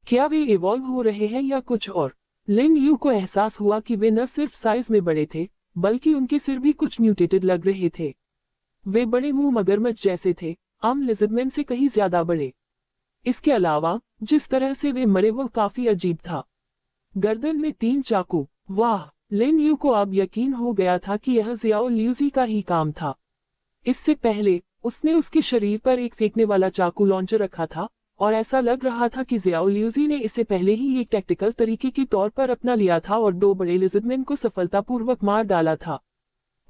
क्या वे इवॉल्व हो रहे हैं या कुछ और? लिन यू को एहसास हुआ कि वे न सिर्फ साइज में बड़े थे, बल्कि उनके सिर भी कुछ म्यूटेटेड लग रहे थे। वे बड़े मुंह मगरमच्छ जैसे थे, आम लिजर्डमैन से कहीं ज्यादा बड़े। इसके अलावा जिस तरह से वे मरे वो काफी अजीब था। गर्दन में 3 चाकू। वाह! लिन यू को अब यकीन हो गया था कि यह ज़ियाओ लियूजी का ही काम था। इससे पहले उसने उसके शरीर पर एक फेंकने वाला चाकू लॉन्चर रखा था और ऐसा लग रहा था कि ज़ियाओ लियूजी ने इसे पहले ही एक टैक्टिकल तरीके के तौर पर अपना लिया था और 2 बड़े लिजर्डमैन को सफलतापूर्वक मार डाला था।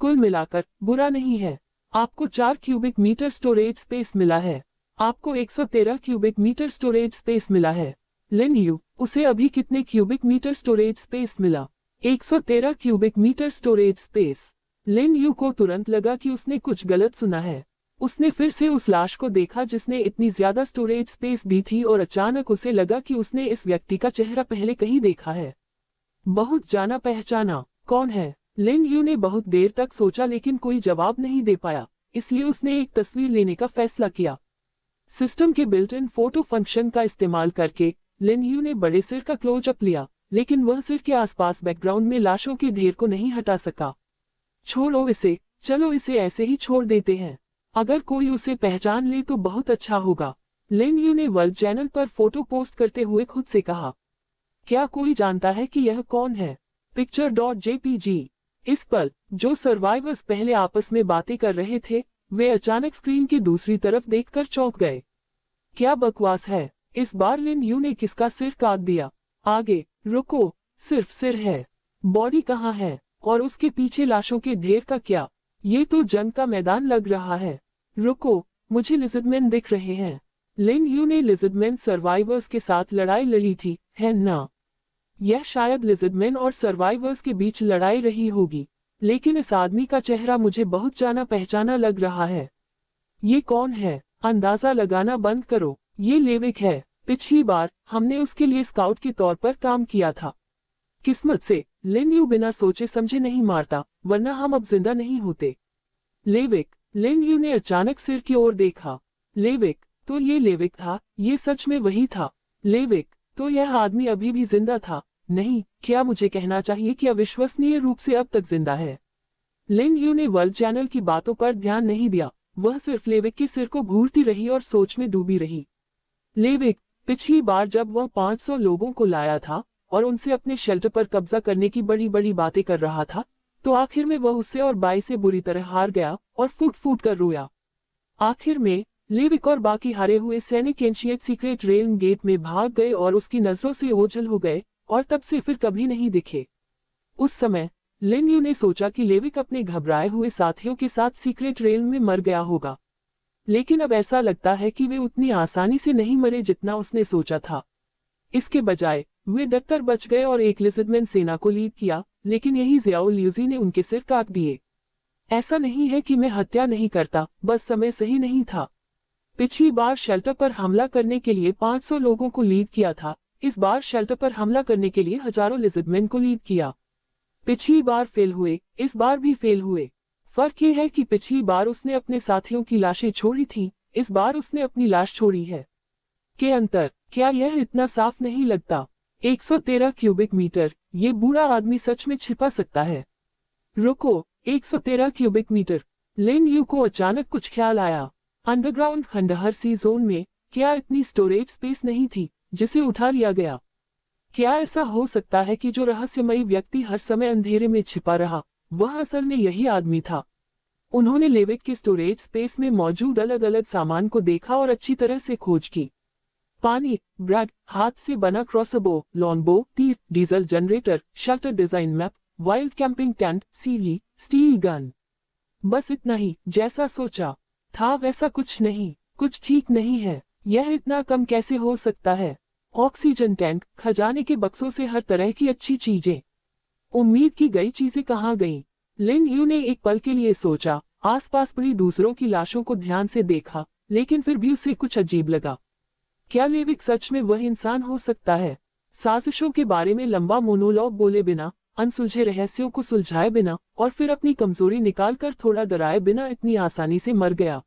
कुल मिलाकर बुरा नहीं है। आपको 4 क्यूबिक मीटर स्टोरेज स्पेस मिला है। आपको 113 क्यूबिक मीटर स्टोरेज स्पेस मिला है। लिन यू, उसे अभी कितने क्यूबिक मीटर स्टोरेज स्पेस मिला? 113 cubic meter storage space. Lin Yu को तुरंत लगा कि उसने कुछ गलत सुना है। उसने फिर से उस लाश को देखा जिसने इतनी ज्यादा स्टोरेज स्पेस दी थी और अचानक उसे लगा कि उसने इस व्यक्ति का चेहरा पहले कहीं देखा है। बहुत जाना पहचाना। कौन है? लिन यू ने बहुत देर तक सोचा लेकिन कोई जवाब नहीं दे पाया, इसलिए उसने एक तस्वीर लेने का फैसला किया। सिस्टम के बिल्ट इन फोटो फंक्शन का इस्तेमाल करके लिन यू ने बड़े सिर का क्लोजअप लिया, लेकिन वह सिर के आसपास बैकग्राउंड में लाशों के ढेर को नहीं हटा सका। छोड़ो इसे, चलो इसे ऐसे ही छोड़ देते हैं। अगर कोई उसे पहचान ले तो बहुत अच्छा होगा। लिन यू ने वर्ल्ड चैनल पर फोटो पोस्ट करते हुए खुद से कहा। क्या कोई जानता है कि यह कौन है? Picture.jpg। इस पल जो सर्वाइवर्स पहले आपस में बातें कर रहे थे, वे अचानक स्क्रीन की दूसरी तरफ देखकर चौंक गए। क्या बकवास है? इस बार लिन यू ने किसका सिर काट दिया? आगे, रुको, सिर्फ सिर है। बॉडी कहाँ है? और उसके पीछे लाशों के ढेर का क्या? ये तो जंग का मैदान लग रहा है। रुको, मुझे लिजर्डमैन दिख रहे हैं। लिन यू ने लिजर्डमैन सर्वाइवर्स के साथ लड़ाई लड़ी थी, है ना? यह शायद लिजर्डमैन और सर्वाइवर्स के बीच लड़ाई रही होगी, लेकिन इस आदमी का चेहरा मुझे बहुत जाना पहचाना लग रहा है। ये कौन है? अंदाजा लगाना बंद करो, ये लेविक है। पिछली बार हमने उसके लिए स्काउट के तौर पर काम किया था। किस्मत से लिन यू बिना सोचे समझे नहीं मारता, वरना हम अब जिंदा नहीं होते। लेविक। लिन यू ने अचानक सिर की ओर देखा। लेविक, तो ये लेविक था, ये सच में वही था। लेविक, तो यह आदमी अभी भी जिंदा था। नहीं, क्या मुझे कहना चाहिए कि अविश्वसनीय रूप से अब तक जिंदा है। लिन यू ने वर्ल्ड चैनल की बातों पर ध्यान नहीं दिया, वह सिर्फ लेविक के सिर को घूरती रही और सोच में डूबी रही। लेविक, पिछली बार जब वह 500 लोगों को लाया था और उनसे अपने शेल्टर पर कब्जा करने की बड़ी बड़ी बातें कर रहा था, तो आखिर में वह उससे और बाई से बुरी तरह हार गया और फूट फूट कर रोया। आखिर में लेविक और बाकी हारे हुए सैनिक एंशियट सीक्रेट रेलम गेट में भाग गए और उसकी नजरों से ओझल हो गए और तब से फिर कभी नहीं दिखे। उस समय लिन यू ने सोचा कि लेविक अपने घबराए हुए साथियों के साथ सीक्रेट रेलम में मर गया होगा, लेकिन अब ऐसा लगता है कि वे उतनी आसानी से नहीं मरे जितना उसने सोचा था। इसके बजाय वे डटकर बच गए और एक लिजर्डमैन सेना को लीड किया, लेकिन यही ज़ियाओ लियूजी ने उनके सिर काट दिए। ऐसा नहीं है कि मैं हत्या नहीं करता, बस समय सही नहीं था। पिछली बार शेल्टर पर हमला करने के लिए 500 लोगों को लीड किया था, इस बार शेल्टर पर हमला करने के लिए हजारों लिजर्डमैन को लीड किया। पिछली बार फेल हुए, इस बार भी फेल हुए। फर्क ये है कि पिछली बार उसने अपने साथियों की लाशें छोड़ी थी, इस बार उसने अपनी लाश छोड़ी है। के अंतर, क्या यह इतना साफ नहीं लगता? 113 क्यूबिक मीटर, ये बूढ़ा आदमी सच में छिपा सकता है। रुको, 113 क्यूबिक मीटर। लिन यू को अचानक कुछ ख्याल आया। अंडरग्राउंड खंडहर सी जोन में क्या इतनी स्टोरेज स्पेस नहीं थी जिसे उठा लिया गया? क्या ऐसा हो सकता है कि जो रहस्यमयी व्यक्ति हर समय अंधेरे में छिपा रहा, वह असल में यही आदमी था? उन्होंने लेविक के स्टोरेज स्पेस में मौजूद अलग अलग सामान को देखा और अच्छी तरह से खोज की। पानी, ब्रेड, हाथ से बना क्रॉसबो, लॉनबो, तीर, diesel generator, shelter design map, wild camping tent, सीढ़ी, स्टील गन। बस इतना ही। जैसा सोचा था वैसा कुछ नहीं, कुछ ठीक नहीं है। यह इतना कम कैसे हो सकता है? ऑक्सीजन टैंक, खजाने के बक्सों से हर तरह की अच्छी चीजें। उम्मीद की गई चीजें कहाँ गईं? लिन यू ने एक पल के लिए सोचा, आसपास पड़ी दूसरों की लाशों को ध्यान से देखा, लेकिन फिर भी उसे कुछ अजीब लगा। क्या लेविक सच में वह इंसान हो सकता है? साजिशों के बारे में लंबा मोनोलॉग बोले बिना, अनसुलझे रहस्यों को सुलझाए बिना और फिर अपनी कमजोरी निकालकर थोड़ा डराए बिना इतनी आसानी से मर गया।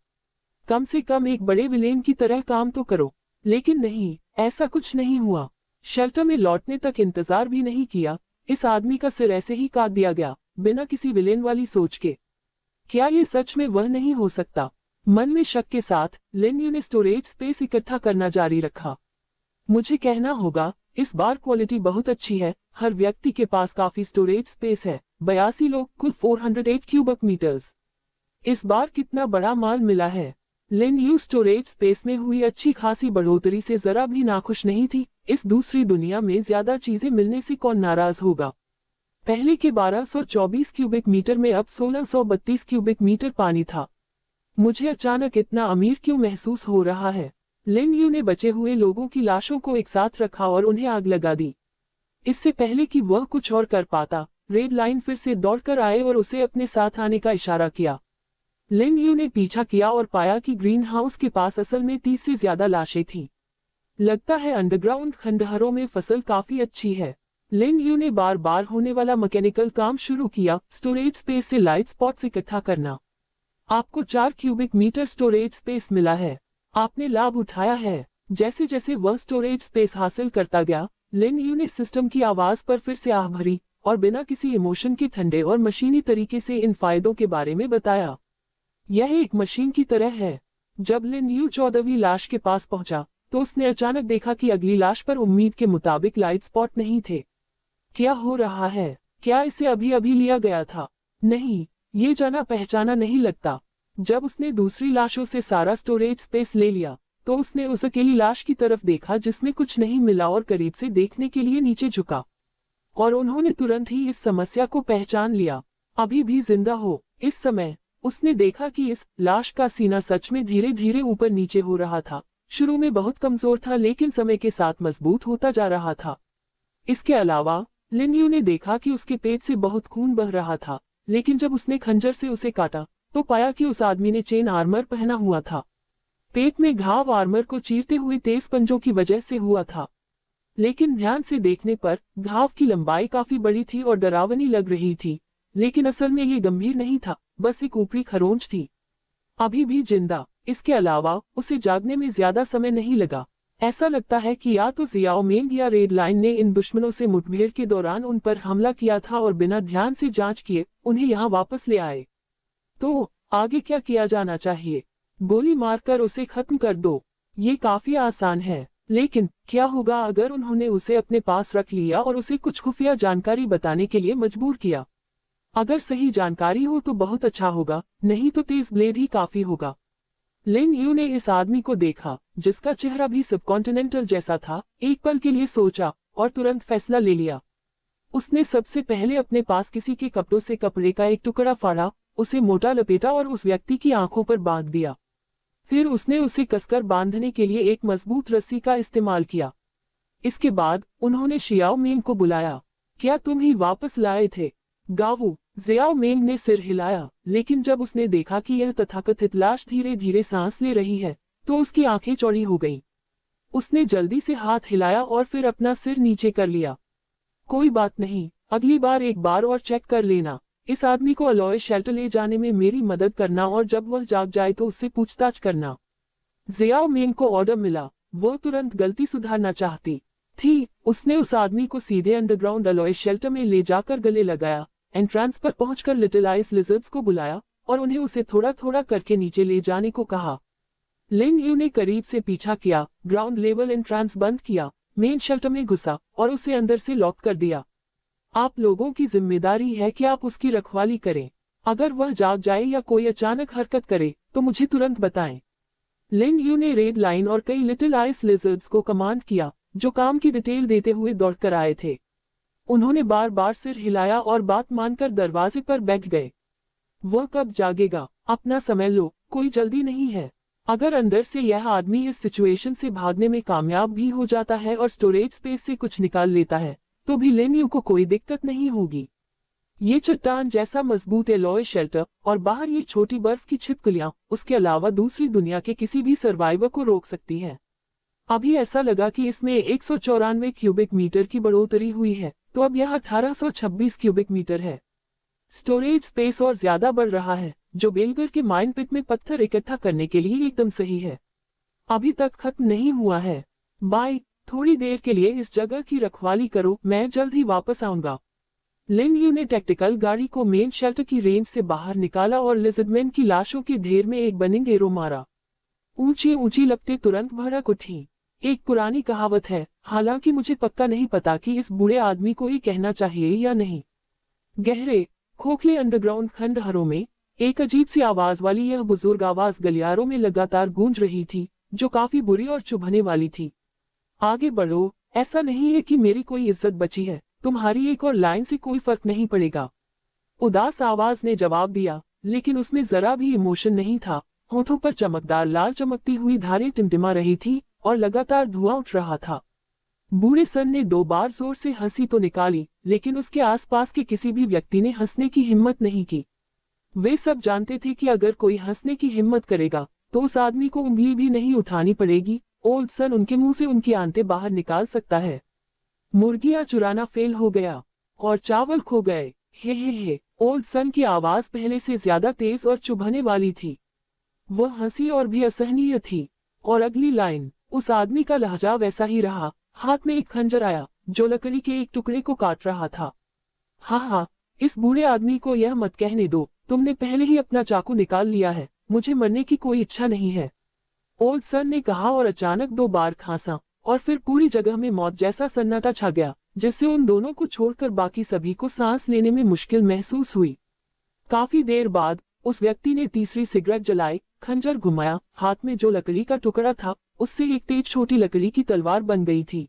कम से कम एक बड़े विलेन की तरह काम तो करो। लेकिन नहीं, ऐसा कुछ नहीं हुआ। शेल्टर में लौटने तक इंतजार भी नहीं किया, इस आदमी का सिर ऐसे ही काट दिया गया, बिना किसी विलेन वाली सोच के। क्या ये सच में वह नहीं हो सकता? मन में शक के साथ लिन यू ने स्टोरेज स्पेस इकट्ठा करना जारी रखा। मुझे कहना होगा, इस बार क्वालिटी बहुत अच्छी है, हर व्यक्ति के पास काफी स्टोरेज स्पेस है। 82 लोग, कुल 408 क्यूबिक मीटर्स। इस बार कितना बड़ा माल मिला है। लिन यू स्टोरेज स्पेस में हुई अच्छी खासी बढ़ोतरी से जरा भी नाखुश नहीं थी। इस दूसरी दुनिया में ज्यादा चीजें मिलने से कौन नाराज होगा। पहले के 1224 क्यूबिक मीटर में अब 1632 क्यूबिक मीटर पानी था। मुझे अचानक इतना अमीर क्यों महसूस हो रहा है। लिन यू ने बचे हुए लोगों की लाशों को एक साथ रखा और उन्हें आग लगा दी। इससे पहले कि वह कुछ और कर पाता, रेड लाइन फिर से दौड़कर आए और उसे अपने साथ आने का इशारा किया। लिन यू ने पीछा किया और पाया कि ग्रीन हाउस के पास असल में 30 से ज्यादा लाशें थीं। लगता है अंडरग्राउंड खंडहरों में फसल काफी अच्छी है। लिन यू ने बार बार होने वाला मैकेनिकल काम शुरू किया, स्टोरेज स्पेस से लाइट स्पॉट्स इकट्ठा करना। आपको 4 क्यूबिक मीटर स्टोरेज स्पेस मिला है। आपने लाभ उठाया है। जैसे जैसे वह स्टोरेज स्पेस हासिल करता गया, लिन यू ने सिस्टम की आवाज पर फिर से आह भरी और बिना किसी इमोशन के ठंडे और मशीनी तरीके से इन फायदों के बारे में बताया। यह एक मशीन की तरह है। जब लिन यू 14वीं लाश के पास पहुंचा, तो उसने अचानक देखा कि अगली लाश पर उम्मीद के मुताबिक लाइट स्पॉट नहीं थे। क्या हो रहा है? क्या इसे अभी अभी लिया गया था? नहीं, ये जाना पहचाना नहीं लगता। जब उसने दूसरी लाशों से सारा स्टोरेज स्पेस ले लिया, तो उसने उस अकेली लाश की तरफ देखा जिसमें कुछ नहीं मिला और करीब से देखने के लिए नीचे झुका। और उन्होंने तुरंत ही इस समस्या को पहचान लिया। अभी भी जिंदा हो। इस समय उसने देखा कि इस लाश का सीना सच में धीरे धीरे ऊपर नीचे हो रहा था। शुरू में बहुत कमजोर था, लेकिन समय के साथ मजबूत होता जा रहा था। इसके अलावा लिन यू ने देखा कि उसके पेट से बहुत खून बह रहा था, लेकिन जब उसने खंजर से उसे काटा, तो पाया कि उस आदमी ने चेन आर्मर पहना हुआ था। पेट में घाव आर्मर को चीरते हुए तेज पंजों की वजह से हुआ था, लेकिन ध्यान से देखने पर घाव की लंबाई काफी बड़ी थी और डरावनी लग रही थी। लेकिन असल में ये गंभीर नहीं था, बस एक ऊपरी खरोंच थी। अभी भी जिंदा। इसके अलावा उसे जागने में ज्यादा समय नहीं लगा। ऐसा लगता है कि या तो जियाओ मेंग या रेड लाइन ने इन दुश्मनों से मुठभेड़ के दौरान उन पर हमला किया था और बिना ध्यान से जांच किए उन्हें यहाँ वापस ले आए। तो आगे क्या किया जाना चाहिए? गोली मारकर उसे खत्म कर दो। ये काफी आसान है, लेकिन क्या होगा अगर उन्होंने उसे अपने पास रख लिया और उसे कुछ खुफिया जानकारी बताने के लिए मजबूर किया? अगर सही जानकारी हो तो बहुत अच्छा होगा, नहीं तो तेज ब्लेड ही काफी होगा। लिन यू ने इस आदमी को देखा, जिसका चेहरा भी सबकॉन्टिनेंटल जैसा था। एक पल के लिए सोचा और तुरंत फैसला ले लिया। उसने सबसे पहले अपने पास किसी के कपड़ों से कपड़े का एक टुकड़ा फाड़ा, उसे मोटा लपेटा और उस व्यक्ति की आंखों पर बांध दिया। फिर उसने उसे कसकर बांधने के लिए एक मजबूत रस्सी का इस्तेमाल किया। इसके बाद उन्होंने शियाओ मेंग को बुलाया। क्या तुम ही वापस लाए थे? गावू, जियाओ मेंग ने सिर हिलाया, लेकिन जब उसने देखा कि यह तथाकथित लाश धीरे धीरे सांस ले रही है, तो उसकी आंखें चौड़ी हो गईं। उसने जल्दी से हाथ हिलाया और फिर अपना सिर नीचे कर लिया। कोई बात नहीं, अगली बार एक बार और चेक कर लेना। इस आदमी को अलॉय शेल्टर ले जाने में मेरी मदद करना और जब वह जाग जाए तो उससे पूछताछ करना। जियाओ मेंग को ऑर्डर मिला। वो तुरंत गलती सुधारना चाहती थी। उसने उस आदमी को सीधे अंडरग्राउंड अलॉय शेल्टर में ले जाकर गले लगाया। एंट्रांस पर पहुंचकर लिटिल आइस लिजर्ड्स को बुलाया और उन्हें उसे थोड़ा थोड़ा करके नीचे ले जाने को कहा। लिन यू ने करीब से पीछा किया, ग्राउंड लेवल एंट्रांस बंद किया, मेन शेल्टर में घुसा और उसे अंदर से लॉक कर दिया। आप लोगों की जिम्मेदारी है कि आप उसकी रखवाली करें। अगर वह जाग जाए या कोई अचानक हरकत करे तो मुझे तुरंत बताएं। लिन यू ने रेड लाइन और कई लिटिल आइस लिजर्ड्स को कमांड किया, जो काम की डिटेल देते हुए दौड़कर आए थे। उन्होंने बार बार सिर हिलाया और बात मानकर दरवाजे पर बैठ गए। वह कब जागेगा? अपना समय लो, कोई जल्दी नहीं है। अगर अंदर से यह आदमी इस सिचुएशन से भागने में कामयाब भी हो जाता है और स्टोरेज स्पेस से कुछ निकाल लेता है, तो भी लिन यू को कोई दिक्कत नहीं होगी। ये चट्टान जैसा मजबूत अलॉय शेल्टर और बाहर ये छोटी बर्फ की छिपकलियां उसके अलावा दूसरी दुनिया के किसी भी सर्वाइवर को रोक सकती हैं। अभी ऐसा लगा कि इसमें 194 क्यूबिक मीटर की बढ़ोतरी हुई है, तो अब यह 1826 क्यूबिक मीटर है। स्टोरेज स्पेस और ज्यादा बढ़ रहा है, जो बेलगर के माइन पिट में पत्थर इकट्ठा करने के लिए एकदम सही है। अभी तक खत्म नहीं हुआ है। बाय। थोड़ी देर के लिए इस जगह की रखवाली करो, मैं जल्द ही वापस आऊंगा। लिन यू ने टैक्टिकल गाड़ी को मेन शेल्टर की रेंज से बाहर निकाला और लिजर्डमैन की लाशों के ढेर में एक बर्निंग एरो मारा। ऊंची ऊंची लपटें तुरंत भड़क उठी। एक पुरानी कहावत है, हालांकि मुझे पक्का नहीं पता कि इस बूढ़े आदमी को ये कहना चाहिए या नहीं। गहरे खोखले अंडरग्राउंड खंडहरों में एक अजीब सी आवाज वाली यह बुजुर्ग आवाज गलियारों में लगातार गूंज रही थी, जो काफी बुरी और चुभने वाली थी। आगे बढ़ो, ऐसा नहीं है कि मेरी कोई इज्जत बची है, तुम्हारी एक और लाइन से कोई फर्क नहीं पड़ेगा। उदास आवाज ने जवाब दिया, लेकिन उसमें जरा भी इमोशन नहीं था। होठों पर चमकदार लाल चमकती हुई धारें टिमटिमा रही थी और लगातार धुआं उठ रहा था। बूढ़े सर ने 2 बार जोर से हंसी तो निकाली, लेकिन उसके आसपास के किसी भी व्यक्ति ने हंसने की हिम्मत नहीं की। वे सब जानते थे कि अगर कोई हंसने की हिम्मत करेगा तो उस आदमी को उंगली भी नहीं उठानी पड़ेगी। ओल्ड सन उनके मुंह से उनकी आंतें बाहर निकाल सकता है। मुर्गियां चुराना फेल हो गया और चावल खो गए। हे। ओल्ड सन की आवाज पहले से ज्यादा तेज और चुभने वाली थी। वह हंसी और भी असहनीय थी। और अगली लाइन, उस आदमी का लहजा वैसा ही रहा। हाथ में एक खंजर आया जो लकड़ी के एक टुकड़े को काट रहा था। हाँ, इस बूढ़े आदमी को यह मत कहने दो, तुमने पहले ही अपना चाकू निकाल लिया है, मुझे मरने की कोई इच्छा नहीं है। ओल्ड सन ने कहा और अचानक 2 बार खांसा और फिर पूरी जगह में मौत जैसा सन्नाटा छा गया, जिससे उन दोनों को छोड़कर बाकी सभी को सांस लेने में मुश्किल महसूस हुई। काफी देर बाद उस व्यक्ति ने तीसरी सिगरेट जलाई, खंजर घुमाया, हाथ में जो लकड़ी का टुकड़ा था उससे एक तेज छोटी लकड़ी की तलवार बन गई थी।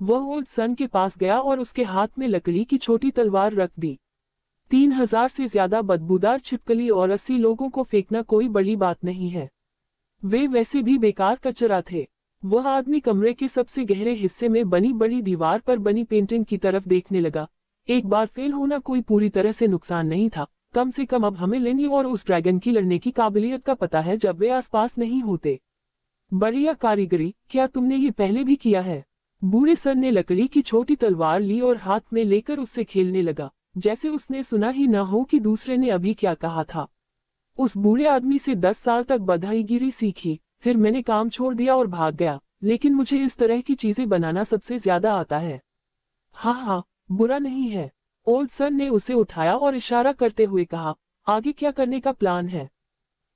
वह ओल्ड सन के पास गया और उसके हाथ में लकड़ी की छोटी तलवार रख दी। 3000 से ज्यादा बदबूदार छिपकली और 80 लोगों को फेंकना कोई बड़ी बात नहीं है। वे वैसे भी बेकार कचरा थे। वह आदमी कमरे के सबसे गहरे हिस्से में बनी बड़ी दीवार पर बनी पेंटिंग की तरफ देखने लगा। एक बार फेल होना कोई पूरी तरह से नुकसान नहीं था। कम से कम अब हमें लेनी और उस ड्रैगन की लड़ने की काबिलियत का पता है जब वे आसपास नहीं होते। बढ़िया कारीगरी, क्या तुमने ये पहले भी किया है? बूढ़े सर ने लकड़ी की छोटी तलवार ली और हाथ में लेकर उससे खेलने लगा, जैसे उसने सुना ही न हो कि दूसरे ने अभी क्या कहा था। उस बूढ़े आदमी से 10 साल तक बधाईगिरी सीखी, फिर मैंने काम छोड़ दिया और भाग गया, लेकिन मुझे इस तरह की चीजें बनाना सबसे ज्यादा आता है। हाँ, बुरा नहीं है। ओल्ड सन ने उसे उठाया और इशारा करते हुए कहा, आगे क्या करने का प्लान है?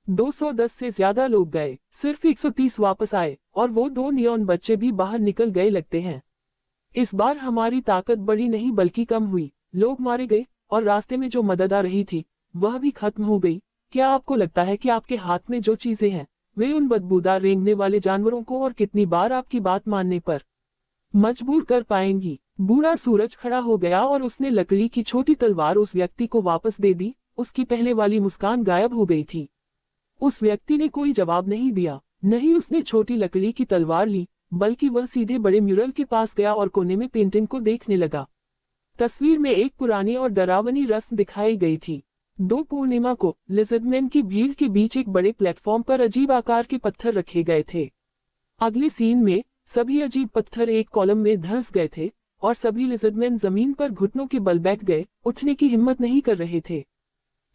210 से ज्यादा लोग गए, सिर्फ 130 वापस आए और वो 2 नियॉन बच्चे भी बाहर निकल गए लगते हैं। इस बार हमारी ताकत बढ़ी नहीं बल्कि कम हुई। लोग मारे गए और रास्ते में जो मदद आ रही थी वह भी खत्म हो गई। क्या आपको लगता है कि आपके हाथ में जो चीजें हैं वे उन बदबूदार रेंगने वाले जानवरों को और कितनी बार आपकी बात मानने पर मजबूर कर पाएंगी? बूढ़ा सूरज खड़ा हो गया और उसने लकड़ी की छोटी तलवार उस व्यक्ति को वापस दे दी। उसकी पहले वाली मुस्कान गायब हो गई थी। उस व्यक्ति ने कोई जवाब नहीं दिया, नहीं उसने छोटी लकड़ी की तलवार ली, बल्कि वह सीधे बड़े म्यूरल के पास गया और कोने में पेंटिंग को देखने लगा। तस्वीर में एक पुरानी और डरावनी रस्म दिखाई गई थी। 2 पूर्णिमा को लिजर्डमैन की भीड़ के बीच एक बड़े प्लेटफॉर्म पर अजीब आकार के पत्थर रखे गए थे। अगले सीन में सभी अजीब पत्थर एक कॉलम में धंस गए थे और सभी लिजर्डमैन जमीन पर घुटनों के बल बैठ गए, उठने की हिम्मत नहीं कर रहे थे।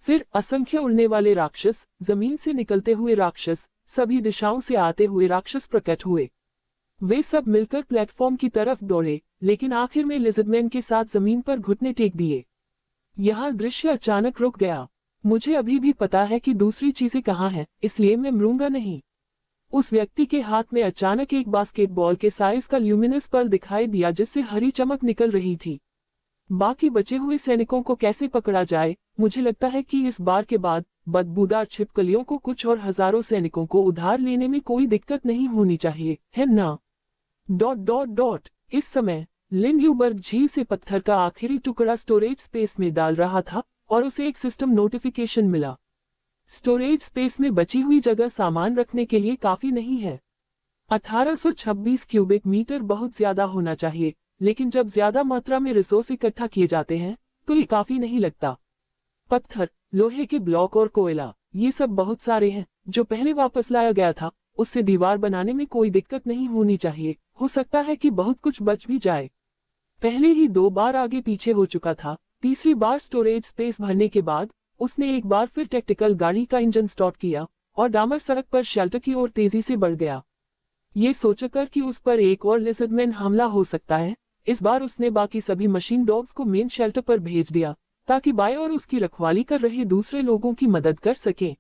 फिर असंख्य उड़ने वाले राक्षस, जमीन से निकलते हुए राक्षस, सभी दिशाओं से आते हुए राक्षस प्रकट हुए। वे सब मिलकर प्लेटफॉर्म की तरफ दौड़े, लेकिन आखिर में लिजर्डमैन के साथ जमीन पर घुटने टेक दिए। यहाँ दृश्य अचानक रुक गया। मुझे अभी भी पता है कि दूसरी चीजें कहाँ हैं, इसलिए मैं मरूंगा नहीं। उस व्यक्ति के हाथ में अचानक एक बास्केटबॉल के साइज का ल्यूमिनस बल दिखाई दिया जिससे हरी चमक निकल रही थी। बाकी बचे हुए सैनिकों को कैसे पकड़ा जाए? मुझे लगता है कि इस बार के बाद बदबूदार छिपकलियों को कुछ और हजारों सैनिकों को उधार लेने में कोई दिक्कत नहीं होनी चाहिए, है ना? ... इस समय लिंडयूबर्ग झील से पत्थर का आखिरी टुकड़ा स्टोरेज स्पेस में डाल रहा था और उसे एक सिस्टम नोटिफिकेशन मिला। स्टोरेज स्पेस में बची हुई जगह सामान रखने के लिए काफी नहीं है। 1826 क्यूबिक मीटर बहुत ज्यादा होना चाहिए, लेकिन जब ज्यादा मात्रा में रिसोर्स इकट्ठा किए जाते हैं तो ये काफी नहीं लगता। पत्थर, लोहे के ब्लॉक और कोयला, ये सब बहुत सारे हैं। जो पहले वापस लाया गया था उससे दीवार बनाने में कोई दिक्कत नहीं होनी चाहिए। हो सकता है कि बहुत कुछ बच भी जाए। पहले ही 2 बार आगे पीछे हो चुका था। तीसरी बार स्टोरेज स्पेस भरने के बाद उसने एक बार फिर टैक्टिकल गाड़ी का इंजन स्टार्ट किया और डामर सड़क पर शेल्टर की ओर तेजी से बढ़ गया। ये सोचकर कि उस पर एक और लिजर्डमैन हमला हो सकता है, इस बार उसने बाकी सभी मशीन डॉग्स को मेन शेल्टर पर भेज दिया ताकि बाय और उसकी रखवाली कर रहे दूसरे लोगों की मदद कर सके।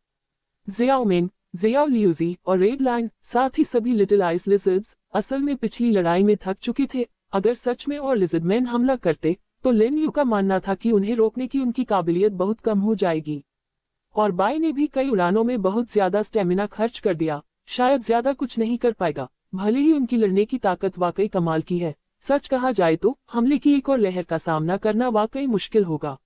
ज़ियाओ मिंग, ज़ियाओ लियूजी और रेड लाइन, साथ ही सभी लिटिल आइस लिजर्ड्स असल में पिछली लड़ाई में थक चुके थे। अगर सच में और लिजर्डमैन हमला करते तो लिन यू का मानना था कि उन्हें रोकने की उनकी काबिलियत बहुत कम हो जाएगी। और बाय ने भी कई उड़ानों में बहुत ज्यादा स्टेमिना खर्च कर दिया, शायद ज्यादा कुछ नहीं कर पाएगा। भले ही उनकी लड़ने की ताकत वाकई कमाल की है, सच कहा जाए तो हमले की एक और लहर का सामना करना वाकई मुश्किल होगा।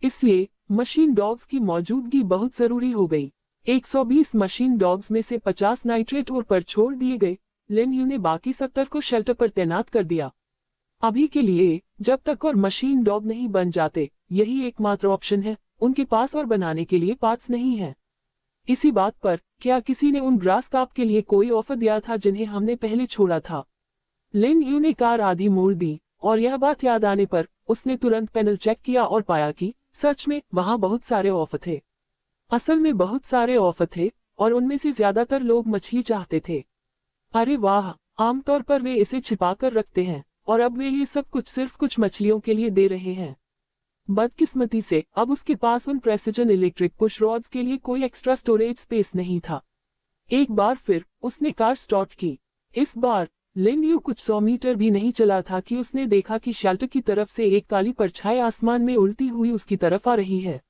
इसलिए मशीन डॉग्स की मौजूदगी बहुत जरूरी हो गई। 120 मशीन डॉग्स में से 50 नाइट्रेट और पर छोड़ दिए गए। लिन यू ने बाकी 70 को शेल्टर पर तैनात कर दिया। अभी के लिए जब तक और मशीन डॉग नहीं बन जाते, यही एकमात्र ऑप्शन है। उनके पास और बनाने के लिए पार्ट्स नहीं है। इसी बात पर क्या किसी ने उन ग्रास काप के लिए कोई ऑफर दिया था जिन्हें हमने पहले छोड़ा था? लिन यू ने कार आधी मोड़ दी और यह बात याद आने पर उसने तुरंत पैनल चेक किया और पाया कि सच में वहां बहुत सारे ऑफर थे। असल में बहुत सारे ऑफर थे और उनमें से ज्यादातर लोग मछली चाहते थे। अरे वाह, आमतौर पर वे इसे छिपा कर रखते हैं और अब वे ये सब कुछ सिर्फ कुछ मछलियों के लिए दे रहे हैं। बदकिस्मती से अब उसके पास उन प्रेसिजन इलेक्ट्रिक पुश रॉड्स के लिए कोई एक्स्ट्रा स्टोरेज स्पेस नहीं था। एक बार फिर उसने कार स्टार्ट की। इस बार लिन यू कुछ 100 मीटर भी नहीं चला था कि उसने देखा कि शेल्टर की तरफ से एक काली परछाई आसमान में उड़ती हुई उसकी तरफ आ रही है।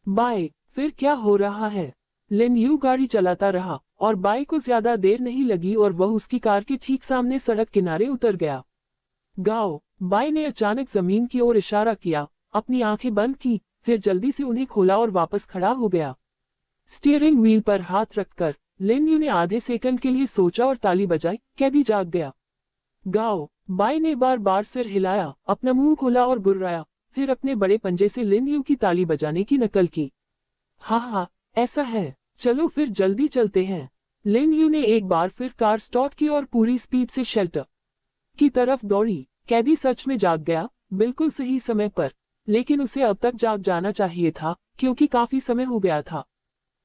बाय, फिर क्या हो रहा है? लिन यू गाड़ी चलाता रहा और बाय को ज्यादा देर नहीं लगी और वह उसकी कार के ठीक सामने सड़क किनारे उतर गया। गाओ, बाय ने अचानक जमीन की ओर इशारा किया, अपनी आंखें बंद की, फिर जल्दी से उन्हें खोला और वापस खड़ा हो गया। स्टीयरिंग व्हील पर हाथ रखकर लिन यू ने आधे सेकंड के लिए सोचा और ताली बजाई। कैदी जाग गया। गाओ, बाय ने बार बार सिर हिलाया, अपना मुंह खोला और गुर्राया, फिर अपने बड़े पंजे से लिन यू की ताली बजाने की नकल की। हाँ, ऐसा है, चलो फिर जल्दी चलते हैं। लिन यू ने एक बार फिर कार स्टार्ट की और पूरी स्पीड से शेल्टर की तरफ दौड़ी। कैदी सच में जाग गया, बिल्कुल सही समय पर, लेकिन उसे अब तक जाग जाना चाहिए था क्योंकि काफी समय हो गया था।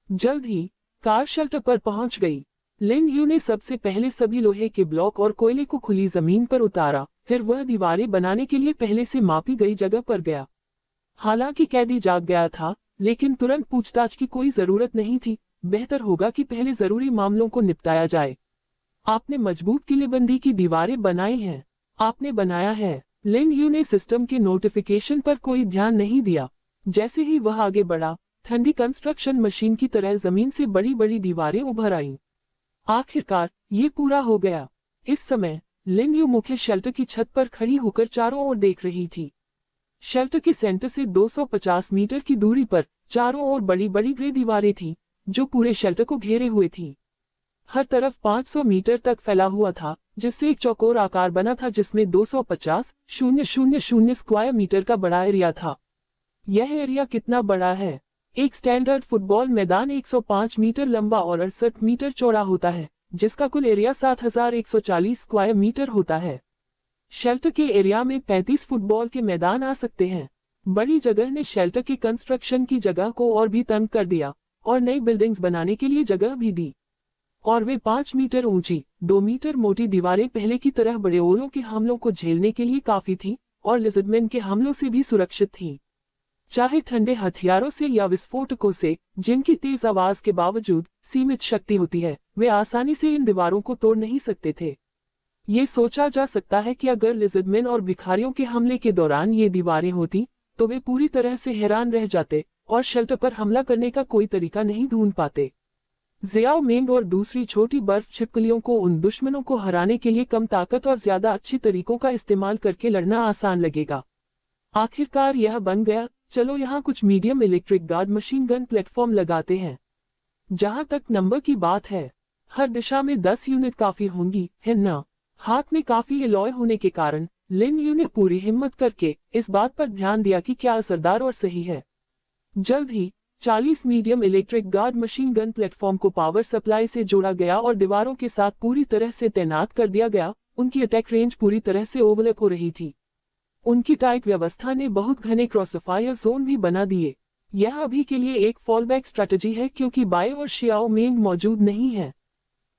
जल्द ही कार शेल्टर पर पहुंच गई। लिन यू ने सबसे पहले सभी लोहे के ब्लॉक और कोयले को खुली जमीन पर उतारा, फिर वह दीवारें बनाने के लिए पहले से मापी गई जगह पर गया। हालांकि कैदी जाग गया था, लेकिन तुरंत पूछताछ की कोई जरूरत नहीं थी। बेहतर होगा कि पहले जरूरी मामलों को निपटाया जाए। आपने मजबूत किलेबंदी की दीवारें बनाई हैं। आपने बनाया है। लिन यू ने सिस्टम के नोटिफिकेशन पर कोई ध्यान नहीं दिया। जैसे ही वह आगे बढ़ा, ठंडी कंस्ट्रक्शन मशीन की तरह जमीन से बड़ी बड़ी दीवारें उभर आईं। आखिरकार ये पूरा हो गया। इस समय लिन यू मुख्य शेल्टर की छत पर खड़ी होकर चारों ओर देख रही थी। शेल्टर के सेंटर से 250 मीटर की दूरी पर चारों ओर बड़ी बड़ी ग्रे दीवारें थीं, जो पूरे शेल्टर को घेरे हुए थीं। हर तरफ 500 मीटर तक फैला हुआ था, जिससे एक चौकोर आकार बना था जिसमें 250,000 स्क्वायर मीटर का बड़ा एरिया था। यह एरिया कितना बड़ा है? एक स्टैंडर्ड फुटबॉल मैदान 105 मीटर लंबा और 68 मीटर चौड़ा होता है, जिसका कुल एरिया 7,140 स्क्वायर मीटर होता है। शेल्टर के एरिया में 35 फुटबॉल के मैदान आ सकते हैं। बड़ी जगह ने शेल्टर के कंस्ट्रक्शन की जगह को और भी तंग कर दिया और नई बिल्डिंग्स बनाने के लिए जगह भी दी। और वे 5 मीटर ऊंची, 2 मीटर मोटी दीवारें पहले की तरह बड़े ओलों के हमलों को झेलने के लिए काफी थीं और लिजर्डमैन के हमलों से भी सुरक्षित थीं। चाहे ठंडे हथियारों से या विस्फोटकों से, जिनकी तेज आवाज के बावजूद सीमित शक्ति होती है, वे आसानी से इन दीवारों को तोड़ नहीं सकते थे। ये सोचा जा सकता है कि अगर लिजर्डमैन और भिखारियों के हमले के दौरान ये दीवारें होती, तो वे पूरी तरह से हैरान रह जाते और शेल्टर पर हमला करने का कोई तरीका नहीं ढूंढ पाते। ज़ियाओ मिंग और दूसरी छोटी बर्फ छिपकलियों को उन दुश्मनों को हराने के लिए कम ताकत और ज्यादा अच्छी तरीकों का इस्तेमाल करके लड़ना आसान लगेगा। आखिरकार यह बन गया, चलो यहाँ कुछ medium electric guard machine gun platform लगाते हैं। जहां तक नंबर की बात है, हर दिशा में 10 यूनिट काफी होंगी, है ना? हाथ में काफी एलॉय होने के कारण लिन यू ने पूरी हिम्मत करके इस बात पर ध्यान दिया कि क्या असरदार और सही है। जल्द ही 40 medium electric guard machine gun platform को पावर सप्लाई से जोड़ा गया और दीवारों के साथ पूरी तरह से तैनात कर दिया गया। उनकी अटैक रेंज पूरी तरह से ओवरलैप हो रही थी। उनकी टाइट व्यवस्था ने बहुत घने क्रॉसफायर जोन भी बना दिए। यह अभी के लिए एक फॉलबैक स्ट्रैटेजी है क्योंकि बाय और ज़ियाओ मिंग मौजूद नहीं है।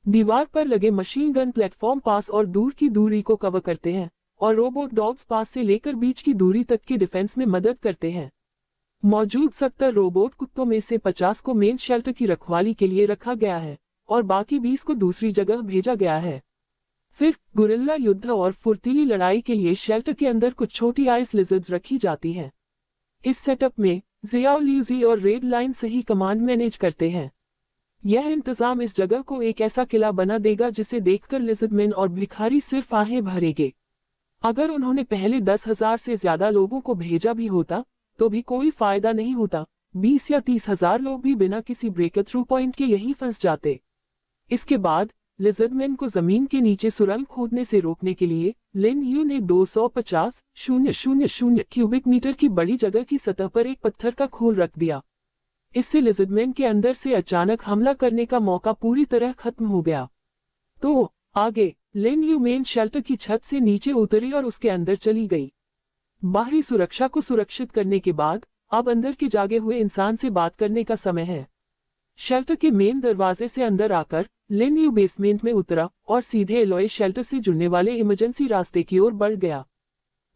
दीवार पर लगे मशीन गन प्लेटफॉर्म पास और दूर की दूरी को कवर करते हैं और रोबोट डॉग्स पास से लेकर बीच की दूरी तक के डिफेंस में मदद करते हैं। मौजूद 70 रोबोट कुत्तों में से 50 को मेन शेल्टर की रखवाली के लिए रखा गया है और बाकी 20 को दूसरी जगह भेजा गया है। फिर गुरिल्ला युद्ध और फुर्तीली लड़ाई के लिए शेल्टर के अंदर कुछ छोटी आइस लिजर्ड्स रखी जाती हैं। इस सेटअप में जियाओ ल्यूजी और रेड लाइन सही कमांड मैनेज करते हैं। यह इंतजाम इस जगह को एक ऐसा किला बना देगा जिसे देखकर लिजर्डमैन और भिखारी सिर्फ आहें भरेंगे। अगर उन्होंने पहले 10,000 से ज्यादा लोगों को भेजा भी होता तो भी कोई फायदा नहीं होता। 20 या 30,000 लोग भी बिना किसी ब्रेक थ्रू पॉइंट के यहीं फंस जाते। इसके बाद लिजर्डमैन को जमीन के नीचे सुरंग खोदने से रोकने के लिए लिन यू ने 250,000 क्यूबिक मीटर की बड़ी जगह की सतह पर एक पत्थर का खोल रख दिया। इससे लिजर्डमैन के अंदर से अचानक हमला करने का मौका पूरी तरह खत्म हो गया। तो आगे लिन यू मेन शेल्टर की छत से नीचे उतरी और उसके अंदर चली गई। बाहरी सुरक्षा को सुरक्षित करने के बाद अब अंदर के जागे हुए इंसान से बात करने का समय है। शेल्टर के मेन दरवाजे से अंदर आकर लिन यू बेसमेंट में उतरा और सीधे एलॉय शेल्टर से जुड़ने वाले इमरजेंसी रास्ते की ओर बढ़ गया।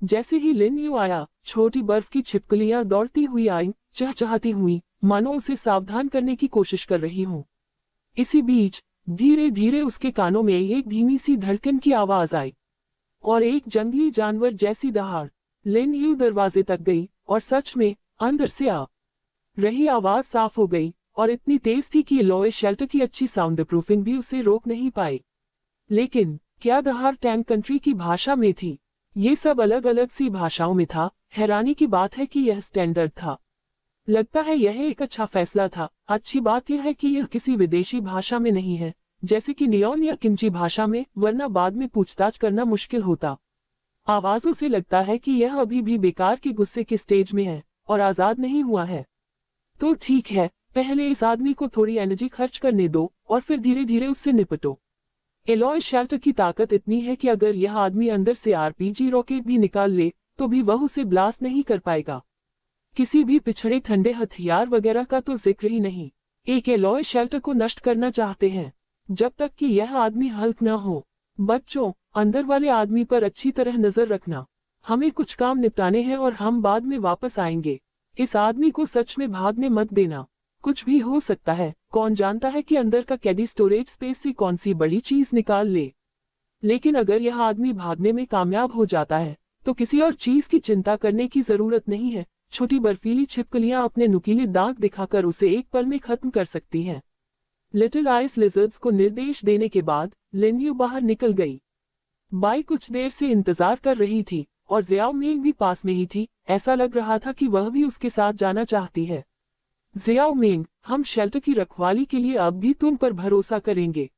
जैसे ही लिन यू आया, छोटी बर्फ की छिपकलियां दौड़ती हुई आईं, चहचहाती हुई, मानो उसे सावधान करने की कोशिश कर रही हूं। इसी बीच धीरे धीरे उसके कानों में एक धीमी सी धड़कन की आवाज आई और एक जंगली जानवर जैसी दहाड़। लिन यू दरवाजे तक गई और सच में अंदर से आ रही आवाज साफ हो गई और इतनी तेज थी कि एलॉय शेल्टर की अच्छी साउंड प्रूफिंग भी उसे रोक नहीं पाई। लेकिन क्या दहाड़ टैंक कंट्री की भाषा में थी? ये सब अलग अलग सी भाषाओं में था। हैरानी की बात है कि यह स्टैंडर्ड था। लगता है यह एक अच्छा फैसला था। अच्छी बात यह है कि यह किसी विदेशी भाषा में नहीं है, जैसे कि नियोन या किमची भाषा में, वरना बाद में पूछताछ करना मुश्किल होता। आवाजों से लगता है कि यह अभी भी बेकार के गुस्से के स्टेज में है और आजाद नहीं हुआ है। तो ठीक है, पहले इस आदमी को थोड़ी एनर्जी खर्च करने दो और फिर धीरे धीरे उससे निपटो। एलॉय शेल्टर की ताकत इतनी है कि अगर यह आदमी अंदर से आरपीजी रॉकेट भी निकाल ले तो भी वह उसे ब्लास्ट नहीं कर पाएगा। किसी भी पिछड़े ठंडे हथियार वगैरह का तो जिक्र ही नहीं। एक एलॉय शेल्टर को नष्ट करना चाहते हैं जब तक कि यह आदमी हल्क न हो। बच्चों, अंदर वाले आदमी पर अच्छी तरह नजर रखना। हमें कुछ काम निपटाने हैं और हम बाद में वापस आएंगे। इस आदमी को सच में भागने मत देना। कुछ भी हो सकता है, कौन जानता है कि अंदर का कैदी स्टोरेज स्पेस से कौन सी बड़ी चीज निकाल ले। लेकिन अगर यह आदमी भागने में कामयाब हो जाता है तो किसी और चीज की चिंता करने की जरूरत नहीं है। छोटी बर्फीली छिपकलियां अपने नुकीले दांत दिखाकर उसे एक पल में खत्म कर सकती हैं। लिटिल आइस लिजर्ड्स को निर्देश देने के बाद लिन यू बाहर निकल गई। बाई कुछ देर से इंतजार कर रही थी और जियाओ मिंग भी पास में ही थी। ऐसा लग रहा था कि वह भी उसके साथ जाना चाहती है। जियाओ मिंग, हम शेल्टर की रखवाली के लिए अब भी तुम पर भरोसा करेंगे।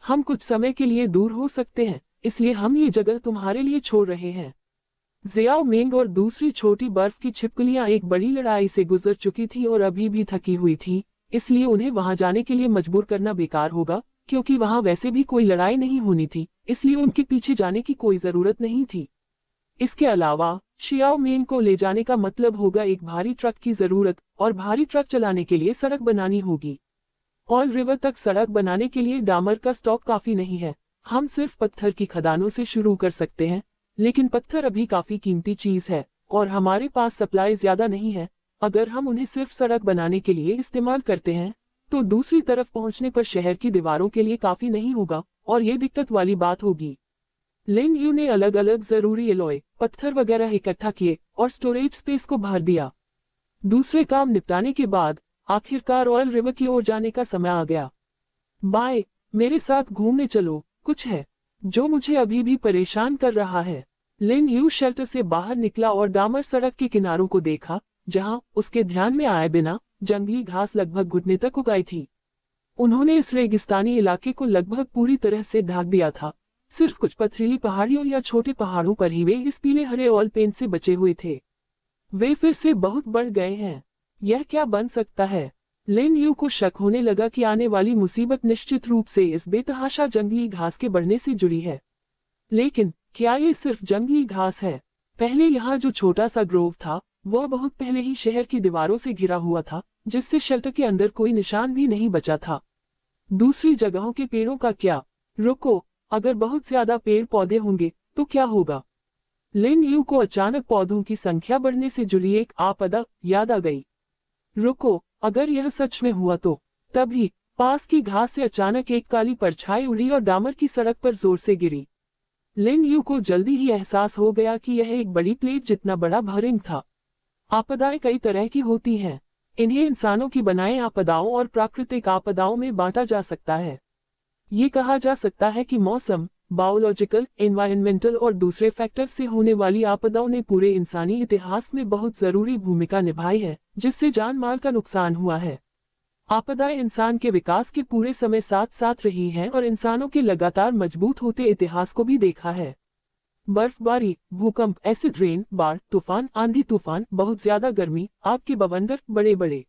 हम कुछ समय के लिए दूर हो सकते हैं, इसलिए हम ये जगह तुम्हारे लिए छोड़ रहे हैं। जियाओ मिंग और दूसरी छोटी बर्फ की छिपकलियां एक बड़ी लड़ाई से गुजर चुकी थी और अभी भी थकी हुई थी, इसलिए उन्हें वहां जाने के लिए मजबूर करना बेकार होगा, क्योंकि वहां वैसे भी कोई लड़ाई नहीं होनी थी, इसलिए उनके पीछे जाने की कोई जरूरत नहीं थी। इसके अलावा शियाओ मिंग को ले जाने का मतलब होगा एक भारी ट्रक की जरूरत, और भारी ट्रक चलाने के लिए सड़क बनानी होगी। ऑल रिवर तक सड़क बनाने के लिए डामर का स्टॉक काफी नहीं है। हम सिर्फ पत्थर की खदानों से शुरू कर सकते हैं, लेकिन पत्थर अभी काफी कीमती चीज है और हमारे पास सप्लाई ज्यादा नहीं है। अगर हम उन्हें सिर्फ सड़क बनाने के लिए इस्तेमाल करते हैं तो दूसरी तरफ पहुंचने पर शहर की दीवारों के लिए काफी नहीं होगा और ये दिक्कत वाली बात होगी। लिन यू ने अलग अलग जरूरी एलॉय, पत्थर वगैरह इकट्ठा किए और स्टोरेज स्पेस को भर दिया। दूसरे काम निपटाने के बाद आखिरकार ऑयल रिवर की ओर जाने का समय आ गया। बाय, मेरे साथ घूमने चलो। कुछ है जो मुझे अभी भी परेशान कर रहा है। लिन यू शेल्टर से बाहर निकला और डामर सड़क के किनारों को देखा, जहां उसके ध्यान में आए बिना जंगली घास लगभग घुटने तक उगाई थी। उन्होंने इस रेगिस्तानी इलाके को लगभग पूरी तरह से ढक दिया था। सिर्फ कुछ पथरीली पहाड़ियों या छोटे पहाड़ों पर ही वे इस पीले हरे ऑयल पेंट से बचे हुए थे। वे फिर से बहुत बढ़ गए हैं। यह क्या बन सकता है? लिन यू को शक होने लगा कि आने वाली मुसीबत निश्चित रूप से इस बेतहाशा जंगली घास के बढ़ने से जुड़ी है। लेकिन क्या ये सिर्फ जंगली घास है? पहले यहाँ जो छोटा सा ग्रोव था वह बहुत पहले ही शहर की दीवारों से घिरा हुआ था, जिससे शेल्टर के अंदर कोई निशान भी नहीं बचा था। दूसरी जगहों के पेड़ों का क्या? रुको, अगर बहुत ज्यादा पेड़ पौधे होंगे तो क्या होगा? लिन यू को अचानक पौधों की संख्या बढ़ने से जुड़ी एक आपदा याद आ गई। रुको, अगर यह सच में हुआ तो? तभी पास की घास से अचानक एक काली परछाई उड़ी और डामर की सड़क पर जोर से गिरी। लिन यू को जल्दी ही एहसास हो गया कि यह एक बड़ी प्लेट जितना बड़ा भरिंग था। आपदाएं कई तरह की होती हैं। इन्हें इंसानों की बनाई आपदाओं और प्राकृतिक आपदाओं में बांटा जा सकता है। ये कहा जा सकता है कि मौसम, बायोलॉजिकल, एनवायरमेंटल और दूसरे फैक्टर्स से होने वाली आपदाओं ने पूरे इंसानी इतिहास में बहुत जरूरी भूमिका निभाई है, जिससे जान माल का नुकसान हुआ है। आपदाएं इंसान के विकास के पूरे समय साथ साथ रही हैं और इंसानों के लगातार मजबूत होते इतिहास को भी देखा है। बर्फबारी, भूकंप, एसिड रेन, बाढ़, तूफान, आंधी तूफान, बहुत ज्यादा गर्मी, आग के बवंडर, बड़े बड़े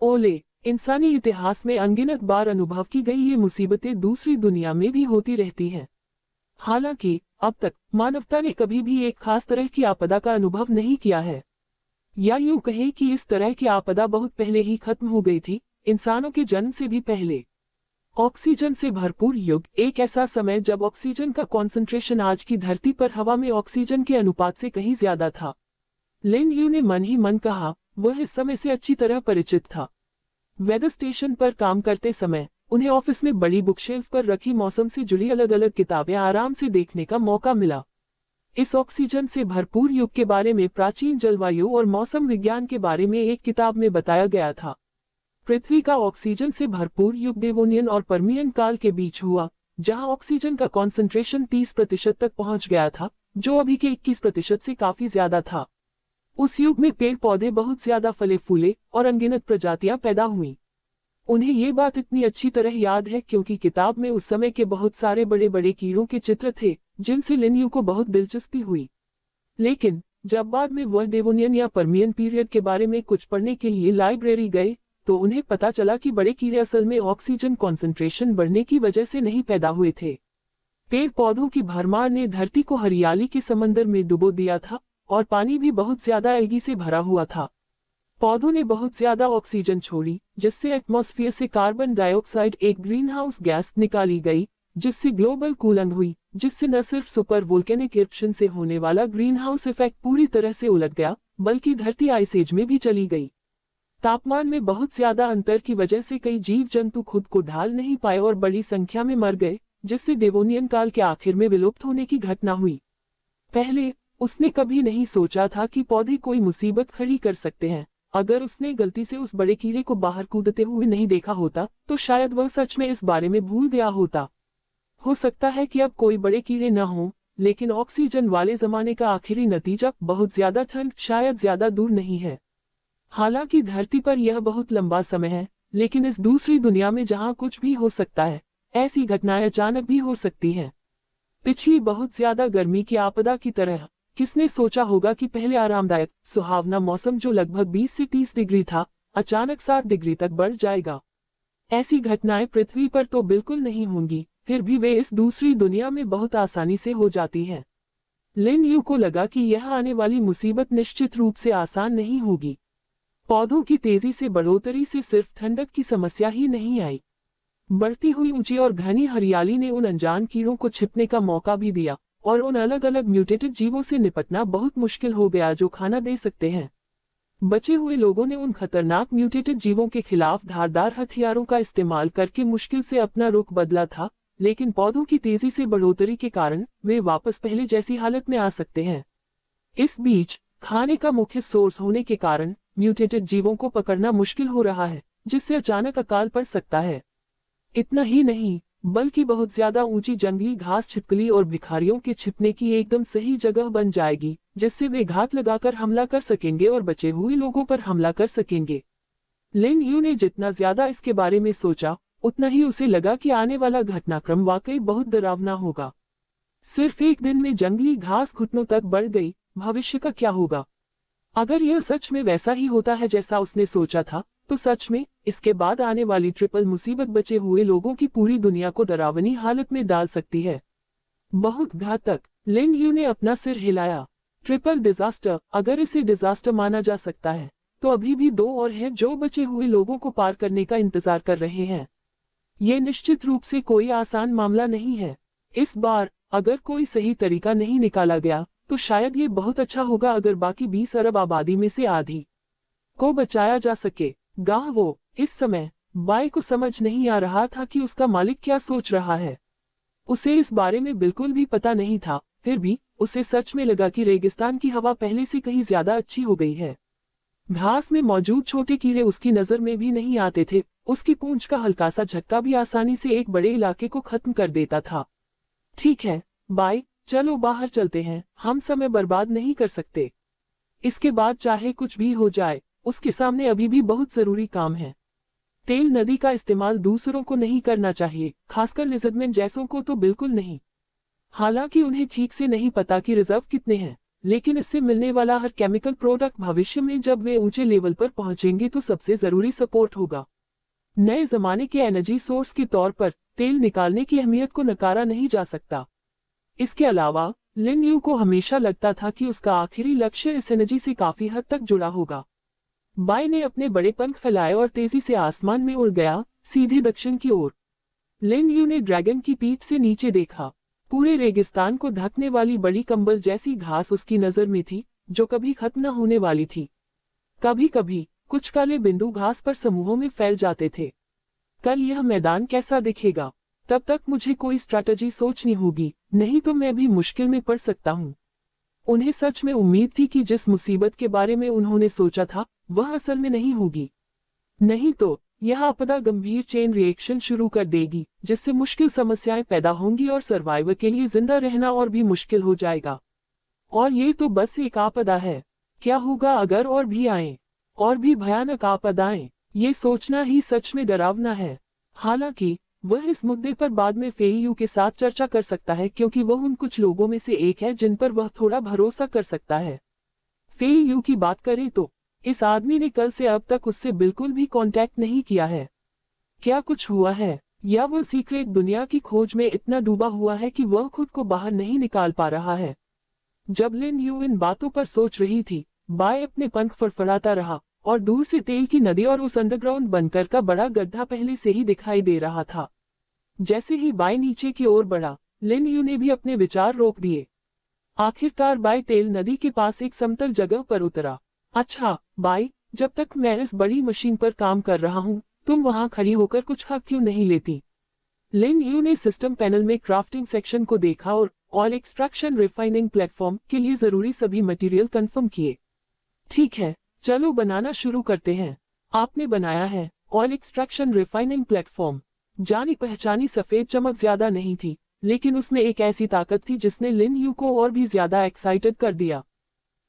ओले, इंसानी इतिहास में अनगिनत बार अनुभव की गई ये मुसीबतें दूसरी दुनिया में भी होती रहती हैं। हालांकि अब तक मानवता ने कभी भी एक खास तरह की आपदा का अनुभव नहीं किया है, या यूं कहें कि इस तरह की आपदा बहुत पहले ही खत्म हो गई थी, इंसानों के जन्म से भी पहले। ऑक्सीजन से भरपूर युग, एक ऐसा समय जब ऑक्सीजन का कॉन्सेंट्रेशन आज की धरती पर हवा में ऑक्सीजन के अनुपात से कहीं ज्यादा था। लिन यू ने मन ही मन कहा, वह इस समय से अच्छी तरह परिचित था। वेदर स्टेशन पर काम करते समय उन्हें ऑफिस में बड़ी बुकशेल्फ पर रखी मौसम से जुड़ी अलग अलग किताबें आराम से देखने का मौका मिला। इस ऑक्सीजन से भरपूर युग के बारे में प्राचीन जलवायु और मौसम विज्ञान के बारे में एक किताब में बताया गया था। पृथ्वी का ऑक्सीजन से भरपूर युग डेवोनियन और पर्मियन काल के बीच हुआ, जहां ऑक्सीजन का कॉन्सेंट्रेशन 30% तक पहुंच गया था, जो अभी के 21% से काफी ज्यादा था। उस युग में पेड़ पौधे बहुत ज्यादा फले फूले और अनगिनत प्रजातियां पैदा हुईं। उन्हें ये बात इतनी अच्छी तरह याद है क्योंकि किताब में उस समय के बहुत सारे बड़े बड़े कीड़ों के चित्र थे, जिनसे लिन यू को बहुत दिलचस्पी हुई। लेकिन जब बाद में वह डेवोनियन या पर्मियन पीरियड के बारे में कुछ पढ़ने के लिए लाइब्रेरी गए, तो उन्हें पता चला कि बड़े कीड़े असल में ऑक्सीजन कॉन्सेंट्रेशन बढ़ने की वजह से नहीं पैदा हुए थे। पेड़ पौधों की भरमार ने धरती को हरियाली के समंदर में डुबो दिया था और पानी भी बहुत ज्यादा एल्गी से भरा हुआ था। पौधों ने बहुत ज्यादा ऑक्सीजन छोड़ी, जिससे एटमॉस्फेयर से कार्बन डाइऑक्साइड, एक ग्रीनहाउस गैस, निकाली गई, जिससे ग्लोबल कूलिंग हुई, जिससे न सिर्फ सुपर वोल्केनिक इरप्शन से होने वाला ग्रीनहाउस इफेक्ट पूरी तरह से उलट गया, बल्कि धरती आइस एज में भी चली गई। तापमान में बहुत ज्यादा अंतर की वजह से कई जीव जंतु खुद को ढाल नहीं पाए और बड़ी संख्या में मर गए, जिससे डेवोनियन काल के आखिर में विलुप्त होने की घटना हुई। पहले उसने कभी नहीं सोचा था कि पौधे कोई मुसीबत खड़ी कर सकते हैं। अगर उसने गलती से उस बड़े कीड़े को बाहर कूदते हुए नहीं देखा होता, तो शायद वह सच में इस बारे में भूल गया होता। हो सकता है कि अब कोई बड़े कीड़े न हों, लेकिन ऑक्सीजन वाले जमाने का आखिरी नतीजा, बहुत ज्यादा ठंड, शायद ज्यादा दूर नहीं है। हालांकि धरती पर यह बहुत लंबा समय है, लेकिन इस दूसरी दुनिया में जहां कुछ भी हो सकता है, ऐसी घटनाएं अचानक भी हो सकती हैं। पिछली बहुत ज्यादा गर्मी की आपदा की तरह किसने सोचा होगा कि पहले आरामदायक, सुहावना मौसम जो लगभग 20 से 30 डिग्री था, अचानक 60 डिग्री तक बढ़ जाएगा। ऐसी घटनाएं पृथ्वी पर तो बिल्कुल नहीं होंगी, फिर भी वे इस दूसरी दुनिया में बहुत आसानी से हो जाती हैं। लिन यू को लगा कि यह आने वाली मुसीबत निश्चित रूप से आसान नहीं होगी। पौधों की तेजी से बढ़ोतरी से सिर्फ ठंडक की समस्या ही नहीं आई, बढ़ती हुई ऊंची और घनी हरियाली ने उन अनजान कीड़ों को छिपने का मौका भी दिया, और उन अलग अलग म्यूटेटेड जीवों से निपटना बहुत मुश्किल हो गया जो खाना दे सकते हैं। बचे हुए लोगों ने उन खतरनाक म्यूटेटेड जीवों के खिलाफ धारदार हथियारों का इस्तेमाल करके मुश्किल से अपना रुख बदला था, लेकिन पौधों की तेजी से बढ़ोतरी के कारण वे वापस पहले जैसी हालत में आ सकते हैं। इस बीच खाने का मुख्य सोर्स होने के कारण म्यूटेटेड जीवों को पकड़ना मुश्किल हो रहा है, जिससे अचानक अकाल पड़ सकता है। इतना ही नहीं, बल्कि बहुत ज्यादा ऊंची जंगली घास छिपकली और भिखारियों के छिपने की एकदम सही जगह बन जाएगी, जिससे वे घात लगाकर हमला कर सकेंगे और बचे हुए लोगों पर हमला कर सकेंगे। लिन यू ने जितना ज्यादा इसके बारे में सोचा, उतना ही उसे लगा कि आने वाला घटनाक्रम वाकई बहुत डरावना होगा। सिर्फ एक दिन में जंगली घास घुटनों तक बढ़ गई, भविष्य का क्या होगा? अगर यह सच में वैसा ही होता है जैसा उसने सोचा था, तो सच में इसके बाद आने वाली ट्रिपल मुसीबत बचे हुए लोगों की पूरी दुनिया को डरावनी हालत में डाल सकती है। बहुत घातक। लिन यू ने अपना सिर हिलाया। ट्रिपल डिजास्टर, अगर इसे डिजास्टर माना जा सकता है, तो अभी भी दो और हैं जो बचे हुए लोगों को पार करने का इंतजार कर रहे हैं। ये निश्चित रूप से कोई आसान मामला नहीं है। इस बार अगर कोई सही तरीका नहीं निकाला गया तो शायद ये बहुत अच्छा होगा अगर बाकी 20 अरब आबादी में से आधी को बचाया जा सके। गाह वो इस समय बाई को समझ नहीं आ रहा था कि उसका मालिक क्या सोच रहा है। उसे इस बारे में बिल्कुल भी पता नहीं था, फिर भी उसे सच में लगा कि रेगिस्तान की हवा पहले से कहीं ज्यादा अच्छी हो गई है। घास में मौजूद छोटे कीड़े उसकी नजर में भी नहीं आते थे। उसकी पूंछ का हल्का सा झटका भी आसानी से एक बड़े इलाके को खत्म कर देता था। ठीक है बाई, चलो बाहर चलते हैं, हम समय बर्बाद नहीं कर सकते। इसके बाद चाहे कुछ भी हो जाए, उसके सामने अभी भी बहुत जरूरी काम है। तेल नदी का इस्तेमाल दूसरों को नहीं करना चाहिए, खासकर लिजर्डमैन जैसों को तो बिल्कुल नहीं। हालांकि उन्हें ठीक से नहीं पता कि रिजर्व कितने हैं, लेकिन इससे मिलने वाला हर केमिकल प्रोडक्ट भविष्य में जब वे ऊंचे लेवल पर पहुंचेंगे तो सबसे जरूरी सपोर्ट होगा। नए जमाने के एनर्जी सोर्स के तौर पर तेल निकालने की अहमियत को नकारा नहीं जा सकता। इसके अलावा लिन यू को हमेशा लगता था कि उसका आखिरी लक्ष्य इस एनर्जी से काफी हद तक जुड़ा होगा। बाई ने अपने बड़े पंख फैलाए और तेजी से आसमान में उड़ गया, सीधे दक्षिण की ओर। लिन यू ने ड्रैगन की पीठ से नीचे देखा। पूरे रेगिस्तान को ढकने वाली बड़ी कंबल जैसी घास उसकी नजर में थी, जो कभी खत्म न होने वाली थी। कभी कभी कुछ काले बिंदु घास पर समूहों में फैल जाते थे। कल यह मैदान कैसा दिखेगा? तब तक मुझे कोई स्ट्रैटेजी सोचनी होगी, नहीं तो मैं भी मुश्किल में पड़ सकता हूँ। उन्हें सच में उम्मीद थी कि जिस मुसीबत के बारे में उन्होंने सोचा था वह असल में नहीं होगी। नहीं तो यह आपदा गंभीर चेन रिएक्शन शुरू कर देगी, जिससे मुश्किल समस्याएं पैदा होंगी और सर्वाइवर के लिए जिंदा रहना और भी मुश्किल हो जाएगा। और ये तो बस एक आपदा है। क्या होगा अगर और भी आए, और भी भयानक आपदाएं? ये सोचना ही सच में डरावना है। हालांकि वह इस मुद्दे पर बाद में फेईयू के साथ चर्चा कर सकता है, क्योंकि वह उन कुछ लोगों में से एक है जिन पर वह थोड़ा भरोसा कर सकता है। फेईयू की बात करें तो इस आदमी ने कल से अब तक उससे बिल्कुल भी कांटेक्ट नहीं किया है। क्या कुछ हुआ है, या वह सीक्रेट दुनिया की खोज में इतना डूबा हुआ है कि वह खुद को बाहर नहीं निकाल पा रहा है? जब लिन यू इन बातों पर सोच रही थी, बाय अपने पंख फड़फड़ाता रहा और दूर से तेल की नदी और उस अंडरग्राउंड बंकर का बड़ा गड्ढा पहले से ही दिखाई दे रहा था। जैसे ही बाय नीचे की ओर बढ़ा, लिन यू ने भी अपने विचार रोक दिए। आखिरकार बाय तेल नदी के पास एक समतल जगह पर उतरा। अच्छा बाई, जब तक मैं इस बड़ी मशीन पर काम कर रहा हूँ, तुम वहां खड़ी होकर कुछ खा क्यों नहीं लेती? लिन यू ने सिस्टम पैनल में क्राफ्टिंग सेक्शन को देखा और ऑयल एक्सट्रैक्शन रिफाइनिंग प्लेटफॉर्म के लिए जरूरी सभी मटेरियल कंफर्म किए। ठीक है, चलो बनाना शुरू करते हैं। आपने बनाया है ऑयल एक्सट्रैक्शन रिफाइनिंग प्लेटफॉर्म। जानी पहचानी सफेद चमक ज्यादा नहीं थी, लेकिन उसमें एक ऐसी ताकत थी जिसने लिन यू को और भी ज्यादा एक्साइटेड कर दिया।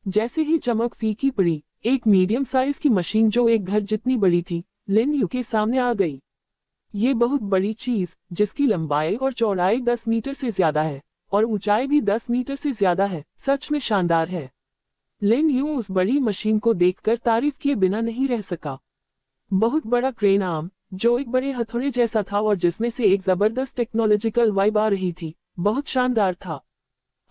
जैसे ही चमक फीकी पड़ी, एक मीडियम साइज की मशीन जो एक घर जितनी बड़ी थी, लिन यू के सामने आ गई। ये बहुत बड़ी चीज, जिसकी लंबाई और चौड़ाई 10 मीटर से ज्यादा है और ऊंचाई भी 10 मीटर से ज्यादा है, सच में शानदार है। लिन यू उस बड़ी मशीन को देखकर तारीफ किए बिना नहीं रह सका। बहुत बड़ा क्रेन आर्म, जो एक बड़े हथौड़े जैसा था और जिसमें से एक जबरदस्त टेक्नोलॉजिकल वाइब आ रही थी, बहुत शानदार था।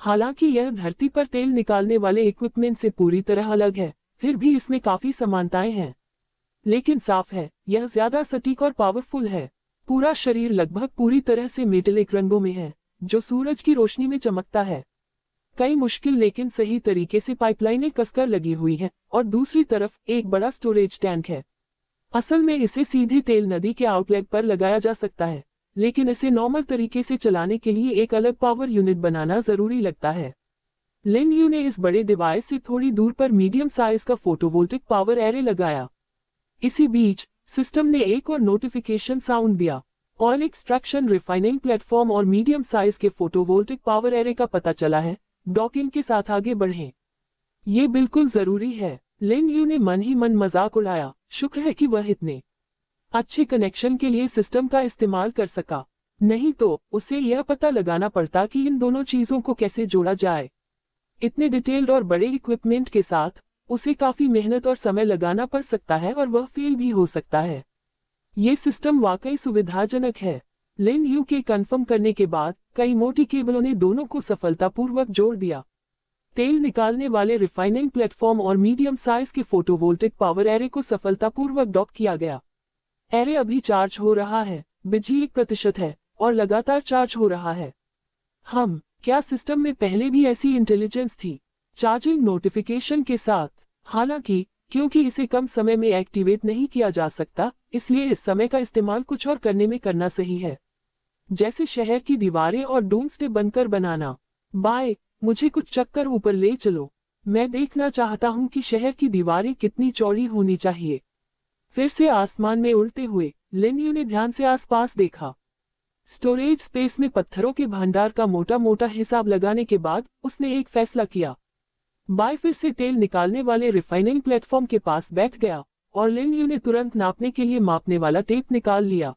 हालांकि यह धरती पर तेल निकालने वाले इक्विपमेंट से पूरी तरह अलग है, फिर भी इसमें काफी समानताएं हैं। लेकिन साफ है, यह ज्यादा सटीक और पावरफुल है। पूरा शरीर लगभग पूरी तरह से मेटेलिक रंगों में है, जो सूरज की रोशनी में चमकता है। कई मुश्किल लेकिन सही तरीके से पाइपलाइनें कसकर लगी हुई हैं और दूसरी तरफ एक बड़ा स्टोरेज टैंक है। असल में इसे सीधे तेल नदी के आउटलेट पर लगाया जा सकता है, लेकिन इसे नॉर्मल तरीके से चलाने के लिए एक अलग पावर यूनिट बनाना जरूरी लगता है। लिन यू ने इस बड़े डिवाइस से थोड़ी दूर पर मीडियम साइज का फोटोवोल्टिक पावर एरे लगाया। इसी बीच सिस्टम ने एक और नोटिफिकेशन साउंड दिया। ऑयल एक्सट्रैक्शन रिफाइनिंग प्लेटफॉर्म और मीडियम साइज के फोटोवोल्टिक पावर एरे का पता चला है, डॉकिंग के साथ आगे बढ़ें। ये बिल्कुल जरूरी है। लिन यू ने मन ही मन मजाक उड़ाया। शुक्र है कि वह इतने अच्छे कनेक्शन के लिए सिस्टम का इस्तेमाल कर सका, नहीं तो उसे यह पता लगाना पड़ता कि इन दोनों चीजों को कैसे जोड़ा जाए। इतने डिटेल्ड और बड़े इक्विपमेंट के साथ उसे काफी मेहनत और समय लगाना पड़ सकता है और वह फेल भी हो सकता है। ये सिस्टम वाकई सुविधाजनक है। लिन यू के कंफर्म करने के बाद कई मोटी केबलों ने दोनों को सफलतापूर्वक जोड़ दिया। तेल निकालने वाले रिफाइनिंग प्लेटफॉर्म और मीडियम साइज के फोटोवोल्टिक पावर एरे को सफलतापूर्वक डॉक किया गया। एरे अभी चार्ज हो रहा है बिजली 1% है और लगातार चार्ज हो रहा है। क्या सिस्टम में पहले भी ऐसी इंटेलिजेंस थी? चार्जिंग नोटिफिकेशन के साथ। हालांकि क्योंकि इसे कम समय में एक्टिवेट नहीं किया जा सकता, इसलिए इस समय का इस्तेमाल कुछ और करने में करना सही है, जैसे शहर की दीवारें और डूम्सडे बनकर बनाना। बाय, मुझे कुछ चक्कर ऊपर ले चलो। मैं देखना चाहता हूं कि शहर की दीवारें कितनी चौड़ी होनी चाहिए। फिर से आसमान में उड़ते हुए लिन यू ने ध्यान से आसपास देखा। स्टोरेज स्पेस में पत्थरों के भंडार का मोटा मोटा हिसाब लगाने के बाद उसने एक फैसला किया। बाय फिर से तेल निकालने वाले रिफाइनिंग प्लेटफॉर्म के पास बैठ गया और लिन यू ने तुरंत नापने के लिए मापने वाला टेप निकाल लिया।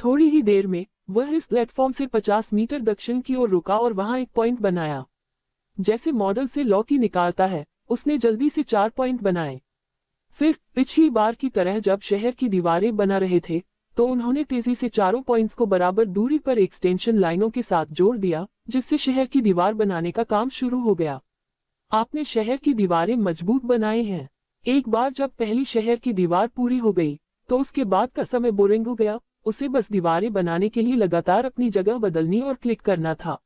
थोड़ी ही देर में वह इस प्लेटफॉर्म से 50 मीटर दक्षिण की ओर रुका और वहां एक पॉइंट बनाया। जैसे मॉडल से लॉकी निकालता है, उसने जल्दी से 4 पॉइंट बनाए। फिर पिछली बार की तरह जब शहर की दीवारें बना रहे थे, तो उन्होंने तेजी से चारों पॉइंट्स को बराबर दूरी पर एक्सटेंशन लाइनों के साथ जोड़ दिया, जिससे शहर की दीवार बनाने का काम शुरू हो गया। आपने शहर की दीवारें मजबूत बनाए हैं। एक बार जब पहली शहर की दीवार पूरी हो गई, तो उसके बाद का समय बोरिंग हो गया। उसे बस दीवारें बनाने के लिए लगातार अपनी जगह बदलनी और क्लिक करना था।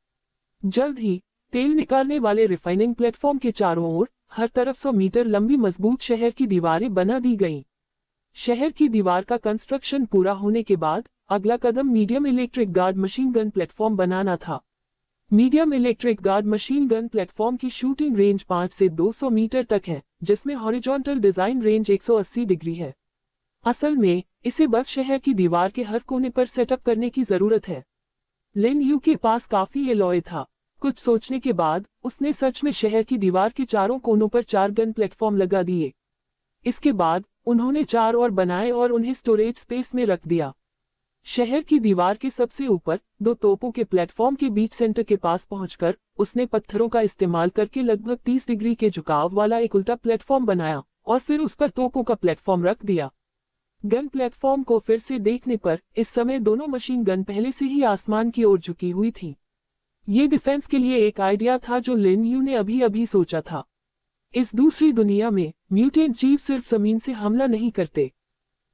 जल्द ही तेल निकालने वाले रिफाइनिंग प्लेटफॉर्म के चारों ओर हर तरफ 100 मीटर लंबी मजबूत शहर की दीवारें बना दी गईं। शहर की दीवार का कंस्ट्रक्शन पूरा होने के बाद अगला कदम medium electric guard machine gun platform बनाना था। Medium electric guard machine gun platform की शूटिंग रेंज 5 से 200 मीटर तक है, जिसमें हॉरिजॉन्टल डिजाइन रेंज 180 डिग्री है। असल में इसे बस शहर की दीवार के हर कोने पर सेटअप करने की जरूरत है। लिन यू के पास काफी एलॉय था। कुछ सोचने के बाद उसने सच में शहर की दीवार के चारों कोनों पर 4 गन प्लेटफॉर्म लगा दिए। इसके बाद उन्होंने 4 और बनाए और उन्हें स्टोरेज स्पेस में रख दिया। शहर की दीवार के सबसे ऊपर 2 तोपों के प्लेटफॉर्म के बीच सेंटर के पास पहुंचकर उसने पत्थरों का इस्तेमाल करके लगभग 30 डिग्री के झुकाव वाला एक उल्टा प्लेटफॉर्म बनाया और फिर उस पर तोपों का प्लेटफॉर्म रख दिया। गन प्लेटफॉर्म को फिर से देखने पर इस समय दोनों मशीन गन पहले से ही आसमान की ओर झुकी हुई थी। ये डिफेंस के लिए एक आइडिया था जो लिन यू ने अभी अभी सोचा था। इस दूसरी दुनिया में म्यूटेंट जीव सिर्फ जमीन से हमला नहीं करते।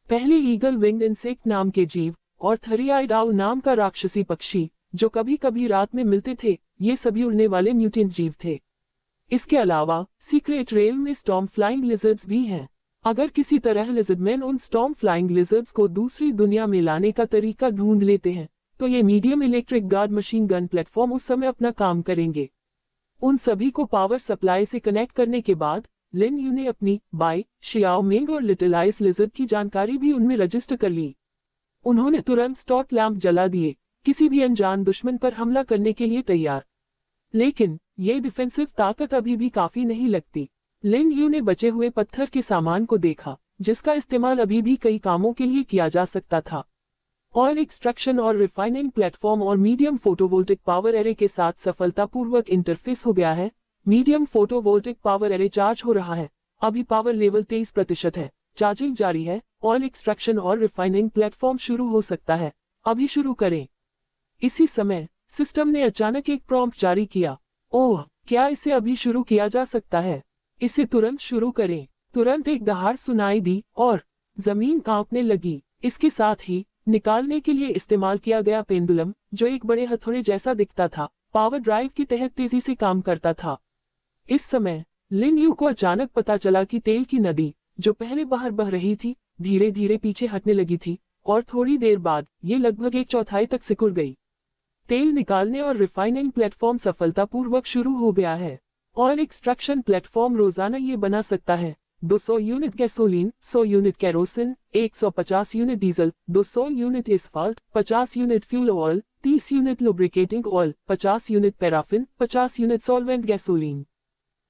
पहले ईगल विंग्ड इंसेक्ट नाम के जीव और थ्री-आइड आउल नाम का राक्षसी पक्षी जो कभी कभी रात में मिलते थे, ये सभी उड़ने वाले म्यूटेंट जीव थे। इसके अलावा सीक्रेट रेल में स्टॉर्म फ्लाइंग लिजर्ड्स भी हैं। अगर किसी तरह लिजर्डमैन उन स्टॉर्म फ्लाइंग लिजर्ड्स को दूसरी दुनिया में लाने का तरीका ढूंढ लेते हैं, तो ये medium electric guard machine gun platform उस समय अपना काम करेंगे। उन सभी को पावर सप्लाई से कनेक्ट करने के बाद लिन यू ने अपनी बाय, शियाओमिंग और लिटिल आइस लिजर्ड की जानकारी भी उनमें रजिस्टर कर ली। उन्होंने तुरंत स्टॉट लैंप जला दिए, किसी भी अनजान दुश्मन पर हमला करने के लिए तैयार। लेकिन ये डिफेंसिव ताकत अभी भी काफी नहीं लगती। लिन यू ने बचे हुए पत्थर के सामान को देखा, जिसका इस्तेमाल अभी भी कई कामों के लिए किया जा सकता था। ऑयल एक्सट्रैक्शन और रिफाइनिंग प्लेटफॉर्म और मीडियम फोटोवोल्टिक पावर एरे के साथ सफलतापूर्वक इंटरफेस हो गया है। Medium photovoltaic power array charge हो रहा है। अभी पावर लेवल 23% है। चार्जिंग जारी है। ऑयल एक्सट्रैक्शन और रिफाइनिंग प्लेटफॉर्म शुरू हो सकता है। अभी शुरू करें। इसी समय सिस्टम ने अचानक एक प्रॉम्प्ट जारी किया। ओह, क्या इसे अभी शुरू किया जा सकता है? इसे तुरंत शुरू करें। तुरंत एक दहाड़ सुनाई दी और जमीन कांपने लगी। इसके साथ ही निकालने के लिए इस्तेमाल किया गया पेंडुलम, जो एक बड़े हथौड़े जैसा दिखता था, पावर ड्राइव के तहत तेजी से काम करता था। इस समय लिन यू को अचानक पता चला कि तेल की नदी, जो पहले बाहर बह रही थी, धीरे धीरे पीछे हटने लगी थी और थोड़ी देर बाद ये लगभग 1/4 तक सिकुड़ गई। तेल निकालने और रिफाइनिंग प्लेटफॉर्म सफलतापूर्वक शुरू हो गया है। ऑयल एक्सट्रैक्शन प्लेटफॉर्म रोजाना ये बना सकता है 200 unit gasoline, 100 unit kerosene, 150 unit diesel, 200 unit asphalt, 50 unit fuel oil, 30 unit lubricating oil, 50 unit paraffin, 50 unit solvent gasoline.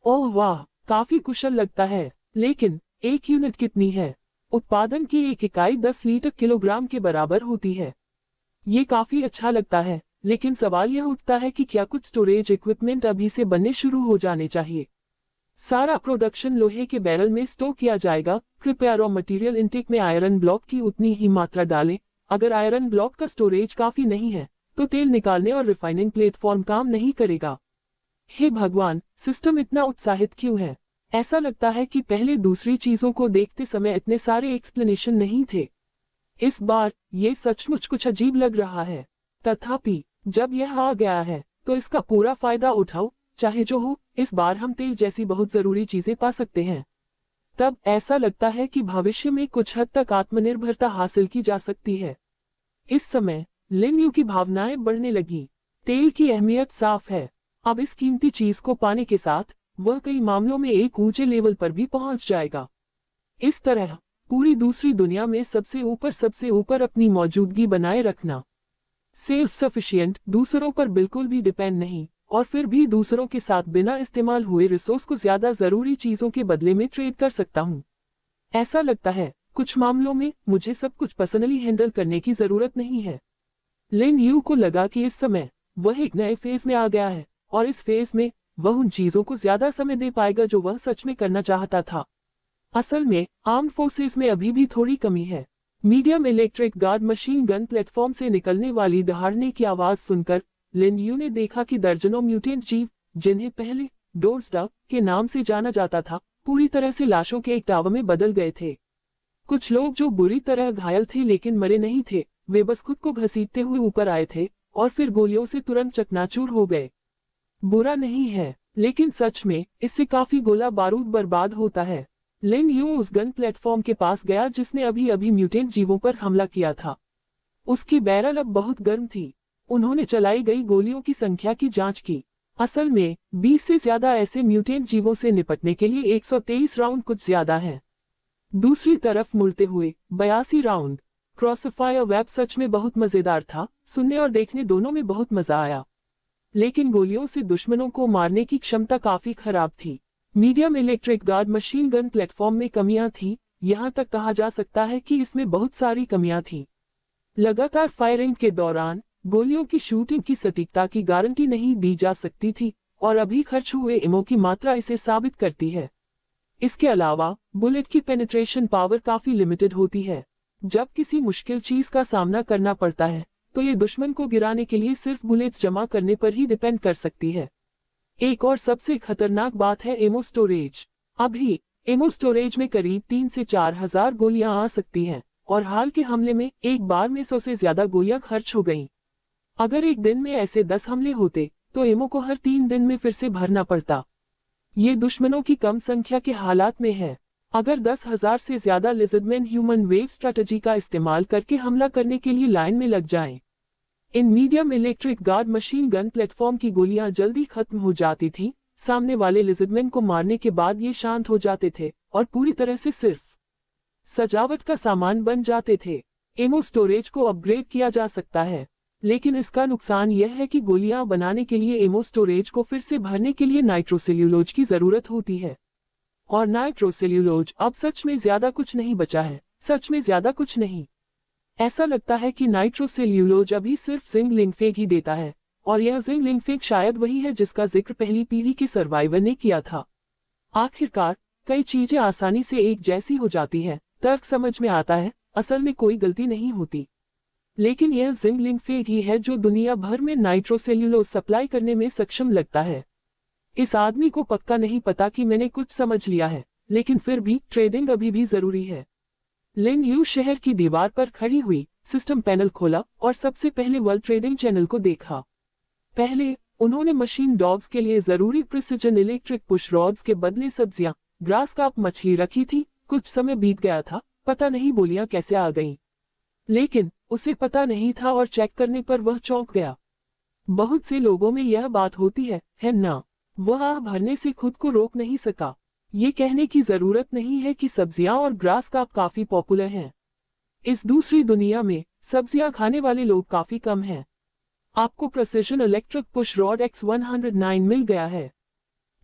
ओह वाह, काफी कुशल लगता है। लेकिन एक यूनिट कितनी है? उत्पादन की एक इकाई 10 लीटर किलोग्राम के बराबर होती है। ये काफी अच्छा लगता है, लेकिन सवाल यह उठता है कि क्या कुछ स्टोरेज इक्विपमेंट अभी से बनने शुरू हो जाने चाहिए। सारा प्रोडक्शन लोहे के बैरल में स्टोर किया जाएगा। कृपया रॉ मटेरियल इनटेक में आयरन ब्लॉक की उतनी ही मात्रा डालें। अगर आयरन ब्लॉक का स्टोरेज काफी नहीं है, तो तेल निकालने और रिफाइनिंग प्लेटफॉर्म काम नहीं करेगा। हे भगवान, सिस्टम इतना उत्साहित क्यों है? ऐसा लगता है कि पहले दूसरी चीजों को देखते समय इतने सारे एक्सप्लेनेशन नहीं थे। इस बार ये सचमुच कुछ अजीब लग रहा है। तथापि जब यह आ गया है तो इसका पूरा फायदा उठाओ, चाहे जो हो। इस बार हम तेल जैसी बहुत जरूरी चीजें पा सकते हैं। तब ऐसा लगता है कि भविष्य में कुछ हद तक आत्मनिर्भरता हासिल की जा सकती है। इस समय लिन यू की भावनाएं बढ़ने लगी। तेल की अहमियत साफ है। अब इस कीमती चीज को पाने के साथ वह कई मामलों में एक ऊंचे लेवल पर भी पहुंच जाएगा। इस तरह पूरी दूसरी दुनिया में सबसे ऊपर अपनी मौजूदगी बनाए रखना। सेल्फ सफिशिएंट, दूसरों पर बिल्कुल भी डिपेंड नहीं, और फिर भी दूसरों के साथ बिना इस्तेमाल हुए रिसोर्स को ज्यादा जरूरी चीजों के बदले में ट्रेड कर सकता हूँ। ऐसा लगता है कुछ मामलों में मुझे सब कुछ पर्सनली हैंडल करने की जरूरत नहीं है। लिन यू को लगा कि इस समय वह एक नए फेज में आ गया है, और इस फेज में वह उन चीजों को ज्यादा समय दे पाएगा जो वह सच में करना चाहता था। असल में आर्म्ड फोर्सेस में अभी भी थोड़ी कमी है। Medium electric guard machine gun platform से निकलने वाली दहाड़ने की आवाज सुनकर लिन यू ने देखा कि दर्जनों म्यूटेंट जीव, जिन्हें पहले डोर्सडा के नाम से जाना जाता था, पूरी तरह से लाशों के एक टावर में बदल गए थे। कुछ लोग जो बुरी तरह घायल थे लेकिन मरे नहीं थे, वे बस खुद को घसीटते हुए ऊपर आए थे और फिर गोलियों से तुरंत चकनाचूर हो गए। बुरा नहीं है, लेकिन सच में इससे काफी गोला बारूद बर्बाद होता है। लिन यू उस गन प्लेटफॉर्म के पास गया जिसने अभी अभी म्यूटेंट जीवों पर हमला किया था। उसकी बैरल अब बहुत गर्म थी। उन्होंने चलाई गई गोलियों की संख्या की जांच की। असल में 20 से ज्यादा ऐसे म्यूटेंट जीवों से निपटने के लिए 123 राउंड कुछ ज्यादा है। दूसरी तरफ मुड़ते हुए 82 राउंड। क्रॉसफायर वेब सच में बहुत मजेदार था, सुनने और देखने दोनों में बहुत मजा आया। लेकिन गोलियों से दुश्मनों को मारने की क्षमता काफी खराब थी। Medium electric guard machine gun platform में कमियां थी, यहां तक कहा जा सकता है कि इसमें बहुत सारी कमियां थीं। लगातार फायरिंग के दौरान गोलियों की शूटिंग की सटीकता की गारंटी नहीं दी जा सकती थी, और अभी खर्च हुए एमो की मात्रा इसे साबित करती है। इसके अलावा बुलेट की पेनिट्रेशन पावर काफी लिमिटेड होती है। जब किसी मुश्किल चीज का सामना करना पड़ता है तो ये दुश्मन को गिराने के लिए सिर्फ बुलेट्स जमा करने पर ही डिपेंड कर सकती है। एक और सबसे खतरनाक बात है एमो स्टोरेज। अभी एमो स्टोरेज में करीब 3 से 4 हजार गोलियां आ सकती हैं, और हाल के हमले में एक बार में 100 से ज्यादा गोलियां खर्च हो गईं। अगर एक दिन में ऐसे 10 हमले होते तो एमो को हर 3 दिन में फिर से भरना पड़ता। ये दुश्मनों की कम संख्या के हालात में है। अगर 10,000 से ज्यादा लिजर्डमैन ह्यूमन वेव स्ट्रेटजी का इस्तेमाल करके हमला करने के लिए लाइन में लग जाएं। In medium electric guard machine gun platform की गोलियां जल्दी खत्म हो जाती थीं। सामने वाले लिजर्डमैन को मारने के बाद ये शांत हो जाते थे और पूरी तरह से सिर्फ सजावट का सामान बन जाते थे। एमो स्टोरेज को अपग्रेड किया जा सकता है, लेकिन इसका नुकसान यह है कि गोलियां बनाने के लिए एमो स्टोरेज को फिर से भरने के लिए नाइट्रोसेल्यूलोज की जरूरत होती है। और नाइट्रोसेल्यूलोज अब सच में ज्यादा कुछ नहीं बचा है, सच में ज्यादा कुछ नहीं। ऐसा लगता है कि नाइट्रोसेल्यूलोज अभी सिर्फ जिंक लिंकफेग ही देता है, और यह जिंक लिंकफेग शायद वही है जिसका जिक्र पहली पीढ़ी के सर्वाइवर ने किया था। आखिरकार कई चीजें आसानी से एक जैसी हो जाती है, तर्क समझ में आता है, असल में कोई गलती नहीं होती। लेकिन यह जिंक लिंकफेग ही है जो दुनिया भर में नाइट्रोसेल्यूलोज सप्लाई करने में सक्षम लगता है। इस आदमी को पक्का नहीं पता कि मैंने कुछ समझ लिया है, लेकिन फिर भी ट्रेडिंग अभी भी जरूरी है। लिन यू शहर की दीवार पर खड़ी हुई, सिस्टम पैनल खोला और सबसे पहले वर्ल्ड ट्रेडिंग चैनल को देखा। पहले उन्होंने मशीन डॉग्स के लिए जरूरी प्रिसिजन इलेक्ट्रिक पुश रॉड्स के बदले सब्जियां, ग्रास काप मछली रखी थी। कुछ समय बीत गया था, पता नहीं बोलियां कैसे आ गईं। लेकिन उसे पता नहीं था और चेक करने पर वह चौंक गया। बहुत से लोगों में यह बात होती है ना? वह आह भरने से खुद को रोक नहीं सका। ये कहने की जरूरत नहीं है कि सब्जियां और ग्रास काप काफी पॉपुलर हैं। इस दूसरी दुनिया में सब्जियां खाने वाले लोग काफी कम हैं। आपको precision electric push rod X109 मिल गया है।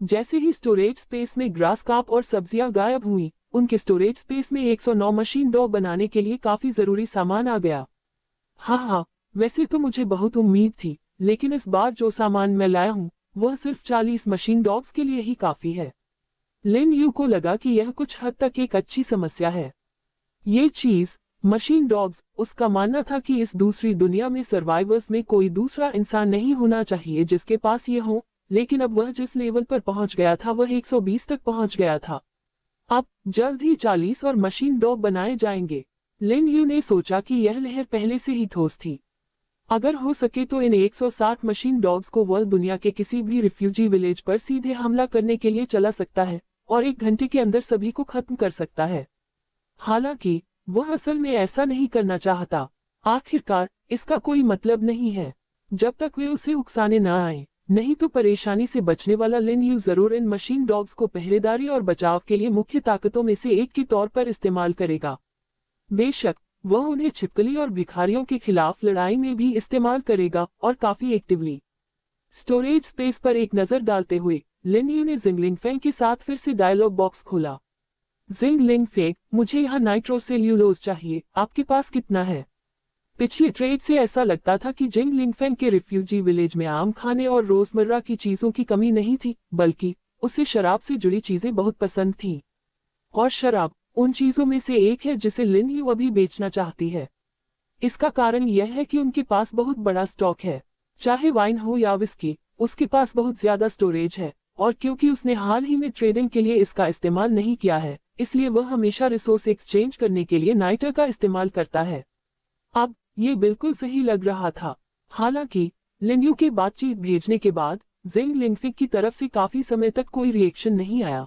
जैसे ही स्टोरेज स्पेस में ग्रास काप और सब्जियां गायब हुई, उनके स्टोरेज स्पेस में 109 मशीन डॉग बनाने के लिए काफी जरूरी सामान आ गया। हाँ, वैसे तो मुझे बहुत उम्मीद थी, लेकिन इस बार जो सामान मैं लाया हूँ वह सिर्फ 40 मशीन डॉग्स के लिए ही काफी है। लिन यू को लगा कि यह कुछ हद तक एक अच्छी समस्या है। ये चीज, मशीन डॉग्स, उसका मानना था कि इस दूसरी दुनिया में सर्वाइवर्स में कोई दूसरा इंसान नहीं होना चाहिए जिसके पास ये हो, लेकिन अब वह जिस लेवल पर पहुंच गया था वह 120 तक पहुंच गया था। अब जल्द ही 40 और मशीन डॉग बनाए जाएंगे। लिन यू ने सोचा कि यह लहर पहले से ही ठोस थी। अगर हो सके तो इन 160 मशीन डॉग्स को वह दुनिया के किसी भी रिफ्यूजी विलेज पर सीधे हमला करने के लिए चला सकता है और 1 घंटे के अंदर सभी को खत्म कर सकता है। हालांकि वह असल में ऐसा नहीं करना चाहता। आखिरकार इसका कोई मतलब नहीं है जब तक वे उसे उकसाने न आए, नहीं तो परेशानी से बचने वाला लिन यू जरूर इन मशीन डॉग्स को पहरेदारी और बचाव के लिए मुख्य ताकतों में से एक के तौर पर इस्तेमाल करेगा। बेशक वह उन्हें छिपकली और भिखारियों के खिलाफ लड़ाई में भी इस्तेमाल करेगा और काफी एक्टिवली। स्टोरेज स्पेस पर एक नजर डालते हुए लिन यू ने जिंगलिंग फैंग के साथ फिर से डायलॉग बॉक्स खोला। जिंगलिंग फैंग, मुझे यहाँ नाइट्रोसेल्यूलोज चाहिए, आपके पास कितना है? पिछले ट्रेड से ऐसा लगता था कि जिंगलिंग फैंग के रिफ्यूजी विलेज में आम खाने और रोजमर्रा की चीजों की कमी नहीं थी, बल्कि उसे शराब से जुड़ी चीजें बहुत पसंद थीं। और शराब उन चीजों में से एक है जिसे लिन यू अभी बेचना चाहती है। इसका कारण यह है कि उनके पास बहुत बड़ा स्टॉक है, चाहे वाइन हो या विस्की, उसके पास बहुत ज्यादा स्टोरेज है। और क्योंकि उसने हाल ही में ट्रेडिंग के लिए इसका इस्तेमाल नहीं किया है, इसलिए वह हमेशा रिसोर्स एक्सचेंज करने के लिए नाइटर का इस्तेमाल करता है। अब ये बिल्कुल सही लग रहा था। हालांकि लिन यू के बातचीत भेजने के बाद जिंग लिंगफिक की तरफ से काफी समय तक कोई रिएक्शन नहीं आया।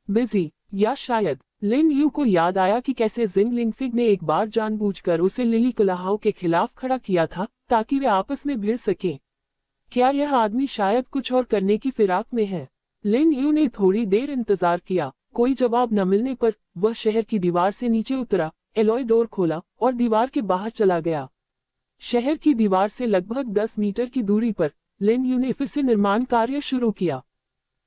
बिजी, या शायद लिन यू को याद आया कि कैसे जिंग लिंगफिक ने एक बार जानबूझकर उसे लिली कुलाहाओ के खिलाफ खड़ा किया था ताकि वे आपस में भिड़ सकें। क्या यह आदमी शायद कुछ और करने की फिराक में है? लिन यू ने थोड़ी देर इंतजार किया। कोई जवाब न मिलने पर वह शहर की दीवार से नीचे उतरा, एलॉय डोर खोला और दीवार के बाहर चला गया। शहर की दीवार से लगभग 10 मीटर की दूरी पर लिन यू ने फिर से निर्माण कार्य शुरू किया,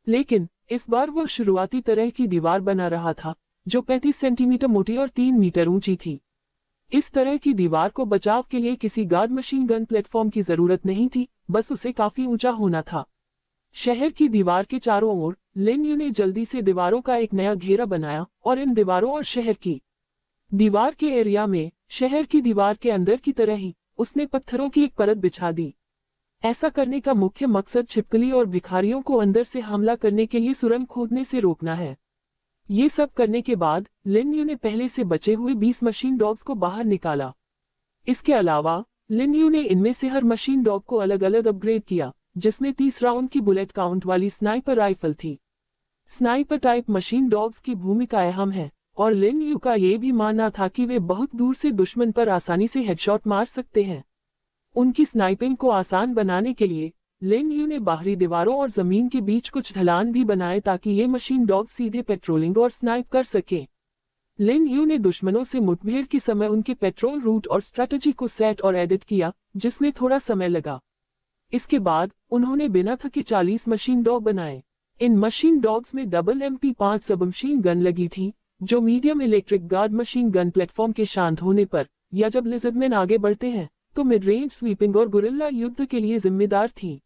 लेकिन इस बार वह शुरुआती तरह की दीवार बना रहा था जो 35 सेंटीमीटर मोटी और 3 मीटर ऊंची थी। इस तरह की दीवार को बचाव के लिए किसी गार्ड मशीन गन प्लेटफॉर्म की जरूरत नहीं थी, बस उसे काफी ऊंचा होना था। शहर की दीवार के चारों ओर लिन यू ने जल्दी से दीवारों का एक नया घेरा बनाया और इन दीवारों और शहर की दीवार के एरिया में शहर की दीवार के अंदर की तरह ही उसने पत्थरों की एक परत बिछा दी। ऐसा करने का मुख्य मकसद छिपकली और भिखारियों को अंदर से हमला करने के लिए सुरंग खोदने से रोकना है। ये सब करने के बाद लिन यू ने पहले से बचे हुए 20 मशीन डॉग्स को बाहर निकाला। इसके अलावा लिन यू ने इनमें से हर मशीन डॉग को अलग अलग अपग्रेड किया, जिसमें 30 राउंड की बुलेट काउंट वाली स्नाइपर राइफल थी। स्नाइपर टाइप मशीन डॉग्स की भूमिका अहम है और लिन यू का ये भी मानना था कि वे बहुत दूर से दुश्मन पर आसानी से हेडशॉट मार सकते हैं। उनकी स्नाइपिंग को आसान बनाने के लिए लिन यू ने बाहरी दीवारों और जमीन के बीच कुछ ढलान भी बनाए ताकि ये मशीन डॉग सीधे पेट्रोलिंग और स्नाइप कर सके। लिन यू ने दुश्मनों से मुठभेड़ के समय उनके पेट्रोल रूट और स्ट्रेटजी को सेट और एडिट किया, जिसमें थोड़ा समय लगा। इसके बाद उन्होंने बिना थके 40 मशीन डॉग बनाए। इन मशीन डॉग्स में डबल MP5 सबमशीन गन लगी थी, जो medium electric guard machine gun platform के शांत होने पर या जब लिजर्डमैन आगे बढ़ते हैं तो मिड रेंज स्वीपिंग और गुरिल्ला युद्ध के लिए जिम्मेदार थी।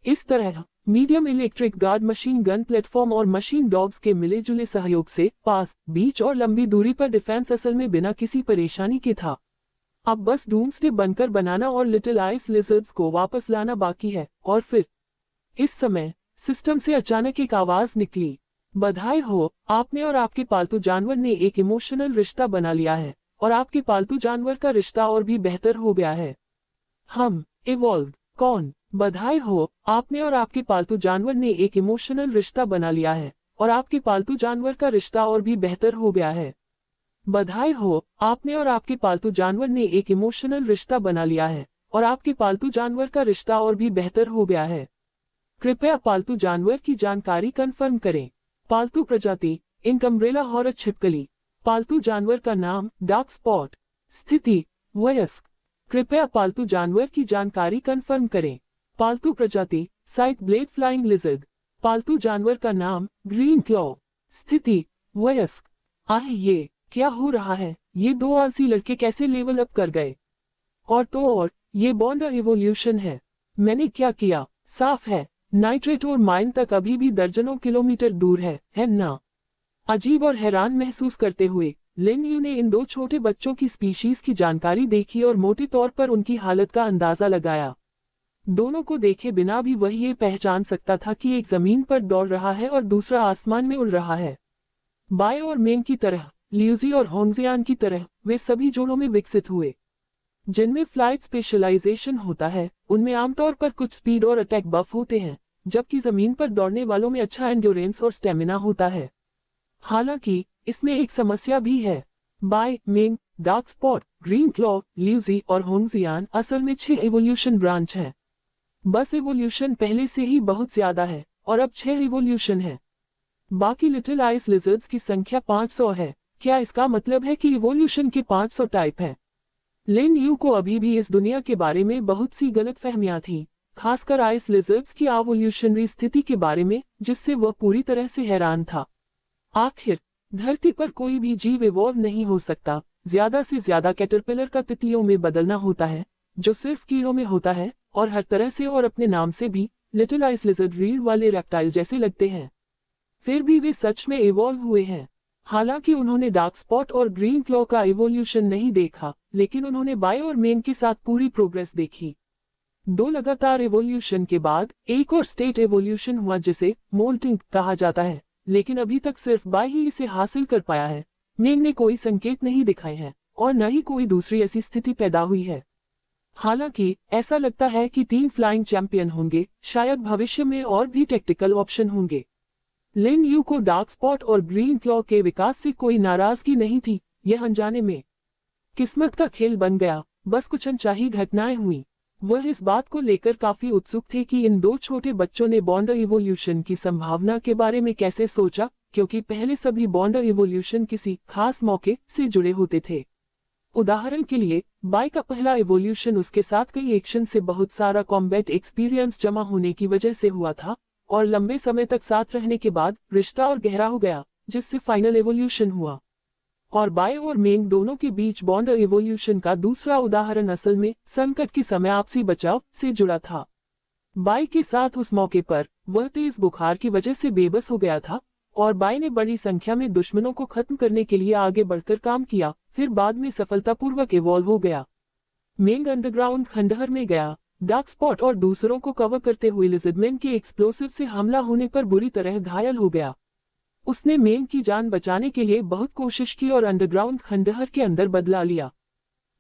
इस तरह medium electric guard machine gun platform और मशीन डॉग्स के मिले जुले सहयोग से पास, बीच और लंबी दूरी पर डिफेंस असल में बिना किसी परेशानी के था। अब बस डूम्सडे बनकर बनाना और लिटिल आइस लिजर्ड्स को वापस लाना बाकी है। और फिर इस समय सिस्टम से अचानक एक आवाज निकली, बधाई हो, आपने और आपके पालतू जानवर ने एक इमोशनल रिश्ता बना लिया है और आपके पालतू जानवर का रिश्ता और भी बेहतर हो गया है। हम इवॉल्व कौन? बधाई हो, आपने और आपके पालतू जानवर ने एक इमोशनल रिश्ता बना लिया है और आपके पालतू जानवर का रिश्ता और भी बेहतर हो गया है। बधाई हो, आपने और आपके पालतू जानवर ने एक इमोशनल रिश्ता बना लिया है और आपके पालतू जानवर का रिश्ता और भी बेहतर हो गया है। कृपया पालतू जानवर की जानकारी कंफर्म करें। पालतू प्रजाति इंक अम्ब्रेला हॉरर छिपकली। पालतू जानवर का नाम डार्क स्पॉट। स्थिति वयस्क। कृपया पालतू जानवर की जानकारी कंफर्म करें। पालतू प्रजाति साइट ब्लेड फ्लाइंग लिजर्ड। पालतू जानवर का नाम ग्रीन क्लॉ। स्थिति वयस्क। ये क्या हो रहा है? ये दो आलसी लड़के कैसे लेवल अप कर गए? और ये बॉन्ड इवोल्यूशन है। मैंने क्या किया? साफ है, नाइट्रेट और माइन तक अभी भी दर्जनों किलोमीटर दूर है ना? अजीब और हैरान महसूस करते हुए लिन यू ने इन दो छोटे बच्चों की स्पीशीज की जानकारी देखी और मोटे तौर पर उनकी हालत का अंदाजा लगाया। दोनों को देखे बिना भी वह ये पहचान सकता था कि एक जमीन पर दौड़ रहा है और दूसरा आसमान में उड़ रहा है। बाय और मेन की तरह ल्यूजी और होंगजियान की तरह वे सभी जोड़ों में विकसित हुए। जिनमें फ्लाइट स्पेशलाइजेशन होता है, उनमें आमतौर पर कुछ स्पीड और अटैक बफ होते हैं, जबकि जमीन पर दौड़ने वालों में अच्छा एंड्योरेंस और स्टेमिना होता है। हालांकि इसमें एक समस्या भी है। Bai, Meng, dark spot, green claw, ल्यूजी और होंगजियान असल में 6 एवोल्यूशन ब्रांच हैं। बस एवोल्यूशन पहले से ही बहुत ज्यादा है और अब 6 एवोल्यूशन है। बाकी लिटिल आइस लिजर्ड्स की संख्या 500 है। क्या इसका मतलब है कि इवोल्यूशन के 500 टाइप हैं? लिन यू को अभी भी इस दुनिया के बारे में बहुत सी गलतफहमियां थीं, खासकर आइस लिजर्ड्स की एवोल्यूशनरी स्थिति के बारे में, जिससे वह पूरी तरह से हैरान था। आखिर धरती पर कोई भी जीव इवॉल्व नहीं हो सकता। ज्यादा से ज्यादा कैटरपिलर का तितलियों में बदलना होता है, जो सिर्फ कीड़ों में होता है और हर तरह से और अपने नाम से भी लिटिल आइस लिजर्ड रीढ़ वाले रेप्टाइल जैसे लगते हैं। फिर भी वे सच में इवॉल्व हुए हैं। हालांकि उन्होंने डार्क स्पॉट और ग्रीन क्लॉ का इवोल्यूशन नहीं देखा, लेकिन उन्होंने बाय और मेन के साथ पूरी प्रोग्रेस देखी। 2 लगातार इवोल्यूशन के बाद एक और स्टेट इवोल्यूशन हुआ जिसे मोल्टिंग कहा जाता है, लेकिन अभी तक सिर्फ बाय ही इसे हासिल कर पाया है। मेन ने कोई संकेत नहीं दिखाए हैं और न ही कोई दूसरी ऐसी स्थिति पैदा हुई है। हालांकि ऐसा लगता है कि 3 फ्लाइंग चैंपियन होंगे, शायद भविष्य में और भी टैक्टिकल ऑप्शन होंगे। लिन यू को डार्क स्पॉट और ग्रीन क्लॉ के विकास से कोई नाराजगी नहीं थी, यह अनजाने में किस्मत का खेल बन गया। बस कुछ अनचाही घटनाएं हुई। वह इस बात को लेकर काफी उत्सुक थे कि इन 2 छोटे बच्चों ने बॉन्डर इवोल्यूशन की संभावना के बारे में कैसे सोचा, क्योंकि पहले सभी बॉन्डर इवोल्यूशन किसी खास मौके से जुड़े होते थे। उदाहरण के लिए, बाय का पहला इवोल्यूशन उसके साथ कई एक्शन से बहुत सारा कॉम्बैट एक्सपीरियंस जमा होने की वजह से हुआ था और लंबे समय तक साथ रहने के बाद रिश्ता और गहरा हो गया, जिससे फाइनल इवोल्यूशन हुआ। और बाय और मेंग दोनों के बीच बॉन्डर इवोल्यूशन का दूसरा उदाहरण असल में संकट के समय आपसी बचाव से जुड़ा था। बाय के साथ उस मौके पर वह तेज बुखार की वजह से बेबस हो गया था और बाय ने बड़ी संख्या में दुश्मनों को खत्म करने के लिए आगे बढ़कर काम किया, फिर बाद में सफलतापूर्वक इवॉल्व हो गया। मेंग अंडरग्राउंड खंडहर में गया। डार्क स्पॉट और दूसरों को कवर करते हुए लिजर्डमैन के एक्सप्लोसिव से हमला होने पर बुरी तरह घायल हो गया। उसने मेंग की जान बचाने के लिए बहुत कोशिश की और अंडरग्राउंड खंडहर के अंदर बदला लिया।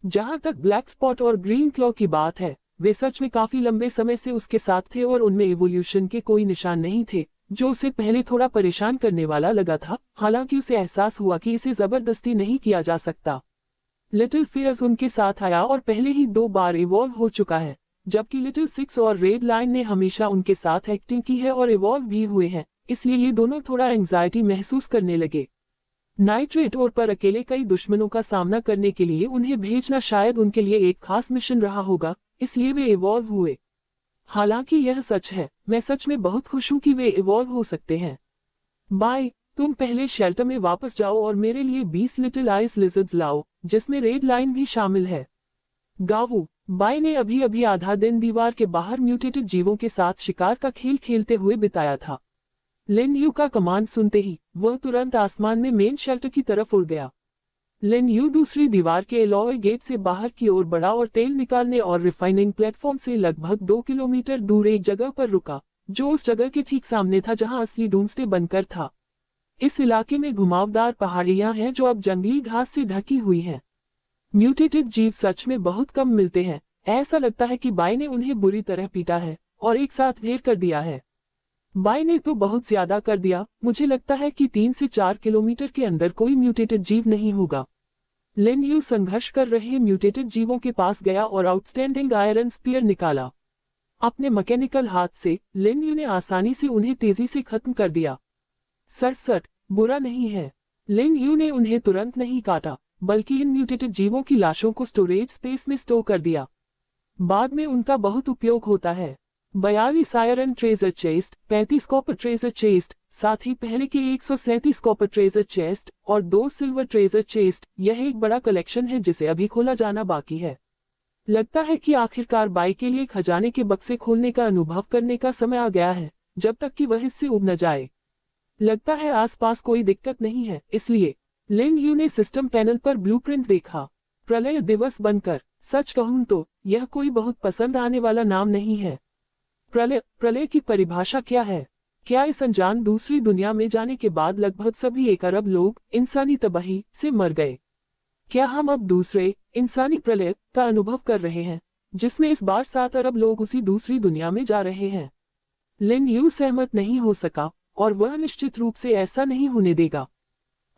जहां तक ब्लैक स्पॉट और ग्रीन क्लॉ की बात है, वे सच में काफी लंबे समय से उसके साथ थे और उनमें इवोल्यूशन के कोई निशान नहीं थे, जो उसे पहले थोड़ा परेशान करने वाला लगा था। हालांकि उसे एहसास हुआ कि इसे जबरदस्ती नहीं किया जा सकता। लिटिल फियर्स उनके साथ आया और पहले ही 2 बार इवॉल्व हो चुका है, जबकि लिटिल सिक्स और रेड लाइन ने हमेशा उनके साथ एक्टिंग की है और इवॉल्व भी हुए हैं, इसलिए ये दोनों थोड़ा एंग्जाइटी महसूस करने लगे। नाइट्रेट और पर अकेले कई दुश्मनों का सामना करने के लिए उन्हें भेजना शायद उनके लिए एक खास मिशन रहा होगा, इसलिए वे इवॉल्व हुए। हालांकि यह सच है, मैं सच में बहुत खुश हूं कि वे इवॉल्व हो सकते हैं। बाय, तुम पहले शेल्टर में वापस जाओ और मेरे लिए 20 लिटिल आइस लिजर्ड्स लाओ, जिसमें रेड लाइन भी शामिल है। गावू, बाय ने अभी अभी आधा दिन दीवार के बाहर म्यूटेटेड जीवों के साथ शिकार का खेल खेलते हुए बिताया था। लिन यू का कमांड सुनते ही वह तुरंत आसमान में मेन शेल्टर की तरफ उड़ गया। लिन यू दूसरी दीवार के एलॉय गेट से बाहर की ओर बढ़ा और तेल निकालने और रिफाइनिंग प्लेटफॉर्म से लगभग 2 किलोमीटर दूर एक जगह पर रुका, जो उस जगह के ठीक सामने था जहां असली डूम्सडे बनकर था। इस इलाके में घुमावदार पहाड़ियां हैं जो अब जंगली घास से ढकी हुई हैं। म्यूटेटेड जीव सच में बहुत कम मिलते हैं। ऐसा लगता है कि बाय ने उन्हें बुरी तरह पीटा है और एक साथ ढेर कर दिया है। बाय ने तो बहुत ज्यादा कर दिया। मुझे लगता है कि 3 से 4 किलोमीटर के अंदर कोई म्यूटेटेड जीव नहीं होगा। लिन यू संघर्ष कर रहे म्यूटेटेड जीवों के पास गया और आउटस्टैंडिंग आयरन स्पीयर निकाला। अपने मैकेनिकल हाथ से लिन यू ने आसानी से उन्हें तेजी से खत्म कर दिया। 67 बुरा नहीं है। लिन यू ने उन्हें तुरंत नहीं काटा, बल्कि इन म्यूटेटेड जीवों की लाशों को स्टोरेज स्पेस में स्टोर कर दिया। बाद में उनका बहुत उपयोग होता है। 42 iron treasure chest, 35 copper treasure chest, साथ ही पहले के 137 कॉपर ट्रेजर चेस्ट और 2 सिल्वर ट्रेजर चेस्ट। यह एक बड़ा कलेक्शन है जिसे अभी खोला जाना बाकी है। लगता है कि आखिरकार बाय के लिए खजाने के बक्से खोलने का अनुभव करने का समय आ गया है, जब तक कि वह इससे उब न जाए। लगता है आसपास कोई दिक्कत नहीं है, इसलिए लिन यू ने सिस्टम पैनल पर ब्लूप्रिंट देखा। प्रलय दिवस बनकर। सच कहूं तो यह कोई बहुत पसंद आने वाला नाम नहीं है। प्रलय की परिभाषा क्या है? क्या इस अनजान दूसरी दुनिया में जाने के बाद लगभग सभी 1 अरब लोग इंसानी तबाही से मर गए? क्या हम अब दूसरे इंसानी प्रलय का अनुभव कर रहे हैं, जिसमें इस बार 7 अरब लोग उसी दूसरी दुनिया में जा रहे हैं? लिन यू सहमत नहीं हो सका और वह निश्चित रूप से ऐसा नहीं होने देगा।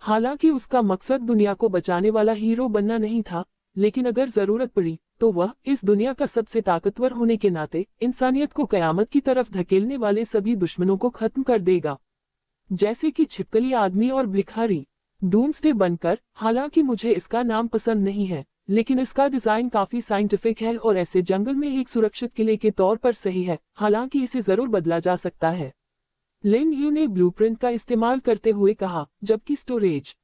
हालांकि उसका मकसद दुनिया को बचाने वाला हीरो बनना नहीं था, लेकिन अगर जरूरत पड़ी तो वह इस दुनिया का सबसे ताकतवर होने के नाते इंसानियत को कयामत की तरफ धकेलने वाले सभी दुश्मनों को खत्म कर देगा, जैसे कि छिपकली आदमी और भिखारी। डूम्सडे बनकर, हालांकि मुझे इसका नाम पसंद नहीं है, लेकिन इसका डिजाइन काफी साइंटिफिक है और ऐसे जंगल में एक सुरक्षित किले के तौर पर सही है, हालांकि इसे जरूर बदला जा सकता है। लिन यू ने ब्लूप्रिंट का इस्तेमाल करते हुए कहा, जबकि स्टोरेज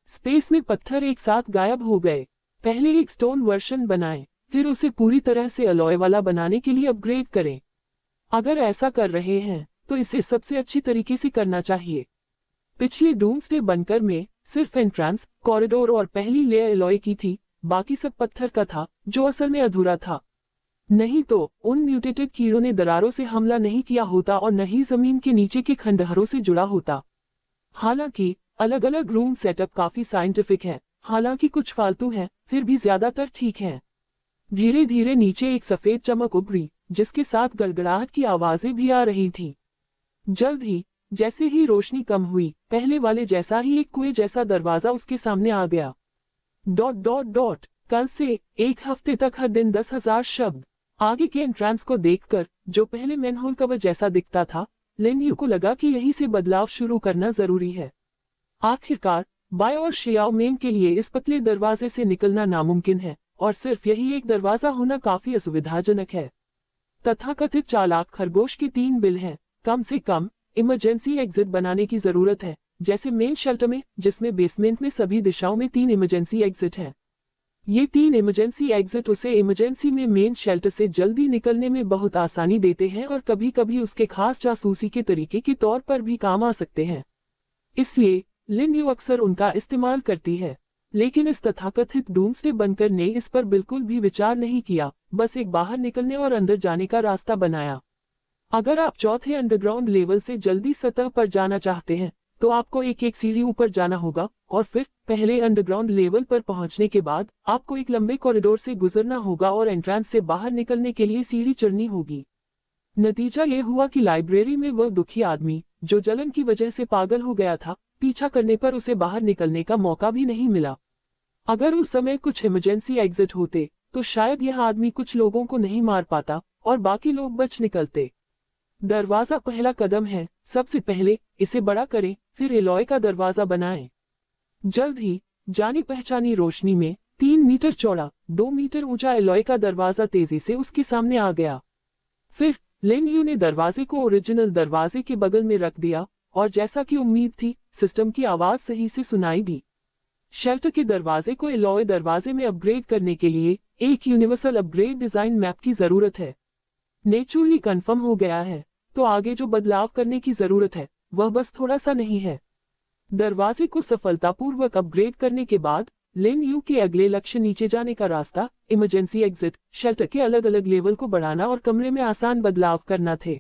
स्पेस में पत्थर एक साथ गायब हो गए। पहले एक स्टोन वर्जन बनाएं, फिर उसे पूरी तरह से अलॉय वाला बनाने के लिए अपग्रेड करें। अगर ऐसा कर रहे हैं तो इसे सबसे अच्छी तरीके से करना चाहिए। पिछले डूम्सडे बंकर में सिर्फ एंट्रेंस, कॉरिडोर और पहली लेयर अलॉय की थी, बाकी सब पत्थर का था, जो असल में अधूरा था। नहीं तो उन म्यूटेटेड कीड़ों ने दरारों से हमला नहीं किया होता और न ही जमीन के नीचे के खंडहरों से जुड़ा होता। हालांकि अलग अलग रूम सेटअप काफी साइंटिफिक है, हालांकि कुछ फालतू हैं, फिर भी ज्यादातर ठीक हैं। धीरे धीरे नीचे एक सफेद चमक उभरी, जिसके साथ गड़गड़ाहट की आवाजें भी आ रही थीं। जल्द ही, जैसे ही रोशनी कम हुई, पहले वाले जैसा ही एक कुएं जैसा दरवाजा उसके सामने आ गया। ... कल से 1 हफ्ते तक हर दिन 10,000 शब्द। आगे के एंट्रेंस को देखकर, जो पहले मैनहोल कवर जैसा दिखता था, लिन यू को लगा कि यहीं से बदलाव शुरू करना जरूरी है। आखिरकार बाय और शियाओ मेंग के लिए इस पतले दरवाजे से निकलना नामुमकिन है, और सिर्फ यही एक दरवाजा होना काफी असुविधाजनक है। तथाकथित चालाक खरगोश के 3 बिल हैं। कम से कम इमरजेंसी एग्जिट बनाने की जरूरत है, जैसे मेन शेल्टर में, जिसमें बेसमेंट में सभी दिशाओं में 3 इमरजेंसी एग्जिट हैं। ये 3 इमरजेंसी एग्जिट उसे इमरजेंसी में मेन शेल्टर से जल्दी निकलने में बहुत आसानी देते हैं और कभी कभी उसके खास जासूसी के तरीके के तौर पर भी काम आ सकते हैं। इसलिए लिन यू अक्सर उनका इस्तेमाल करती है, लेकिन इस तथाकथित डूम्सडे बंकर ने इस पर बिल्कुल भी विचार नहीं किया, बस एक बाहर निकलने और अंदर जाने का रास्ता बनाया। अगर आप चौथे अंडरग्राउंड लेवल से जल्दी सतह पर जाना चाहते हैं, तो आपको एक सीढ़ी ऊपर जाना होगा और फिर पहले अंडरग्राउंड लेवल पर पहुंचने के बाद आपको एक लंबे कॉरिडोर से गुजरना होगा और एंट्रेंस से बाहर निकलने के लिए सीढ़ी चढ़नी होगी। नतीजा ये हुआ कि लाइब्रेरी में वह दुखी आदमी, जो जलन की वजह से पागल हो गया था, पीछा करने पर उसे बाहर निकलने का मौका भी नहीं मिला। अगर उस समय कुछ इमरजेंसी एग्जिट होते, तो शायद यह आदमी कुछ लोगों को नहीं मार पाता और बाकी लोग बच निकलते। दरवाजा पहला कदम है। सबसे पहले इसे बड़ा करें, फिर एलॉय का दरवाजा बनाएं। जल्द ही जानी पहचानी रोशनी में 3 मीटर चौड़ा, 2 मीटर ऊंचा एलॉय का दरवाजा तेजी से उसके सामने आ गया। फिर लिन यू ने दरवाजे को ओरिजिनल दरवाजे के बगल में रख दिया और जैसा कि उम्मीद थी, सिस्टम की आवाज सही से सुनाई दी। शेल्टर के दरवाजे को एलॉय दरवाजे में अपग्रेड करने के लिए एक यूनिवर्सल अपग्रेड डिजाइन मैप की जरूरत है। नेचुरली कंफर्म हो गया है, तो आगे जो बदलाव करने की जरूरत है वह बस थोड़ा सा नहीं है। दरवाजे को सफलतापूर्वक अपग्रेड करने के बाद लिन यू के अगले लक्ष्य नीचे जाने का रास्ता, इमरजेंसी एग्जिट, शेल्टर के अलग अलग लेवल को बढ़ाना और कमरे में आसान बदलाव करना थे।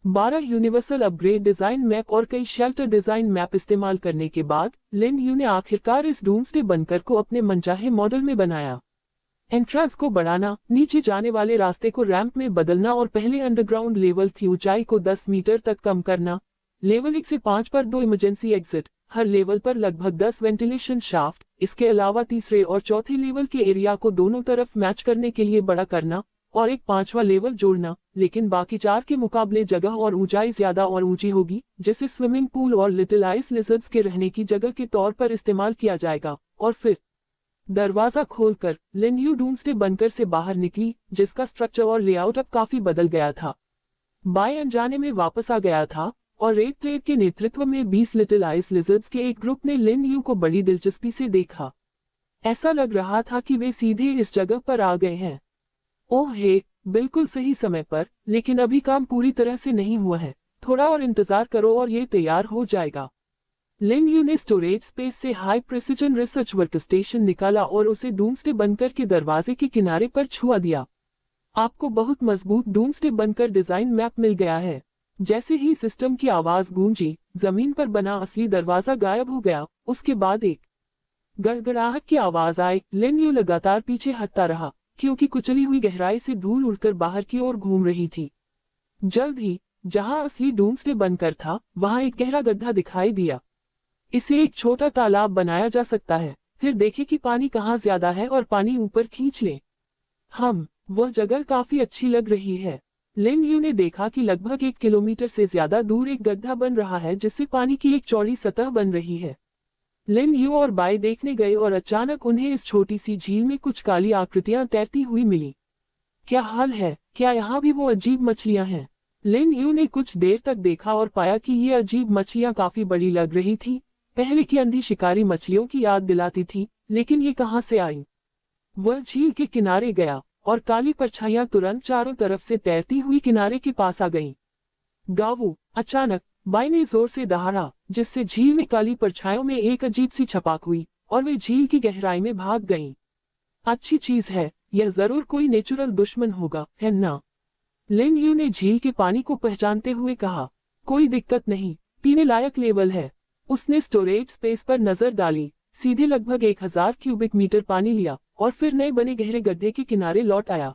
12 यूनिवर्सल अपग्रेड डिजाइन मैप और कई शेल्टर डिजाइन मैप इस्तेमाल करने के बाद लिन यू ने आखिरकार इस डूम्सडे बंकर को अपने मनचाहे मॉडल में बनाया। एंट्रेंस को बढ़ाना, नीचे जाने वाले रास्ते को रैंप में बदलना और पहले अंडरग्राउंड लेवल की ऊंचाई को 10 मीटर तक कम करना। लेवल 1 से 5 पर 2 इमरजेंसी एग्जिट, हर लेवल पर लगभग 10 वेंटिलेशन शाफ्ट। इसके अलावा तीसरे और चौथे लेवल के एरिया को दोनों तरफ मैच करने के लिए बड़ा करना और एक 5वां लेवल जोड़ना, लेकिन बाकी 4 के मुकाबले जगह और ऊंचाई ज्यादा और ऊंची होगी, जिसे स्विमिंग पूल और लिटिल आइस लिजर्ड्स के रहने की जगह के तौर पर इस्तेमाल किया जाएगा। और फिर दरवाजा खोलकर लिन यू डूम्सडे बंकर से बाहर निकली, जिसका स्ट्रक्चर और लेआउट अब काफी बदल गया था। बाय अनजाने में वापस आ गया था और रेड ट्रेड के नेतृत्व में 20 लिटिल आइस लिजर्ड्स के एक ग्रुप ने लिन यू को बड़ी दिलचस्पी से देखा। ऐसा लग रहा था कि वे सीधे इस जगह पर आ गए हैं। ओह हे, बिल्कुल सही समय पर, लेकिन अभी काम पूरी तरह से नहीं हुआ है। थोड़ा और इंतजार करो और ये तैयार हो जाएगा। लिन यू ने स्टोरेज स्पेस से हाई प्रिसिजन रिसर्च वर्कस्टेशन निकाला और उसे डूम्सडे बंकर के दरवाजे के किनारे पर छुआ दिया। आपको बहुत मजबूत डूम्सडे बंकर डिजाइन मैप मिल गया है। जैसे ही सिस्टम की आवाज गूंजी, जमीन पर बना असली दरवाजा गायब हो गया। उसके बाद एक गड़गड़ाहट की आवाज आई। लिन यू लगातार पीछे हटता रहा, क्योंकि कुचली हुई गहराई से धूल उड़कर बाहर की ओर घूम रही थी। जल्द ही जहां असली डूम्सडे बनकर था, वहां एक गहरा गड्ढा दिखाई दिया। इसे एक छोटा तालाब बनाया जा सकता है। फिर देखें कि पानी कहाँ ज्यादा है और पानी ऊपर खींच ले। वह जगह काफी अच्छी लग रही है। लिन यू ने देखा कि लगभग 1 किलोमीटर से ज्यादा दूर एक गड्ढा बन रहा है, जिससे पानी की एक चौड़ी सतह बन रही है। लिन यू और बाई देखने गए और अचानक उन्हें इस छोटी सी झील में कुछ काली आकृतियां तैरती हुई मिली। क्या हाल है? क्या यहाँ भी वो अजीब मछलियां हैं? लिन यू ने कुछ देर तक देखा और पाया कि ये अजीब मछलियां काफी बड़ी लग रही थी। पहले की अंधी शिकारी मछलियों की याद दिलाती थी, लेकिन ये कहाँ से आई? वह झील के किनारे गया और काली परछाइयां तुरंत चारों तरफ से तैरती हुई किनारे के पास आ गईं। गावू! अचानक बाई ने जोर से दहाड़ा, जिससे झील में काली परछाइयों में एक अजीब सी छपाक हुई और वे झील की गहराई में भाग गईं। अच्छी चीज है, यह जरूर कोई नेचुरल दुश्मन होगा, है ना? लिन यू ने झील के पानी को पहचानते हुए कहा। कोई दिक्कत नहीं, पीने लायक लेवल है। उसने स्टोरेज स्पेस पर नजर डाली, सीधे लगभग 1000 क्यूबिक मीटर पानी लिया और फिर नए बने गहरे गड्ढे के किनारे लौट आया।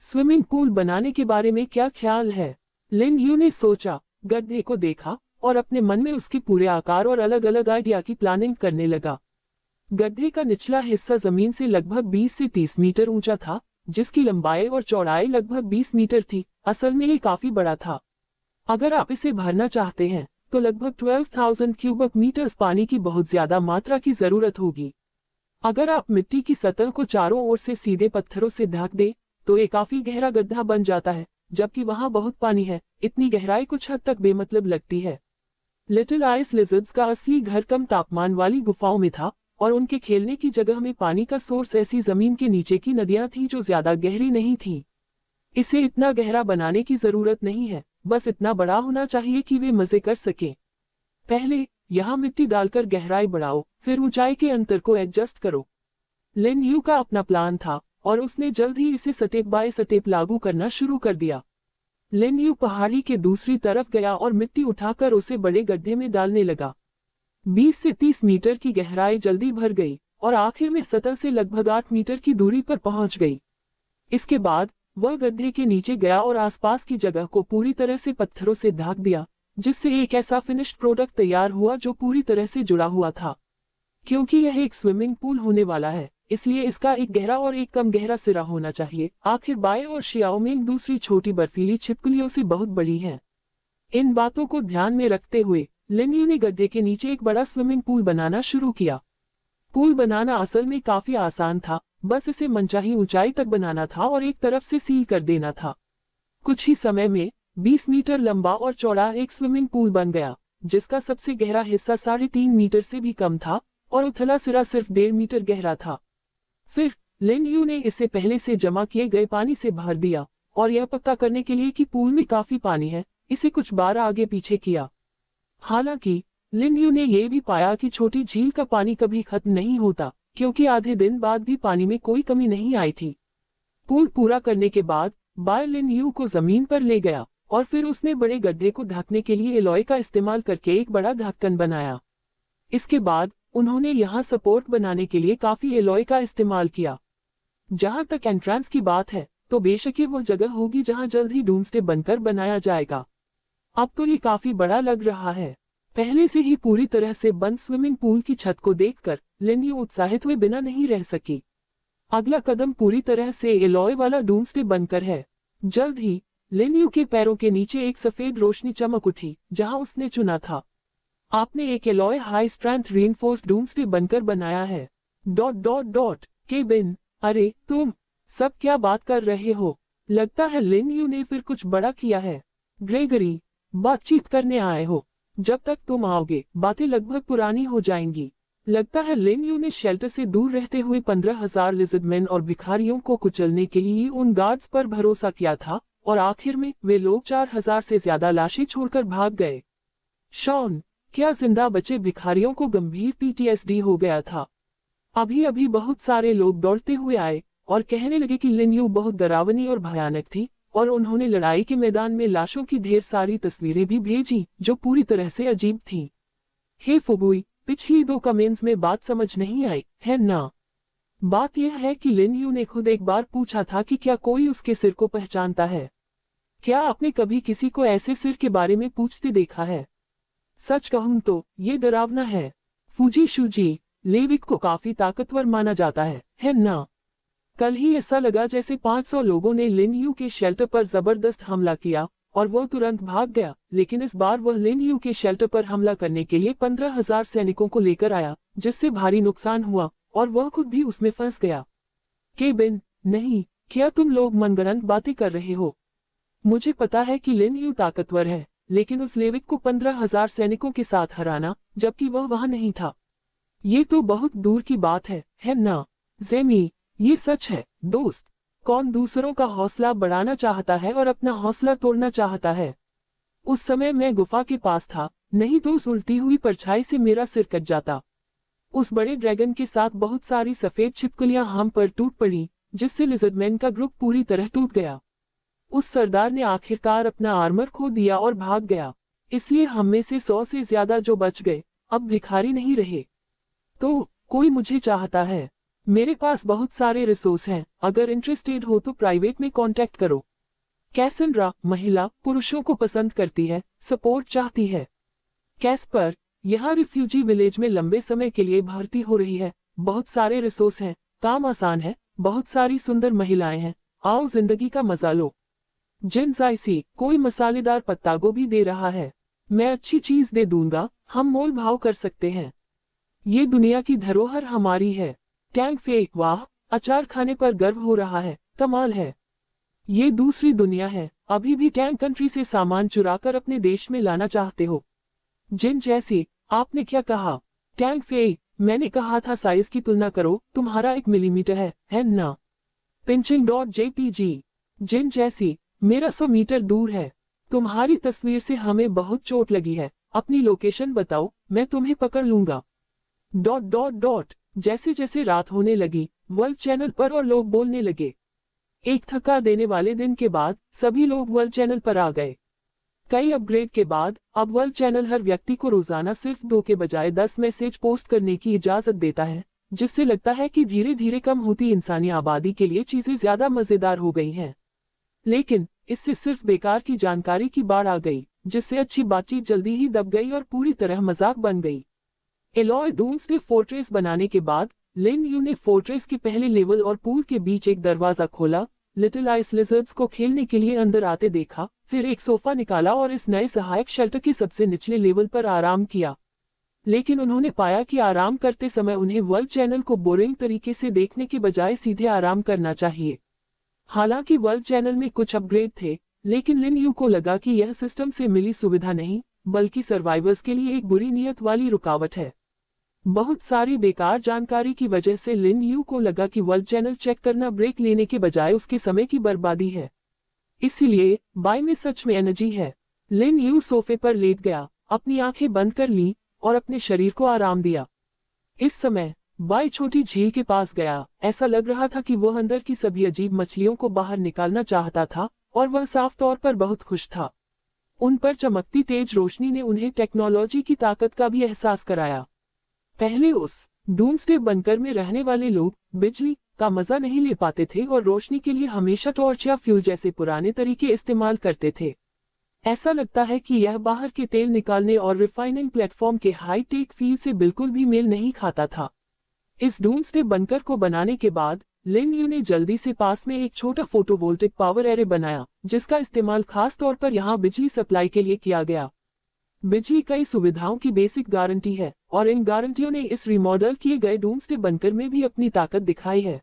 स्विमिंग पूल बनाने के बारे में क्या ख्याल है? लिन यू ने सोचा, गड्ढे को देखा और अपने मन में उसके पूरे आकार और अलग अलग आइडिया की प्लानिंग करने लगा। गड्ढे का निचला हिस्सा जमीन से लगभग 20 से 30 मीटर ऊंचा था, जिसकी लंबाई और चौड़ाई लगभग 20 मीटर थी। असल में ये काफी बड़ा था। अगर आप इसे भरना चाहते हैं तो लगभग 12,000 क्यूबिक मीटर्स पानी की बहुत ज्यादा मात्रा की जरूरत होगी। अगर आप मिट्टी की सतह को चारों ओर से सीधे पत्थरों से ढक दे तो ये काफी गहरा गड्ढा बन जाता है, जबकि वहां बहुत पानी है। इतनी गहराई कुछ हद तक बेमतलब लगती है। लिटिल आइस लिजर्ड्स का असली घर कम तापमान वाली गुफाओं में था और उनके खेलने की जगह में पानी का सोर्स ऐसी जमीन के नीचे की नदियां थी जो ज्यादा गहरी नहीं थी। इसे इतना गहरा बनाने की जरूरत नहीं है, बस इतना बड़ा होना चाहिए कि वे मजे कर सकें। पहले यहाँ मिट्टी डालकर गहराई बढ़ाओ, फिर ऊंचाई के अंतर को एडजस्ट करो। लिन यू का अपना प्लान था और उसने जल्द ही इसे स्टेप बाय स्टेप लागू करना शुरू कर दिया। लिन यू पहाड़ी के दूसरी तरफ गया और मिट्टी उठाकर उसे बड़े गड्ढे में डालने लगा। 20 से 30 मीटर की गहराई जल्दी भर गई और आखिर में सतह से लगभग 8 मीटर की दूरी पर पहुंच गई। इसके बाद वह गड्ढे के नीचे गया और आसपास की जगह को पूरी तरह से पत्थरों से ढक दिया, जिससे एक ऐसा फिनिश्ड प्रोडक्ट तैयार हुआ जो पूरी तरह से जुड़ा हुआ था। क्योंकि यह एक स्विमिंग पूल होने वाला है, इसलिए इसका एक गहरा और एक कम गहरा सिरा होना चाहिए। आखिर बाई और शियाओमिंग दूसरी छोटी बर्फीली छिपकलियों से बहुत बड़ी हैं। इन बातों को ध्यान में रखते हुए लिन यू ने गड्ढे के नीचे एक बड़ा स्विमिंग पूल बनाना शुरू किया। पूल बनाना असल में काफी आसान था, बस इसे मनचाही ऊंचाई तक बनाना था और एक तरफ से सील कर देना था। कुछ ही समय में 20 मीटर लंबा और चौड़ा एक स्विमिंग पूल बन गया, जिसका सबसे गहरा हिस्सा 3.5 मीटर से भी कम था और उथला सिरा सिर्फ 1.5 मीटर गहरा था। फिर लिन यू ने इसे पहले से जमा किए गए पानी से भर दिया और यह पक्का करने के लिए कि पूल में काफी पानी है, इसे कुछ बार आगे पीछे किया। हालांकि लिन यू ने यह भी पाया कि छोटी झील का पानी कभी खत्म नहीं होता, क्योंकि आधे दिन बाद भी पानी में कोई कमी नहीं आई थी। पूल पूरा करने के बाद बाई लिन यू को जमीन पर ले गया और फिर उसने बड़े गड्ढे को ढकने के लिए एलॉय का इस्तेमाल करके एक बड़ा ढक्कन बनाया। इसके बाद उन्होंने यहाँ सपोर्ट बनाने के लिए काफी एलॉय का इस्तेमाल किया। जहां तक एंट्रेंस की बात है, तो बेशक ये वो जगह होगी जहां जल्द ही डूम्सडे बनकर बनाया जाएगा। अब तो ये काफी बड़ा लग रहा है। पहले से ही पूरी तरह से बंद स्विमिंग पूल की छत को देखकर लिन यू उत्साहित हुए बिना नहीं रह सकी। अगला कदम पूरी तरह से एलॉय वाला डूम्सडे बनकर है। जल्द ही लिन यू के पैरों के नीचे एक सफेद रोशनी चमक उठी, जहां उसने चुना था। आपने एक alloy high strength reinforced doomsday बनकर बनाया है। ... केबिन, अरे तुम सब क्या बात कर रहे हो? लगता है लिन यू ने फिर कुछ बड़ा किया है। ग्रेगरी, बातचीत करने आए हो? जब तक तुम आओगे बातें लगभग पुरानी हो जाएंगी। लगता है लिन यू ने शेल्टर से दूर रहते हुए 15,000 लिजर्डमैन और भिखारियों को कुचलने के लिए उन गार्ड्स पर भरोसा किया था और आखिर में वे लोग 4,000 से ज्यादा लाशें छोड़कर भाग गए। शॉन, क्या जिंदा बचे भिखारियों को गंभीर PTSD हो गया था? अभी अभी बहुत सारे लोग दौड़ते हुए आए और कहने लगे कि लिन यू बहुत डरावनी और भयानक थी और उन्होंने लड़ाई के मैदान में लाशों की ढेर सारी तस्वीरें भी भेजी जो पूरी तरह से अजीब थीं। हे फुगुई, पिछली 2 कमेंट्स में बात समझ नहीं आई, है ना? बात यह है कि लिन यू ने खुद एक बार पूछा था कि क्या कोई उसके सिर को पहचानता है। क्या आपने कभी किसी को ऐसे सिर के बारे में पूछते देखा है? सच कहूं तो ये डरावना है। फूजी शुजी, लेविक को काफी ताकतवर माना जाता है ना? कल ही ऐसा लगा जैसे 500 लोगों ने लिन यू के शेल्टर पर जबरदस्त हमला किया और वह तुरंत भाग गया, लेकिन इस बार वह लिन यू के शेल्टर पर हमला करने के लिए 15,000 सैनिकों को लेकर आया, जिससे भारी नुकसान हुआ और वह खुद भी उसमें फंस गया। केबिन, नहीं, क्या तुम लोग मनगढ़ंत बातें कर रहे हो? मुझे पता है कि लिन यू ताकतवर है, लेकिन उस लेविक को 15,000 सैनिकों के साथ हराना, जबकि वह वहां नहीं था, ये तो बहुत दूर की बात है ना? जेमी, ये सच है दोस्त। कौन दूसरों का हौसला बढ़ाना चाहता है और अपना हौसला तोड़ना चाहता है? उस समय मैं गुफा के पास था, नहीं तो उस उल्टी हुई परछाई से मेरा सिर कट जाता। उस बड़े ड्रैगन के साथ बहुत सारी सफेद छिपकलियां हम पर टूट पड़ी, जिससे लिजर्डमैन का ग्रुप पूरी तरह टूट गया। उस सरदार ने आखिरकार अपना आर्मर खो दिया और भाग गया, इसलिए हम में से 100 से ज्यादा जो बच गए अब भिखारी नहीं रहे। तो कोई मुझे चाहता है। मेरे पास बहुत सारे रिसोर्स हैं, अगर इंटरेस्टेड हो तो प्राइवेट में कांटेक्ट करो। कैसेंड्रा, महिला, पुरुषों को पसंद करती है, सपोर्ट चाहती है। कैस्पर, यहाँ रिफ्यूजी विलेज में लंबे समय के लिए भर्ती हो रही है, बहुत सारे रिसोर्स हैं, काम आसान है, बहुत सारी सुंदर महिलाएं हैं, आओ जिंदगी का मजा लो। जिन जायसी, कोई मसालेदार पत्ता गोभी दे रहा है, मैं अच्छी चीज दे दूंगा, हम मोल भाव कर सकते हैं। ये दुनिया की धरोहर हमारी है। टैंक फे, वाह, अचार खाने पर गर्व हो रहा है, कमाल है। ये दूसरी दुनिया है, अभी भी टैंक कंट्री से सामान चुराकर अपने देश में लाना चाहते हो। जिन जैसी, आपने क्या कहा? टैंक फे, मैंने कहा था साइज की तुलना करो, तुम्हारा 1 मिलीमीटर है ना? pinching.jpg, जिन जैसी, मेरा 100 मीटर दूर है। तुम्हारी तस्वीर से हमें बहुत चोट लगी है, अपनी लोकेशन बताओ, मैं तुम्हें पकड़ लूंगा। ... जैसे जैसे रात होने लगी, वर्ल्ड चैनल पर और लोग बोलने लगे। एक थका देने वाले दिन के बाद सभी लोग वर्ल्ड चैनल पर आ गए। कई अपग्रेड के बाद अब वर्ल्ड चैनल हर व्यक्ति को रोजाना सिर्फ 2 के बजाय 10 मैसेज पोस्ट करने की इजाजत देता है, जिससे लगता है कि धीरे धीरे कम होती इंसानी आबादी के लिए चीजें ज्यादा मजेदार हो गई हैं। लेकिन इससे सिर्फ बेकार की जानकारी की बाढ़ आ गई, जिससे अच्छी बातचीत जल्दी ही दब गई और पूरी तरह मजाक बन गई। एलॉय डूम्सडे फोर्ट्रेस बनाने के बाद लिन यू ने फोर्ट्रेस के पहले लेवल और पूल के बीच एक दरवाजा खोला, लिटिल आइस लिजर्ड्स को खेलने के लिए अंदर आते देखा, फिर एक सोफा निकाला और इस नए सहायक शेल्टर के सबसे निचले लेवल पर आराम किया। लेकिन उन्होंने पाया कि आराम करते समय उन्हें वर्ल्ड चैनल को बोरिंग तरीके से देखने के बजाय सीधे आराम करना चाहिए। हालांकि वर्ल्ड चैनल में कुछ अपग्रेड थे, लेकिन लिन यू को लगा कि यह सिस्टम से मिली सुविधा नहीं, बल्कि सर्वाइवर्स के लिए एक बुरी नीयत वाली रुकावट है। बहुत सारी बेकार जानकारी की वजह से लिन यू को लगा कि वर्ल्ड चैनल चेक करना ब्रेक लेने के बजाय उसके समय की बर्बादी है। इसलिए बाई में सच में एनर्जी है। लिन यू सोफे पर लेट गया, अपनी आंखें बंद कर ली और अपने शरीर को आराम दिया। इस समय बाई छोटी झील के पास गया, ऐसा लग रहा था कि वह अंदर की सभी अजीब मछलियों को बाहर निकालना चाहता था और वह साफ तौर पर बहुत खुश था। उन पर चमकती तेज रोशनी ने उन्हें टेक्नोलॉजी की ताकत का भी एहसास कराया। पहले उस डूम्सडे बंकर में रहने वाले लोग बिजली का मजा नहीं ले पाते थे और रोशनी के लिए हमेशा टॉर्च या फ्यूल जैसे पुराने तरीके इस्तेमाल करते थे। ऐसा लगता है कि यह बाहर के तेल निकालने और रिफाइनिंग प्लेटफॉर्म के हाई टेक फील्ड से बिल्कुल भी मेल नहीं खाता था। इस डूम्सडे बंकर को बनाने के बाद लिन यू ने जल्दी से पास में एक छोटा फोटोवोल्टिक पावर एरे बनाया, जिसका इस्तेमाल खास तौर पर यहाँ बिजली सप्लाई के लिए किया गया। बिजली कई सुविधाओं की बेसिक गारंटी है और इन गारंटियों ने इस रिमॉडल किए गए डूम्सडे बंकर में भी अपनी ताकत दिखाई है।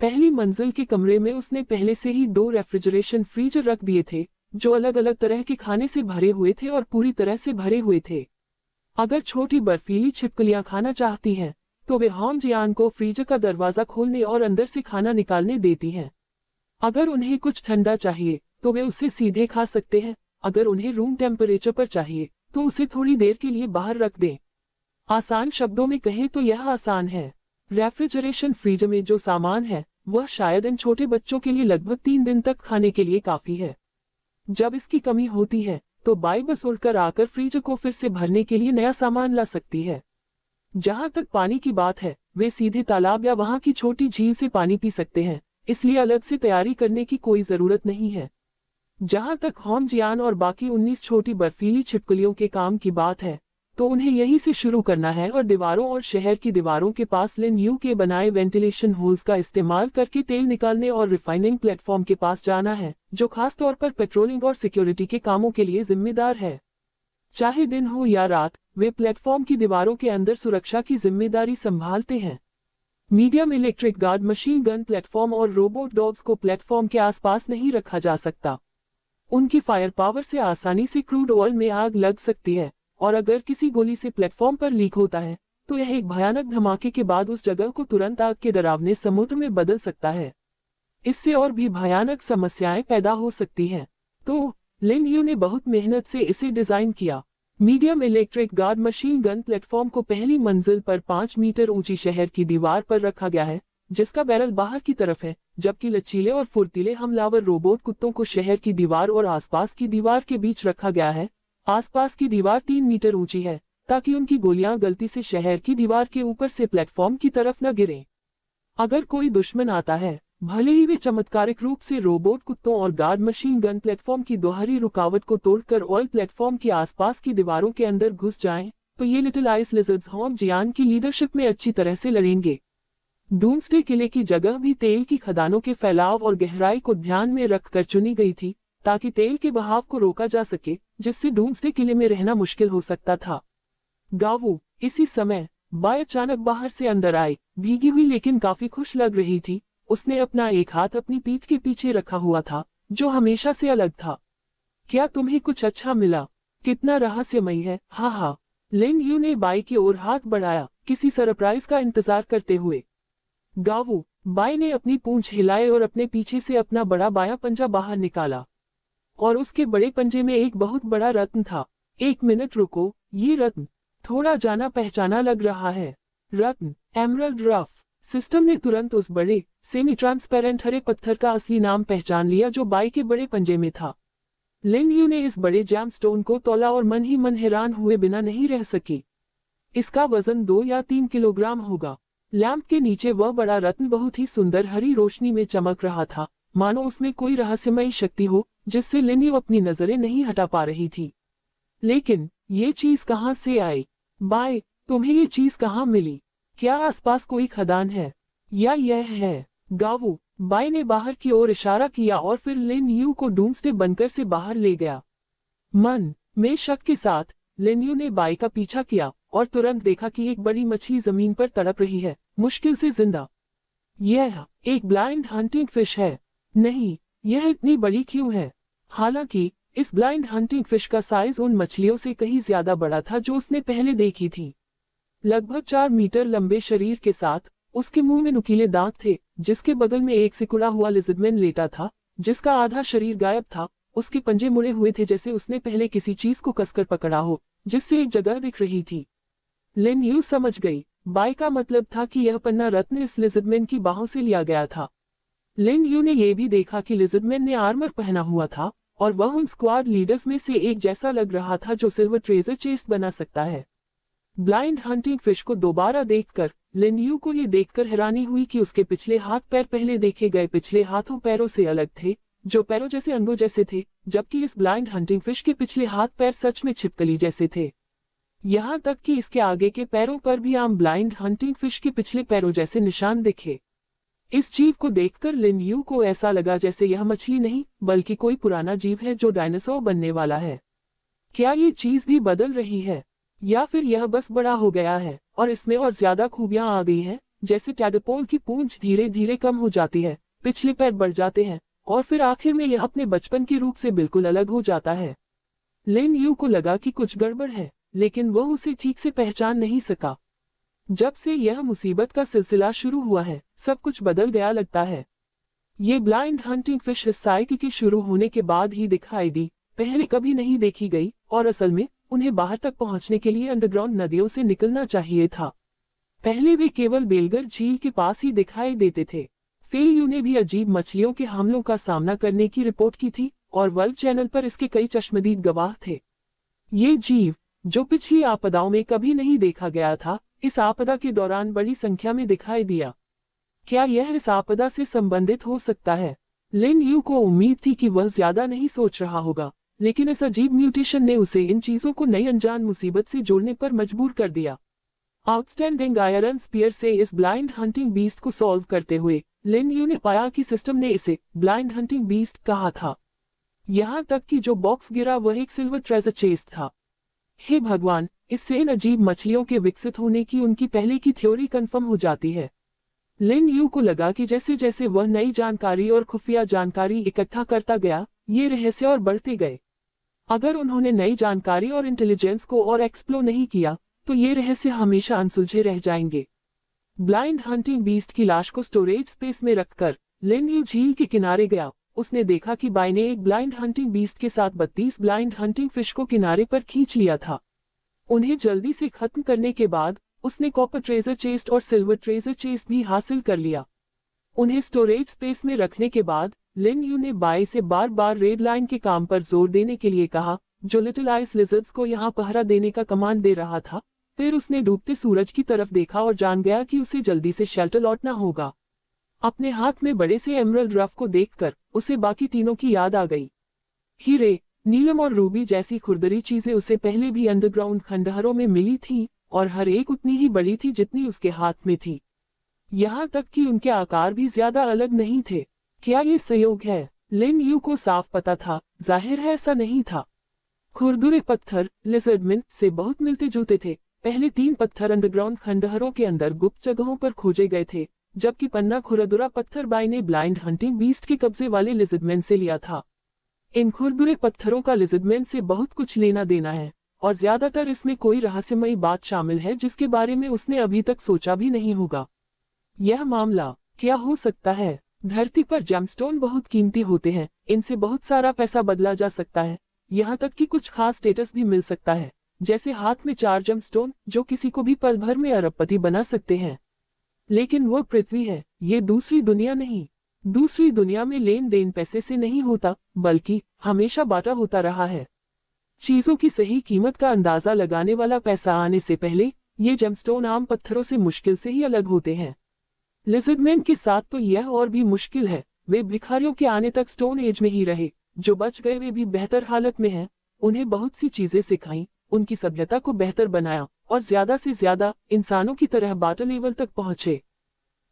पहली मंजिल के कमरे में उसने पहले से ही 2 रेफ्रिजरेशन फ्रीजर रख दिए थे, जो अलग अलग तरह के खाने से भरे हुए थे और पूरी तरह से भरे हुए थे। अगर छोटी बर्फीली छिपकलियां खाना चाहती हैं, तो वे होम जियान को फ्रीजर का दरवाजा खोलने और अंदर से खाना निकालने देती हैं। अगर उन्हें कुछ ठंडा चाहिए तो वे उसे सीधे खा सकते हैं, अगर उन्हें रूम टेम्परेचर पर चाहिए तो उसे थोड़ी देर के लिए बाहर रख दें। आसान शब्दों में कहें तो यह आसान है। रेफ्रिजरेशन फ्रीजर में जो सामान है वह शायद इन छोटे बच्चों के लिए लगभग 3 दिन तक खाने के लिए काफी है। जब इसकी कमी होती है तो बाई बस उड़कर आकर फ्रिज को फिर से भरने के लिए नया सामान ला सकती है। जहां तक पानी की बात है, वे सीधे तालाब या वहां की छोटी झील से पानी पी सकते हैं, इसलिए अलग से तैयारी करने की कोई जरूरत नहीं है। जहां तक होमजियान और बाकी 19 छोटी बर्फीली छिपकलियों के काम की बात है, तो उन्हें यहीं से शुरू करना है और दीवारों और शहर की दीवारों के पास लिन यू के बनाए वेंटिलेशन होल्स का इस्तेमाल करके तेल निकालने और रिफाइनिंग प्लेटफॉर्म के पास जाना है, जो खास तौर पर पेट्रोलिंग और सिक्योरिटी के कामों के लिए जिम्मेदार है। चाहे दिन हो या रात, वे प्लेटफॉर्म की दीवारों के अंदर सुरक्षा की जिम्मेदारी संभालते हैं। Medium electric guard machine gun platform और रोबोट डॉग्स को प्लेटफॉर्म के आसपास नहीं रखा जा सकता। उनकी फायर पावर से आसानी से क्रूड ऑयल में आग लग सकती है, और अगर किसी गोली से प्लेटफॉर्म पर लीक होता है तो यह एक भयानक धमाके के बाद उस जगह को तुरंत आग के डरावने समुद्र में बदल सकता है। इससे और भी भयानक समस्याएं पैदा हो सकती हैं। तो लिन यू ने बहुत मेहनत से इसे डिजाइन किया। Medium electric guard machine gun platform को पहली मंजिल पर 5 मीटर ऊंची शहर की दीवार पर रखा गया है, जिसका बैरल बाहर की तरफ है, जबकि लचीले और फुर्तीले हमलावर रोबोट कुत्तों को शहर की दीवार और आसपास की दीवार के बीच रखा गया है। आसपास की दीवार 3 मीटर ऊंची है, ताकि उनकी गोलियां गलती से शहर की दीवार के ऊपर से प्लेटफॉर्म की तरफ न गिरें। अगर कोई दुश्मन आता है, भले ही वे चमत्कारिक रूप से रोबोट कुत्तों और गार्ड मशीन गन प्लेटफॉर्म की दोहरी रुकावट को तोड़कर ऑयल प्लेटफॉर्म के आसपास की दीवारों के अंदर घुस जाएं, तो ये लिटिल आइस लिजर्ड्स होमजियान की लीडरशिप में अच्छी तरह से लड़ेंगे। डूम्सडे किले की जगह भी तेल की खदानों के फैलाव और गहराई को ध्यान में रखकर चुनी गई थी, ताकि तेल के बहाव को रोका जा सके, जिससे डूम्सडे किले में रहना मुश्किल हो सकता था। गावू इसी समय बाय अचानक बाहर से अंदर आई, भीगी हुई लेकिन काफी खुश लग रही थी। उसने अपना एक हाथ अपनी पीठ के पीछे रखा हुआ था, जो हमेशा से अलग था। क्या तुम्हें कुछ अच्छा मिला? कितना रहस्यमयी है। हाँ हाँ, लिन यू ने बाई की ओर हाथ बढ़ाया, किसी सरप्राइज का इंतजार करते हुए। गावू बाई ने अपनी पूंछ हिलाए और अपने पीछे से अपना बड़ा बायां पंजा बाहर निकाला, और उसके बड़े पंजे में एक बहुत बड़ा रत्न था। 1 मिनट रुको, ये रत्न थोड़ा जाना पहचाना लग रहा है। रत्न एमरल्ड रफ। सिस्टम ने तुरंत उस बड़े सेमी ट्रांसपेरेंट हरे पत्थर का असली नाम पहचान लिया जो बाई के बड़े पंजे में था। लिन यू ने इस बड़े जैमस्टोन को तौला और मन ही मन हैरान हुए बिना नहीं रह सकी। इसका वजन 2 या 3 किलोग्राम होगा। लैंप के नीचे वह बड़ा रत्न बहुत ही सुंदर हरी रोशनी में चमक रहा था, मानो उसमें कोई रहस्यमयी शक्ति हो जिससे लिन यू अपनी नजरें नहीं हटा पा रही थी। लेकिन ये चीज कहाँ से आई? बाय, तुम्हें ये चीज कहाँ मिली? क्या आसपास कोई खदान है या यह है? गावू बाई ने बाहर की ओर इशारा किया और फिर लिन यू को डूम्सडे बनकर से बाहर ले गया। मन में शक के साथ लिन यू ने बाई का पीछा किया और तुरंत देखा कि एक बड़ी मछली जमीन पर तड़प रही है, मुश्किल से जिंदा। यह एक ब्लाइंड हंटिंग फिश है। नहीं, यह इतनी बड़ी क्यों है? हालांकि इस ब्लाइंड हंटिंग फिश का साइज उन मछलियों से कहीं ज्यादा बड़ा था जो उसने पहले देखी थी। लगभग 4 मीटर लंबे शरीर के साथ उसके मुंह में नुकीले दांत थे, जिसके बगल में एक सिकुड़ा हुआ लिजर्डमैन लेटा था, जिसका आधा शरीर गायब था। उसके पंजे मुड़े हुए थे जैसे उसने पहले किसी चीज को कसकर पकड़ा हो, जिससे एक जगह दिख रही थी। लिन यू समझ गई, बाई का मतलब था कि यह पन्ना रत्न इस लिजर्डमैन की बाहों से लिया गया था। लिन यू ने यह भी देखा कि लिजर्डमैन ने आर्मर पहना हुआ था, और वह उन स्क्वाड लीडर्स में से एक जैसा लग रहा था जो सिल्वर ट्रेजर चेस्ट बना सकता है। ब्लाइंड हंटिंग फिश को दोबारा देखकर लिन यू को ये देखकर हैरानी हुई कि उसके पिछले हाथ पैर पहले देखे गए पिछले हाथों पैरों से अलग थे, जो पैरों जैसे अंगों जैसे थे, जबकि इस ब्लाइंड हंटिंग फिश के पिछले हाथ पैर सच में छिपकली जैसे थे। यहाँ तक कि इसके आगे के पैरों पर भी आम ब्लाइंड हंटिंग फिश के पिछले पैरों जैसे निशान दिखे। इस जीव को देखकर लिन यू को ऐसा लगा जैसे यह मछली नहीं बल्कि कोई पुराना जीव है जो डायनासोर बनने वाला है। क्या ये चीज भी बदल रही है, या फिर यह बस बड़ा हो गया है और इसमें और ज्यादा खूबियां आ गई हैं? जैसे टैडपोल की पूंछ धीरे धीरे कम हो जाती है, पिछले पैर बढ़ जाते हैं, और फिर आखिर में यह अपने बचपन के रूप से बिल्कुल अलग हो जाता है। लिन यू को लगा कि कुछ गड़बड़ है, लेकिन वह उसे ठीक से पहचान नहीं सका। जब से यह मुसीबत का सिलसिला शुरू हुआ है, सब कुछ बदल गया लगता है। ये ब्लाइंड हंटिंग फिश इस साइकिल के शुरू होने के बाद ही दिखाई दी, पहले कभी नहीं देखी गई, और असल में उन्हें बाहर तक पहुंचने के लिए अंडरग्राउंड नदियों से निकलना चाहिए था। पहले वे केवल बेलगर झील के पास ही दिखाई देते थे। फेयू ने भी अजीब मछलियों के हमलों का सामना करने की रिपोर्ट की थी और वर्ल्ड चैनल पर इसके कई चश्मदीद गवाह थे। ये जीव, जो पिछली आपदाओं में कभी नहीं देखा गया था, इस आपदा के दौरान बड़ी संख्या में दिखाई दिया। क्या यह इस आपदा से संबंधित हो सकता है? लिन यू को उम्मीद थी कि वह ज्यादा नहीं सोच रहा होगा, लेकिन इस अजीब म्यूटेशन ने उसे इन चीजों को नई अनजान मुसीबत से जोड़ने पर मजबूर कर दिया। आउटस्टैंडिंग आयरन स्पीयर से इस ब्लाइंड हंटिंग बीस्ट को सॉल्व करते हुए लिन यू ने पाया कि सिस्टम ने इसे ब्लाइंड हंटिंग बीस्ट कहा था। यहाँ तक कि जो बॉक्स गिरा वह एक सिल्वर ट्रेजर चेस्ट था। हे भगवान, इससे इन अजीब मछलियों के विकसित होने की उनकी पहले की थ्योरी कंफर्म हो जाती है। लिन यू को लगा कि जैसे जैसे वह नई जानकारी और खुफिया जानकारी इकट्ठा करता गया, ये रहस्य और बढ़ते गए। अगर उन्होंने नई जानकारी और इंटेलिजेंस को और एक्सप्लोर नहीं किया, तो ये रहस्य हमेशा अनसुलझे रह जाएंगे। ब्लाइंड हंटिंग बीस्ट की लाश को स्टोरेज स्पेस में रखकर लिन यू झील के किनारे गया। उसने देखा कि बाई ने एक ब्लाइंड हंटिंग बीस्ट के साथ 32 ब्लाइंड हंटिंग फिश को किनारे पर खींच लिया था। उन्हें जल्दी से खत्म करने के बाद उसने कॉपर ट्रेजर चेस्ट और सिल्वर ट्रेजर चेस्ट भी हासिल कर लिया। उन्हें स्टोरेज स्पेस में रखने के बाद लिन यू ने बाई से बार बार रेड लाइन के काम पर जोर देने के लिए कहा, जो लिटिल आइस लिजर्ड्स को यहाँ पहरा देने का कमांड दे रहा था। फिर उसने डूबते सूरज की तरफ देखा और जान गया कि उसे जल्दी से शेल्टर लौटना होगा। अपने हाथ में बड़े से एमरल्ड रफ को देखकर उसे बाकी तीनों की याद आ गई। हीरे, नीलम और रूबी जैसी खुरदरी चीजें उसे पहले भी अंडरग्राउंड खंडहरों में मिली थी और हर एक उतनी ही बड़ी थी जितनी उसके हाथ में थी। यहाँ तक कि उनके आकार भी ज्यादा अलग नहीं थे। क्या ये संयोग है? लिन यू को साफ पता था, जाहिर है ऐसा नहीं था। खुरदुरे पत्थर लिजर्डमैन से बहुत मिलते जुलते थे। पहले 3 पत्थर अंडरग्राउंड खंडहरों के अंदर गुप्त जगहों पर खोजे गए थे, जबकि पन्ना खुरदुरा पत्थर बाई ने ब्लाइंड हंटिंग बीस्ट के कब्जे वाले लिजर्डमैन से लिया था। इन खुरदुरे पत्थरों का लिजर्डमैन से बहुत कुछ लेना देना है और ज्यादातर इसमें कोई रहस्यमयी बात शामिल है जिसके बारे में उसने अभी तक सोचा भी नहीं होगा। यह मामला क्या हो सकता है? धरती पर जेमस्टोन बहुत कीमती होते हैं, इनसे बहुत सारा पैसा बदला जा सकता है, यहाँ तक कि कुछ खास स्टेटस भी मिल सकता है, जैसे हाथ में 4 जेमस्टोन जो किसी को भी पल भर में अरबपति बना सकते हैं। लेकिन वह पृथ्वी है, ये दूसरी दुनिया नहीं। दूसरी दुनिया में लेन देन पैसे से नहीं होता, बल्कि हमेशा बांटा होता रहा है। चीजों की सही कीमत का अंदाजा लगाने वाला पैसा आने से पहले ये जेमस्टोन आम पत्थरों से मुश्किल से ही अलग होते हैं। लिजर्डमैन के साथ तो यह और भी मुश्किल है। वे भिखारियों के आने तक स्टोन एज में ही रहे। जो बच गए वे भी बेहतर हालत में हैं। उन्हें बहुत सी चीजें सिखाई, उनकी सभ्यता को बेहतर बनाया और ज्यादा से ज्यादा इंसानों की तरह बाटल लेवल तक पहुंचे।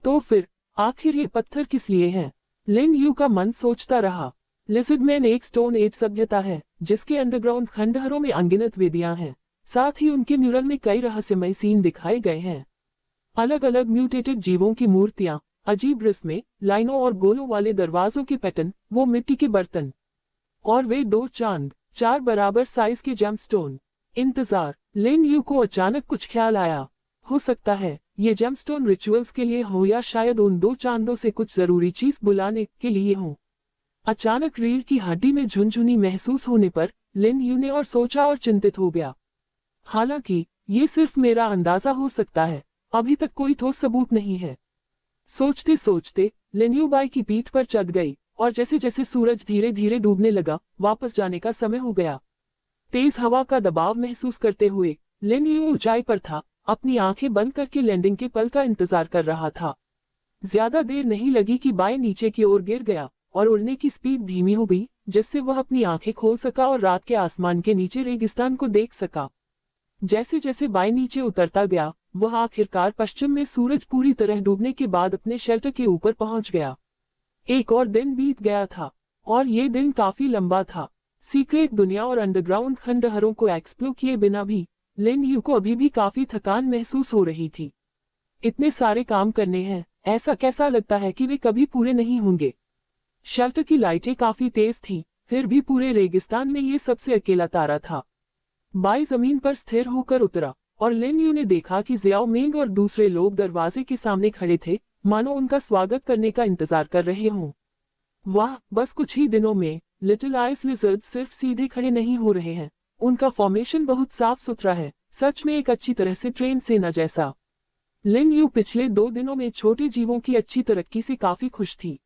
तो फिर आखिर ये पत्थर किस लिए हैं? लिन यू का मन सोचता रहा। लिजर्डमैन एक स्टोन एज सभ्यता है जिसके अंडरग्राउंड खंडहरों में अनगिनत वेदियां हैं। साथ ही उनके म्यूरल में कई रहस्यमय सीन दिखाए गए हैं। अलग अलग म्यूटेटेड जीवों की मूर्तियां, अजीब रिस्में, लाइनों और गोलों वाले दरवाजों के पैटर्न, वो मिट्टी के बर्तन और वे 2 चांद, 4 बराबर साइज के जेमस्टोन। इंतजार। लिन यू को अचानक कुछ ख्याल आया। हो सकता है ये जेमस्टोन रिचुअल्स के लिए हो या शायद उन 2 चांदों से कुछ जरूरी चीज बुलाने के लिए हो। अचानक रीढ़ की हड्डी में झुनझुनी महसूस होने पर लिन यू ने और सोचा और चिंतित हो गया। हालांकि ये सिर्फ मेरा अंदाजा हो सकता है, अभी तक कोई ठोस सबूत नहीं है। सोचते सोचते लिन यू बाई की पीठ पर चढ़ गई और जैसे जैसे सूरज धीरे धीरे डूबने लगा, वापस जाने का समय हो गया। तेज हवा का दबाव महसूस करते हुए लिन यू ऊंचाई पर था, अपनी आंखें बंद करके लैंडिंग के पल का इंतजार कर रहा था। ज्यादा देर नहीं लगी कि बाय नीचे की ओर गिर गया और उड़ने की स्पीड धीमी हो गई, जिससे वह अपनी आंखें खोल सका और रात के आसमान के नीचे रेगिस्तान को देख सका। जैसे जैसे बाय नीचे उतरता गया, वह आखिरकार पश्चिम में सूरज पूरी तरह डूबने के बाद अपने शेल्टर के ऊपर पहुंच गया। एक और दिन बीत गया था और ये दिन काफी लंबा था। सीक्रेट दुनिया और अंडरग्राउंड खंडहरों को एक्सप्लोर किए बिना भी लिन यू को अभी भी काफी थकान महसूस हो रही थी। इतने सारे काम करने हैं, ऐसा कैसा लगता है कि वे कभी पूरे नहीं होंगे। शेल्टर की लाइटें काफी तेज थीं, फिर भी पूरे रेगिस्तान में ये सबसे अकेला तारा था। बाई जमीन पर स्थिर होकर उतरा और लिन यू ने देखा कि जियाओ मेंग और दूसरे लोग दरवाजे के सामने खड़े थे, मानो उनका स्वागत करने का इंतजार कर रहे हों। वाह, बस कुछ ही दिनों में लिटिल आइस लिजर्ड्स सिर्फ सीधे खड़े नहीं हो रहे हैं, उनका फॉर्मेशन बहुत साफ सुथरा है, सच में एक अच्छी तरह से ट्रेन सेना जैसा। लिन यू पिछले 2 दिनों में छोटे जीवों की अच्छी तरक्की से काफी खुश थी।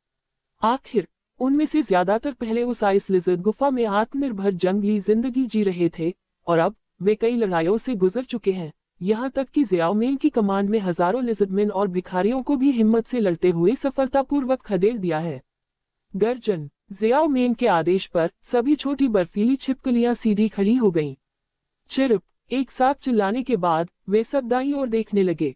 आखिर उनमें से ज्यादातर पहले उस आइस लिजर्ड गुफा में आत्मनिर्भर जंगली जिंदगी जी रहे थे और अब वे कई लड़ाइयों से गुजर चुके हैं, यहाँ तक कि ज़ियाओमेन की कमांड में हजारों लिजर्डमैन और भिखारियों को भी हिम्मत से लड़ते हुए सफलतापूर्वक खदेड़ दिया है। गर्जन। ज़ियाओमेन के आदेश पर सभी छोटी बर्फीली छिपकलियां सीधी खड़ी हो गईं। चिरप। एक साथ चिल्लाने के बाद वे सब दाईं ओर देखने लगे।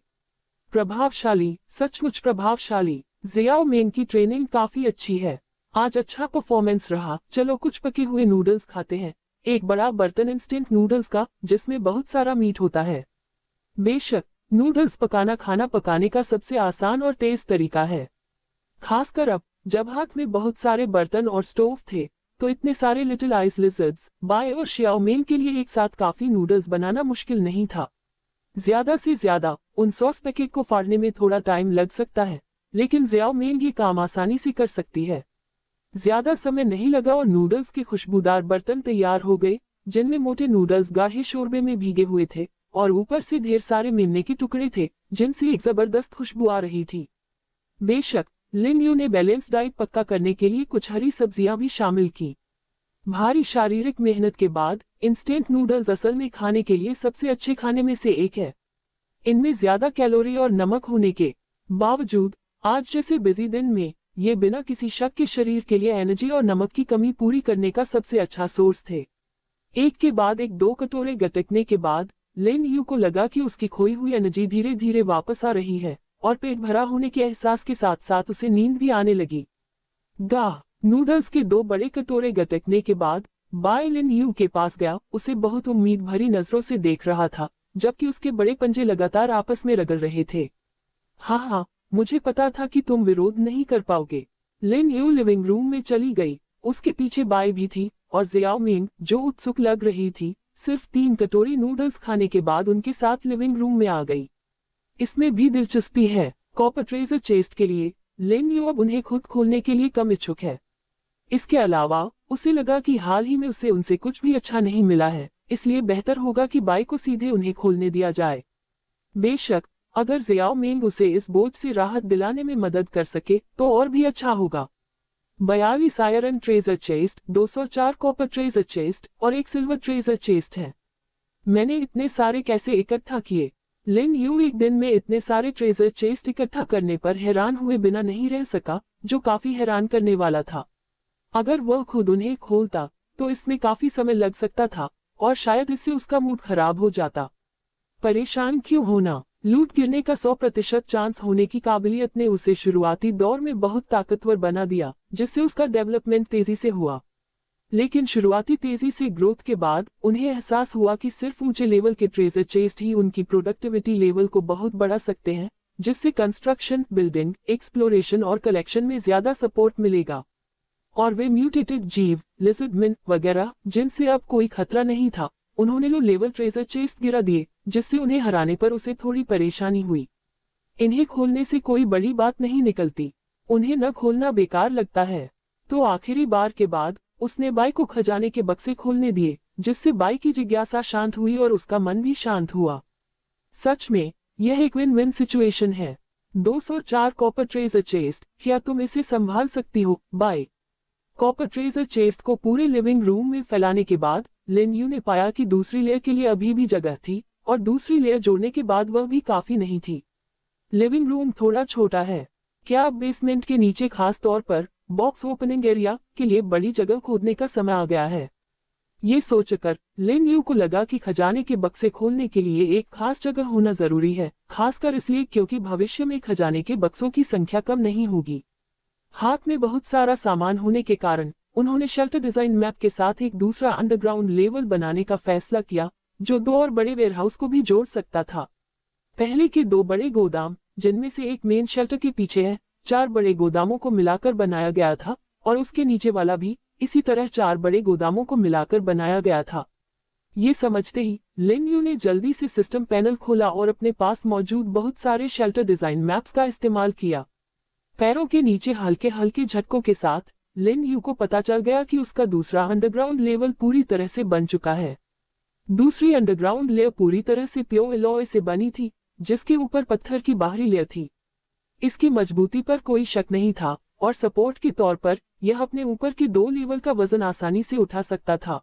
प्रभावशाली, सचमुच प्रभावशाली। ज़ियाओमेन की ट्रेनिंग काफी अच्छी है। आज अच्छा परफॉर्मेंस रहा। चलो कुछ पके हुए नूडल्स खाते हैं। एक बड़ा बर्तन इंस्टेंट नूडल्स का, जिसमें बहुत सारा मीट होता है। बेशक, नूडल्स पकाना खाना पकाने का सबसे आसान और तेज तरीका है। खासकर अब, जब हाथ में बहुत सारे बर्तन और स्टोव थे, तो इतने सारे लिटिल आइस लिजर्ड्स, बाय और ज़ियाओमेन के लिए एक साथ काफी नूडल्स बनाना मुश्किल नहीं था। ज्यादा से ज्यादा उन सॉस पैकेट को फाड़ने में थोड़ा टाइम लग सकता है, लेकिन ज़ियाओमेन ये काम आसानी से कर सकती है। ज्यादा समय नहीं लगा और नूडल्स के खुशबूदार बर्तन तैयार हो गए, जिनमें मोटे नूडल्स गाढ़े शोरबे में भीगे हुए थे और ऊपर से ढेर सारे मेमने के टुकड़े थे, जिनसे एक जबरदस्त खुशबू आ रही थी। बेशक, लिन यू ने बैलेंस डाइट पक्का करने के लिए कुछ हरी सब्जियां भी शामिल की। भारी शारीरिक मेहनत के बाद इंस्टेंट नूडल्स असल में खाने के लिए सबसे अच्छे खाने में से एक है। इनमें ज्यादा कैलोरी और नमक होने के बावजूद आज जैसे बिजी दिन में ये बिना किसी शक के शरीर के लिए एनर्जी और नमक की कमी पूरी करने का सबसे अच्छा सोर्स थे। एक के बाद एक 2 कटोरे गटकने के बाद लिन यू को लगा कि उसकी खोई हुई एनर्जी धीरे धीरे वापस आ रही है और पेट भरा होने के एहसास के साथ साथ उसे नींद भी आने लगी। गाह। नूडल्स के 2 बड़े कटोरे गटकने के बाद बाय लिन यू के पास गया, उसे बहुत उम्मीद भरी नजरों से देख रहा था, जबकि उसके बड़े पंजे लगातार आपस में रगड़ रहे थे। हाँ, मुझे पता था कि तुम विरोध नहीं कर पाओगे। लिन यू लिविंग रूम में चली गई। उसके पीछे बाय भी थी और ज़ियाओमेन, जो उत्सुक लग रही थी, सिर्फ 3 कटोरी नूडल्स खाने के बाद उनके साथ लिविंग रूम में आ गई। इसमें भी दिलचस्पी है, कॉपर ट्रेजर चेस्ट के लिए लिन यू अब उन्हें खुद खोलने के लिए कम इच्छुक है। इसके अलावा उसे लगा कि हाल ही में उसे उनसे कुछ भी अच्छा नहीं मिला है, इसलिए बेहतर होगा कि बाय को सीधे उन्हें खोलने दिया जाए। बेशक, अगर ज़ियाओमेन उसे इस बोझ से राहत दिलाने में मदद कर सके तो और भी अच्छा होगा। 42 iron treasure chest, 204 copper treasure chest और 1 सिल्वर ट्रेजर चेस्ट है। मैंने इतने सारे कैसे इकट्ठा किए? लिन यू एक दिन में इतने सारे ट्रेजर चेस्ट इकट्ठा करने पर हैरान हुए बिना नहीं रह सका, जो काफी हैरान करने वाला था। अगर वह खुद उन्हें खोलता तो इसमें काफी समय लग सकता था और शायद इससे उसका मूड खराब हो जाता। परेशान क्यों होना? लूट गिरने का 100% चांस होने की काबिलियत ने उसे शुरुआती दौर में बहुत ताकतवर बना दिया, जिससे उसका डेवलपमेंट तेजी से हुआ। लेकिन शुरुआती तेजी से ग्रोथ के बाद उन्हें एहसास हुआ कि सिर्फ ऊंचे लेवल के ट्रेजर चेस्ट ही उनकी प्रोडक्टिविटी लेवल को बहुत बढ़ा सकते हैं, जिससे कंस्ट्रक्शन, बिल्डिंग, एक्सप्लोरेशन और कलेक्शन में ज्यादा सपोर्ट मिलेगा। और वे म्यूटेटेड जीव, लिजर्डमैन वगैरह, जिनसे अब कोई खतरा नहीं था, उन्होंने लो लेवल ट्रेजर चेस्ट गिरा दिए, जिससे उन्हें हराने पर उसे थोड़ी परेशानी हुई। इन्हें खोलने से कोई बड़ी बात नहीं निकलती, उन्हें न खोलना बेकार लगता है। तो आखिरी बार के बाद उसने बाय को खजाने के बक्से खोलने दिए, जिससे बाय की जिज्ञासा शांत हुई और उसका मन भी शांत हुआ। सच में यह एक विन विन सिचुएशन है। 204 कॉपर ट्रेजर चेस्ट, क्या तुम इसे संभाल सकती हो, बाय? कॉपर ट्रेजर चेस्ट को पूरे लिविंग रूम में फैलाने के बाद लिन यू ने पाया कि दूसरी लेयर के लिए अभी भी जगह थी और दूसरी लेयर जोड़ने के बाद वह भी काफी नहीं थी। लिविंग रूम थोड़ा छोटा है। क्या अब बेसमेंट के नीचे खास तौर पर बॉक्स ओपनिंग एरिया के लिए बड़ी जगह खोदने का समय आ गया है? ये सोचकर लिन यू को लगा कि खजाने के बक्से खोलने के लिए एक खास जगह होना जरूरी है, खासकर इसलिए क्योंकि भविष्य में खजाने के बक्सों की संख्या कम नहीं होगी। हाथ में बहुत सारा सामान होने के कारण उन्होंने शेल्टर डिजाइन मैप के साथ एक दूसरा अंडरग्राउंड लेवल बनाने का फैसला किया, जो 2 और बड़े वेयरहाउस को भी जोड़ सकता था। पहले के 2 बड़े गोदाम, जिनमें से एक मेन शेल्टर के पीछे है, 4 बड़े गोदामों को मिलाकर बनाया गया था और उसके नीचे वाला भी इसी तरह 4 बड़े गोदामों को मिलाकर बनाया गया था। ये समझते ही लिन यू ने जल्दी से सिस्टम पैनल खोला और अपने पास मौजूद बहुत सारे शेल्टर डिजाइन मैप्स का इस्तेमाल किया। पैरों के नीचे हल्के हल्के झटकों के साथ लिन यू को पता चल गया कि उसका दूसरा अंडरग्राउंड लेवल पूरी तरह से बन चुका है। दूसरी अंडरग्राउंड लेयर पूरी तरह से प्योर एलॉय से बनी थी, जिसके ऊपर पत्थर की बाहरी लेयर थी। इसकी मजबूती पर कोई शक नहीं था और सपोर्ट के तौर पर यह अपने ऊपर के 2 लेवल का वजन आसानी से उठा सकता था।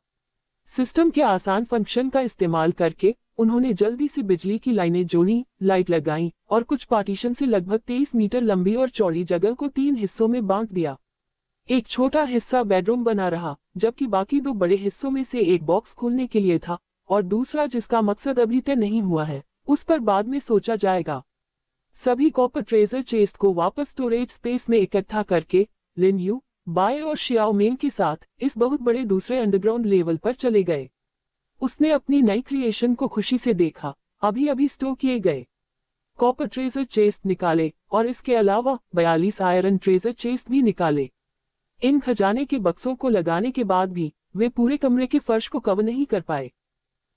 सिस्टम के आसान फंक्शन का इस्तेमाल करके उन्होंने जल्दी से बिजली की लाइनें जोड़ी, लाइट लगाई और कुछ पार्टीशन से लगभग 23 मीटर लंबी और चौड़ी जगह को 3 हिस्सों में बांट दिया। एक छोटा हिस्सा बेडरूम बना रहा, जबकि बाकी 2 बड़े हिस्सों में से एक बॉक्स खोलने के लिए था और दूसरा, जिसका मकसद अभी तय नहीं हुआ है, उस पर बाद में सोचा जाएगा। सभी कॉपर ट्रेजर चेस्ट को वापस स्टोरेज स्पेस में इकट्ठा करके लिन यू, बाय और शियाओ मेंग के साथ इस बहुत बड़े दूसरे अंडरग्राउंड लेवल पर चले गए। उसने अपनी नई क्रिएशन को खुशी से देखा। अभी अभी स्टोर किए गए कॉपर ट्रेजर चेस्ट निकाले और इसके अलावा 42 आयरन ट्रेजर चेस्ट भी निकाले। इन खजाने के बक्सों को लगाने के बाद भी वे पूरे कमरे के फर्श को कवर नहीं कर पाए।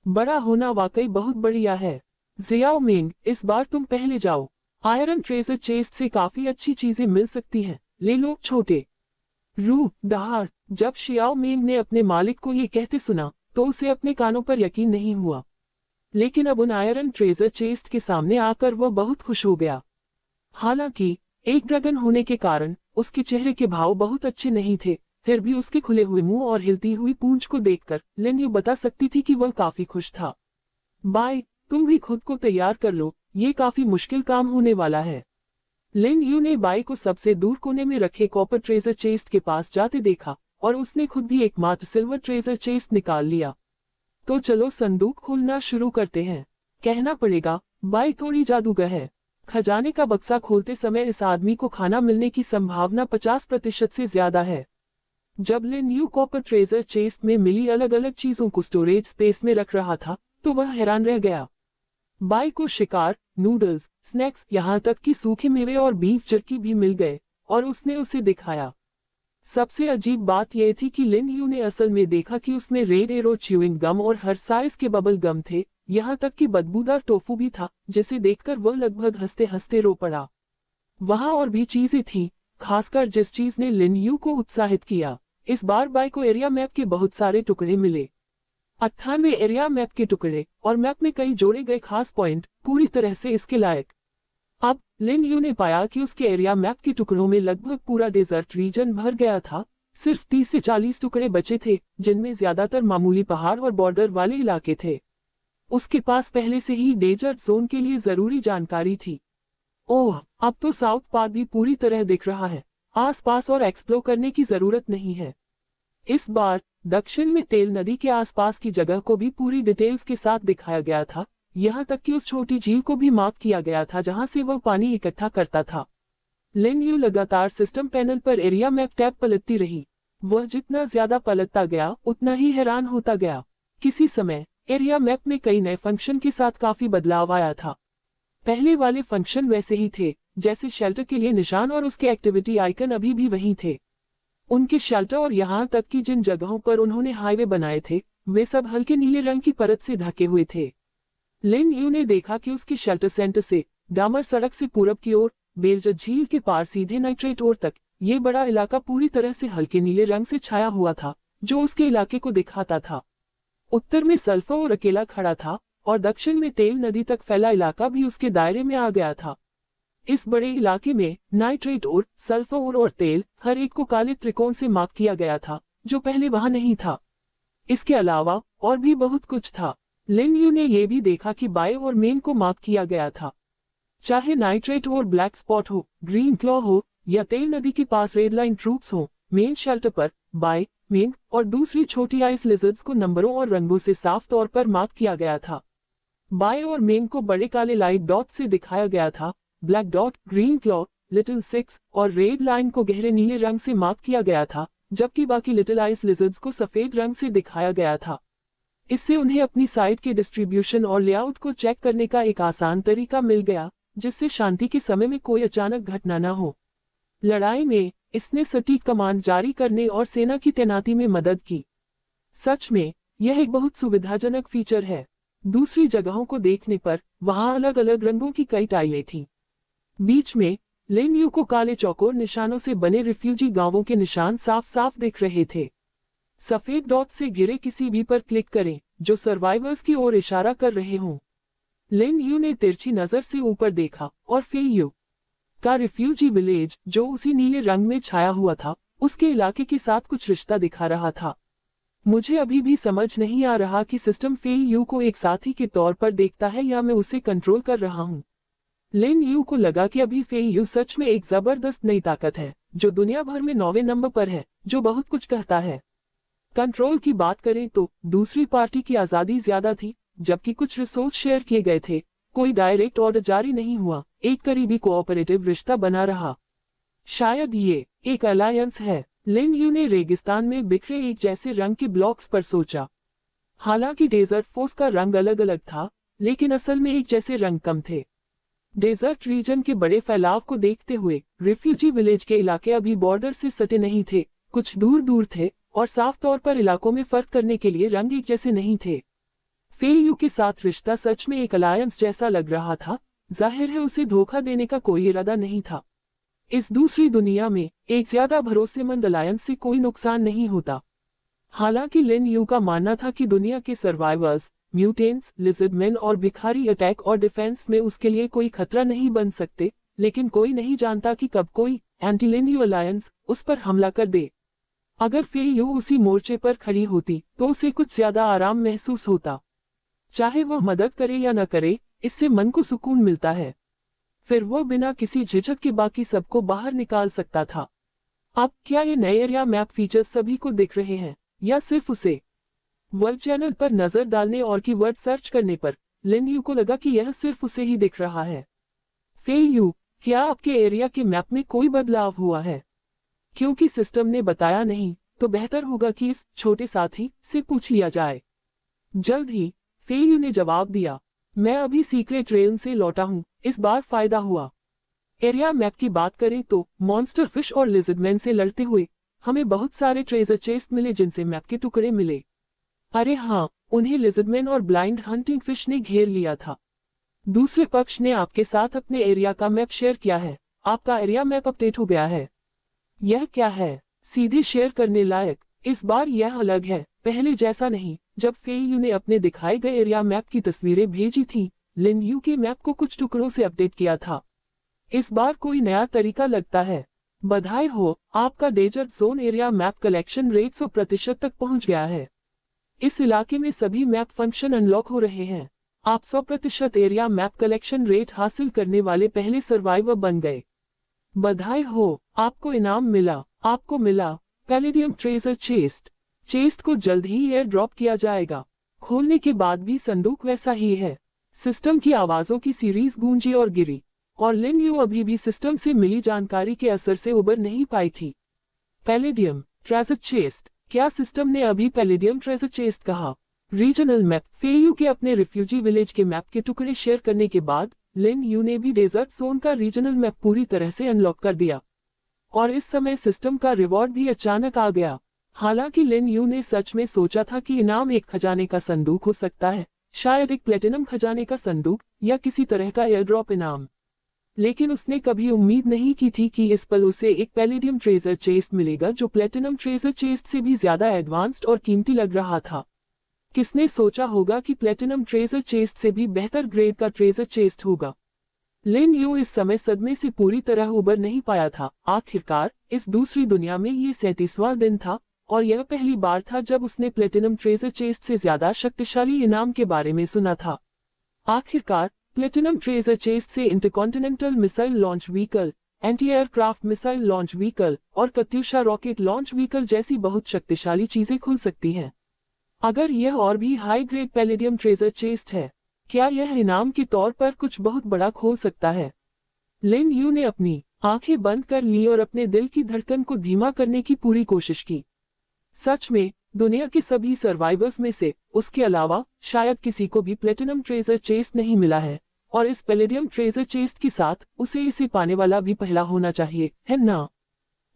बड़ा होना वाकई बहुत बढ़िया है। जियाओ मेंग, इस बार तुम पहले जाओ। आयरन ट्रेजर चेस्ट से काफी अच्छी चीजें मिल सकती हैं, ले लो छोटे। रू दहाड़। जब शियाओ मेंग ने अपने मालिक को ये कहते सुना तो उसे अपने कानों पर यकीन नहीं हुआ, लेकिन अब उन आयरन ट्रेजर चेस्ट के सामने आकर वह बहुत खुश हो गया। हालांकि एक ड्रैगन होने के कारण उसके चेहरे के भाव बहुत अच्छे नहीं थे, फिर भी उसके खुले हुए मुंह और हिलती हुई पूंछ को देखकर लिन यू बता सकती थी कि वह काफी खुश था। बाय, तुम भी खुद को तैयार कर लो, ये काफी मुश्किल काम होने वाला है। लिन यू ने बाई को सबसे दूर कोने में रखे कॉपर ट्रेजर चेस्ट के पास जाते देखा और उसने खुद भी एकमात्र सिल्वर ट्रेजर चेस्ट निकाल लिया। तो चलो संदूक खोलना शुरू करते हैं। कहना पड़ेगा बाई थोड़ी जादूगर है। खजाने का बक्सा खोलते समय इस आदमी को खाना मिलने की संभावना 50% से ज्यादा है। जब लिन यू कॉपर ट्रेजर चेस्ट में मिली अलग अलग चीजों को स्टोरेज स्पेस में रख रहा था तो वह हैरान रह गया। बाई को शिकार, नूडल्स, स्नैक्स, यहाँ तक कि सूखे मेवे और बीफ जर्की भी मिल गए और उसने उसे दिखाया। सबसे अजीब बात यह थी कि लिन यू ने असल में देखा कि उसमें रेड एरो च्यूइंग गम और हर साइज के बबल गम थे, यहाँ तक कि बदबूदार टोफू भी था, जिसे देखकर वह लगभग हंसते हंसते रो पड़ा। वहाँ और भी चीजें थी, खासकर जिस चीज ने लिन यू को उत्साहित किया। इस बार बाई को एरिया मैप के बहुत सारे टुकड़े मिले। 98 एरिया मैप के टुकड़े और मैप में कई जोड़े गए खास पॉइंट पूरी तरह से इसके लायक। अब लिन यू ने पाया कि उसके एरिया मैप के टुकड़ों में लगभग पूरा डेजर्ट रीजन भर गया था। सिर्फ 30 से 40 टुकड़े बचे थे, जिनमें ज्यादातर मामूली पहाड़ और बॉर्डर वाले इलाके थे। उसके पास पहले से ही डेजर्ट जोन के लिए जरूरी जानकारी थी। ओह, अब तो साउथ पार्क भी पूरी तरह दिख रहा है। आसपास और एक्सप्लोर करने की जरूरत नहीं है। इस बार दक्षिण में तेल नदी के आसपास की जगह को भी पूरी डिटेल्स के साथ दिखाया गया था, यहाँ तक कि उस छोटी झील को भी मार्क किया गया था जहां से वह पानी इकट्ठा करता था। लिन यू लगातार सिस्टम पैनल पर एरिया मैप टैब पलटती रही। वह जितना ज्यादा पलटता गया उतना ही हैरान होता गया। किसी समय एरिया मैप में कई नए फंक्शन के साथ काफी बदलाव आया था। पहले वाले फंक्शन वैसे ही थे, जैसे शेल्टर के लिए निशान और उसके एक्टिविटी आइकन अभी भी वही थे। उनके शेल्टर और यहाँ तक कि जिन जगहों पर उन्होंने हाईवे बनाए थे वे सब हल्के नीले रंग की परत से ढके हुए थे। लिन यू ने देखा कि उसके शेल्टर सेंटर से डामर सड़क से पूरब की ओर बेलजत झील के पार सीधे नाइट्रेट ओर तक ये बड़ा इलाका पूरी तरह से हल्के नीले रंग से छाया हुआ था, जो उसके इलाके को दिखाता था। उत्तर में सल्फर और अकेला खड़ा था और दक्षिण में तेल नदी तक फैला इलाका भी उसके दायरे में आ गया था। इस बड़े इलाके में नाइट्रेट और सल्फर और तेल हर एक को काले त्रिकोण से मार्क किया गया था, जो पहले वहां नहीं था। इसके अलावा और भी बहुत कुछ था। लिन यू ने यह भी देखा कि बाय और मेन को मार्क किया गया था। चाहे नाइट्रेट और ब्लैक स्पॉट हो, ग्रीन क्लॉ हो या तेल नदी के पास रेड लाइन ट्रूप्स हो, मेन शेल्टर पर बाय, मेन और दूसरी छोटी आइस लिजर्ड्स को नंबरों और रंगों से साफ तौर पर मार्क किया गया था। बाय और मेन को बड़े काले लाइट डॉट से दिखाया गया था। Black dot, green claw, little six और रेड लाइन को गहरे नीले रंग से मार्क किया गया था, जबकि बाकी लिटिल आइस लिजर्ड्स को सफेद रंग से दिखाया गया था। इससे उन्हें अपनी साइट के डिस्ट्रीब्यूशन और लेआउट को चेक करने का एक आसान तरीका मिल गया, जिससे शांति के समय में कोई अचानक घटना न हो। लड़ाई में इसने सटीक कमांड जारी करने और सेना की तैनाती में मदद की। सच में यह एक बहुत सुविधाजनक फीचर है। दूसरी जगहों को देखने पर वहां अलग अलग रंगों की कई टाइलें थीं। बीच में लिन यू को काले चौकोर निशानों से बने रिफ्यूजी गांवों के निशान साफ साफ दिख रहे थे। सफेद डॉट से घिरे किसी भी पर क्लिक करें जो सर्वाइवर्स की ओर इशारा कर रहे हों। लिन यू ने तिरछी नजर से ऊपर देखा और फे यू का रिफ्यूजी विलेज, जो उसी नीले रंग में छाया हुआ था, उसके इलाके के साथ कुछ रिश्ता दिखा रहा था। मुझे अभी भी समझ नहीं आ रहा कि सिस्टम फे यू को एक साथी के तौर पर देखता है या मैं उसे कंट्रोल कर रहा हूँ। लिन यू को लगा कि अभी फे यू सच में एक जबरदस्त नई ताकत है, जो दुनिया भर में 9वें नंबर पर है, जो बहुत कुछ कहता है। कंट्रोल की बात करें तो दूसरी पार्टी की आज़ादी ज्यादा थी, जबकि कुछ रिसोर्स शेयर किए गए थे। कोई डायरेक्ट ऑर्डर जारी नहीं हुआ, एक करीबी कोऑपरेटिव रिश्ता बना रहा। शायद ये एक अलायंस है। लिन यू ने रेगिस्तान में बिखरे एक जैसे रंग के ब्लॉक्स पर सोचा। हालांकि डेजर्ट फोर्स का रंग अलग अलग था, लेकिन असल में एक जैसे रंग कम थे। डेजर्ट रीजन के बड़े फैलाव को देखते हुए रिफ्यूजी विलेज के इलाके अभी बॉर्डर से सटे नहीं थे, कुछ दूर दूर थे, और साफ तौर पर इलाकों में फर्क करने के लिए रंग एक जैसे नहीं थे। फे यू के साथ रिश्ता सच में एक अलायंस जैसा लग रहा था। जाहिर है उसे धोखा देने का कोई इरादा नहीं था। इस दूसरी दुनिया में एक ज्यादा भरोसेमंद अलायंस से कोई नुकसान नहीं होता। हालांकि लिन यू का मानना था कि दुनिया के सर्वाइवर्स, म्यूटेंट्स, लिजर्डमैन और भिखारी अटैक और डिफेंस में उसके लिए कोई खतरा नहीं बन सकते, लेकिन कोई नहीं जानता कि कब कोई एंटी लिन यू अलायंस उस पर हमला कर दे। अगर फे यू उसी मोर्चे पर खड़ी होती तो उसे कुछ ज्यादा आराम महसूस होता। चाहे वह मदद करे या न करे, इससे मन को सुकून मिलता है। फिर वह बिना किसी झिझक के बाकी सबको बाहर निकाल सकता था। अब क्या ये नए एरिया मैप फीचर्स सभी को दिख रहे हैं, या सिर्फ उसे? वर्ड चैनल पर नजर डालने और कीवर्ड सर्च करने पर लिन यू को लगा कि यह सिर्फ उसे ही दिख रहा है। फे यू, क्या आपके एरिया के मैप में कोई बदलाव हुआ है? क्योंकि सिस्टम ने बताया नहीं, तो बेहतर होगा कि इस छोटे साथी से पूछ लिया जाए। जल्द ही, फे यू ने जवाब दिया। मैं अभी सीक्रेट रेल से लौटा हूँ, इस बार फायदा हुआ। एरिया मैप की बात करें तो मॉन्स्टर फिश और लिजर्डमैन से लड़ते हुए हमें बहुत सारे ट्रेजर चेस्ट मिले जिनसे मैप के टुकड़े मिले। अरे हाँ, उन्हें लिजर्डमैन और ब्लाइंड हंटिंग फिश ने घेर लिया था। दूसरे पक्ष ने आपके साथ अपने एरिया का मैप शेयर किया है। आपका एरिया मैप अपडेट हो गया है। यह क्या है? सीधे शेयर करने लायक। इस बार यह अलग है, पहले जैसा नहीं। जब फे यू ने अपने दिखाए गए एरिया मैप की तस्वीरें भेजी थी, लिन यू के मैप को कुछ टुकड़ों से अपडेट किया था। इस बार कोई नया तरीका लगता है। बधाई हो, आपका desert zone area map collection rate 100% तक पहुंच गया है। इस इलाके में सभी मैप फंक्शन अनलॉक हो रहे हैं। आप 100% एरिया मैप कलेक्शन रेट हासिल करने वाले पहले सर्वाइवर बन गए। बधाई हो, आपको इनाम मिला। आपको मिला पैलेडियम ट्रेजर चेस्ट। चेस्ट को जल्द ही एयर ड्रॉप किया जाएगा। खोलने के बाद भी संदूक वैसा ही है। सिस्टम की आवाजों की सीरीज गूंजी और गिरी, और लिन यू अभी भी सिस्टम से मिली जानकारी के असर से उबर नहीं पाई थी। Palladium treasure chest. क्या सिस्टम ने अभी पैलेडियम ट्रेजर चेस्ट कहा? Regional map. फे यू के अपने रिफ्यूजी विलेज के मैप के टुकड़े शेयर करने के बाद लिन यू ने भी डेजर्ट जोन का रीजनल मैप पूरी तरह से अनलॉक कर दिया, और इस समय सिस्टम का रिवॉर्ड भी अचानक आ गया। हालांकि लिन यू ने सच में सोचा था कि इनाम एक खजाने का संदूक हो सकता है, शायद एक प्लेटिनम खजाने का संदूक या किसी तरह का एयर ड्रॉप इनाम, लेकिन उसने कभी उम्मीद नहीं की थी कि इस पल उसे एक पैलेडियम ट्रेजर चेस्ट मिलेगा जो प्लेटिनम ट्रेजर चेस्ट से भी ज्यादा एडवांस्ड और कीमती लग रहा था। किसने सोचा होगा कि प्लेटिनम ट्रेजर चेस्ट से भी बेहतर ग्रेड का ट्रेजर चेस्ट होगा? लिन यू इस समय सदमे से पूरी तरह उबर नहीं पाया था। आखिरकार इस दूसरी दुनिया में ये 37वां दिन था, और यह पहली बार था जब उसने प्लेटिनम ट्रेजर चेस्ट से ज्यादा शक्तिशाली इनाम के बारे में सुना था। आखिरकार प्लेटिनम ट्रेजर चेस्ट से intercontinental missile launch vehicle, anti aircraft missile launch vehicle और कत्यूशा रॉकेट लॉन्च व्हीकल जैसी बहुत शक्तिशाली चीजें खुल सकती हैं। अगर यह और भी high grade palladium treasure chest है, क्या यह इनाम के तौर पर कुछ बहुत बड़ा खोल सकता है? लिन यू ने अपनी आंखें बंद कर ली और अपने दिल की धड़कन को धीमा करने की पूरी कोशिश की। सच में दुनिया के सभी सर्वाइवर्स में से उसके अलावा शायद किसी को भी प्लेटिनम ट्रेजर चेस्ट नहीं मिला है, और इस पैलेडियम ट्रेजर चेस्ट के साथ उसे इसे पाने वाला भी पहला होना चाहिए, है ना?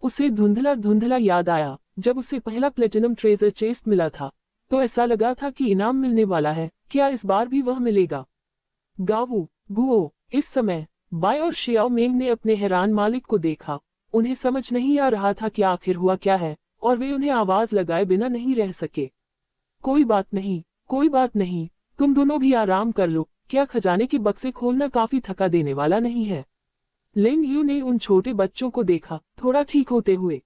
उसे धुंधला धुंधला याद आया, जब उसे पहला प्लेटिनम ट्रेजर चेस्ट मिला था तो ऐसा लगा था कि इनाम मिलने वाला है। क्या इस बार भी वह मिलेगा? गावू गुओ। इस समय बाय और शियाओ मेंग ने अपने हैरान मालिक को देखा। उन्हें समझ नहीं आ रहा था कि आखिर हुआ क्या है, और वे उन्हें आवाज लगाए बिना नहीं रह सके। कोई बात नहीं, कोई बात नहीं, तुम दोनों भी आराम कर लो। क्या खजाने के बक्से खोलना काफी थका देने वाला नहीं है? लिन यू ने उन छोटे बच्चों को देखा, थोड़ा ठीक होते हुए।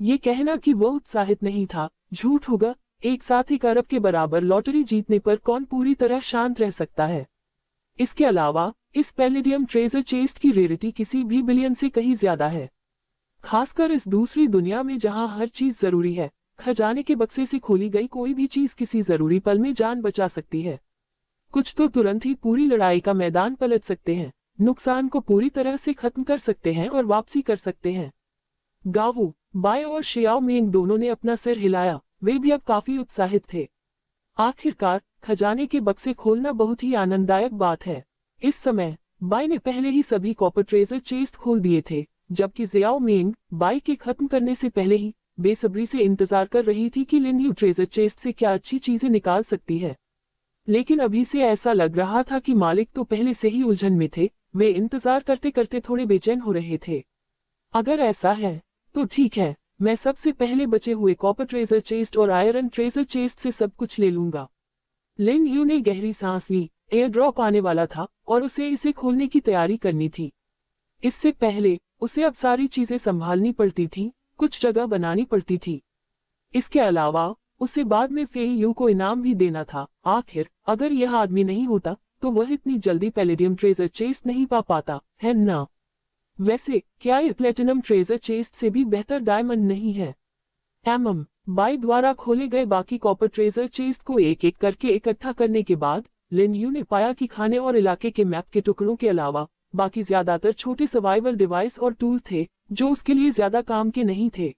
ये कहना कि वो उत्साहित नहीं था, झूठ होगा। एक साथ 1 अरब के बराबर लॉटरी जीतने पर कौन पूरी तरह शांत रह सकता है? इसके अलावा इस पैलेडियम ट्रेजर चेस्ट की रेयरिटी किसी भी बिलियन से कहीं ज्यादा है, खासकर इस दूसरी दुनिया में जहां हर चीज जरूरी है। खजाने के बक्से से खोली गई कोई भी चीज किसी जरूरी पल में जान बचा सकती है। कुछ तो तुरंत ही पूरी लड़ाई का मैदान पलट सकते हैं, नुकसान को पूरी तरह से खत्म कर सकते हैं और वापसी कर सकते हैं। गावू, बाय और शियाओ मेंग दोनों ने अपना सिर हिलाया, वे भी अब काफी उत्साहित थे। आखिरकार खजाने के बक्से खोलना बहुत ही आनंददायक बात है। इस समय बाय ने पहले ही सभी कॉपर ट्रेजर चेस्ट खोल दिए थे, जबकि जियाओ मेंग बाय के खत्म करने से पहले ही बेसब्री से इंतजार कर रही थी कि लिन यू ट्रेजर चेस्ट से क्या अच्छी चीजें निकाल सकती है। लेकिन अभी से ऐसा लग रहा था कि मालिक तो पहले से ही उलझन में थे, वे इंतजार करते करते थोड़े बेचैन हो रहे थे। अगर ऐसा है तो ठीक है, मैं सबसे पहले बचे हुए कॉपर ट्रेजर चेस्ट और आयरन ट्रेजर चेस्ट से सब कुछ ले लूंगा। लिन यू ने गहरी सांस ली, एयर ड्रॉप आने वाला था और उसे इसे खोलने की तैयारी करनी थी। इससे पहले उसे अब सारी चीजें संभालनी पड़ती थी, कुछ जगह बनानी पड़ती थी। इसके अलावा उसे बाद में फेई यू को इनाम भी देना था। आखिर अगर यह आदमी नहीं होता तो वह इतनी जल्दी पैलेडियम ट्रेजर चेस्ट नहीं पा पाता, है ना? वैसे क्या ये प्लेटिनम ट्रेजर चेस्ट से भी बेहतर डायमंड नहीं है? बाय द्वारा खोले गए बाकी कॉपर ट्रेजर चेस्ट को एक एक करके इकट्ठा करने के बाद लिन यू ने पाया कि खाने और इलाके के मैप के टुकड़ों के अलावा बाकी ज्यादातर छोटे सर्वाइवल डिवाइस और टूल थे जो उसके लिए ज्यादा काम के नहीं थे।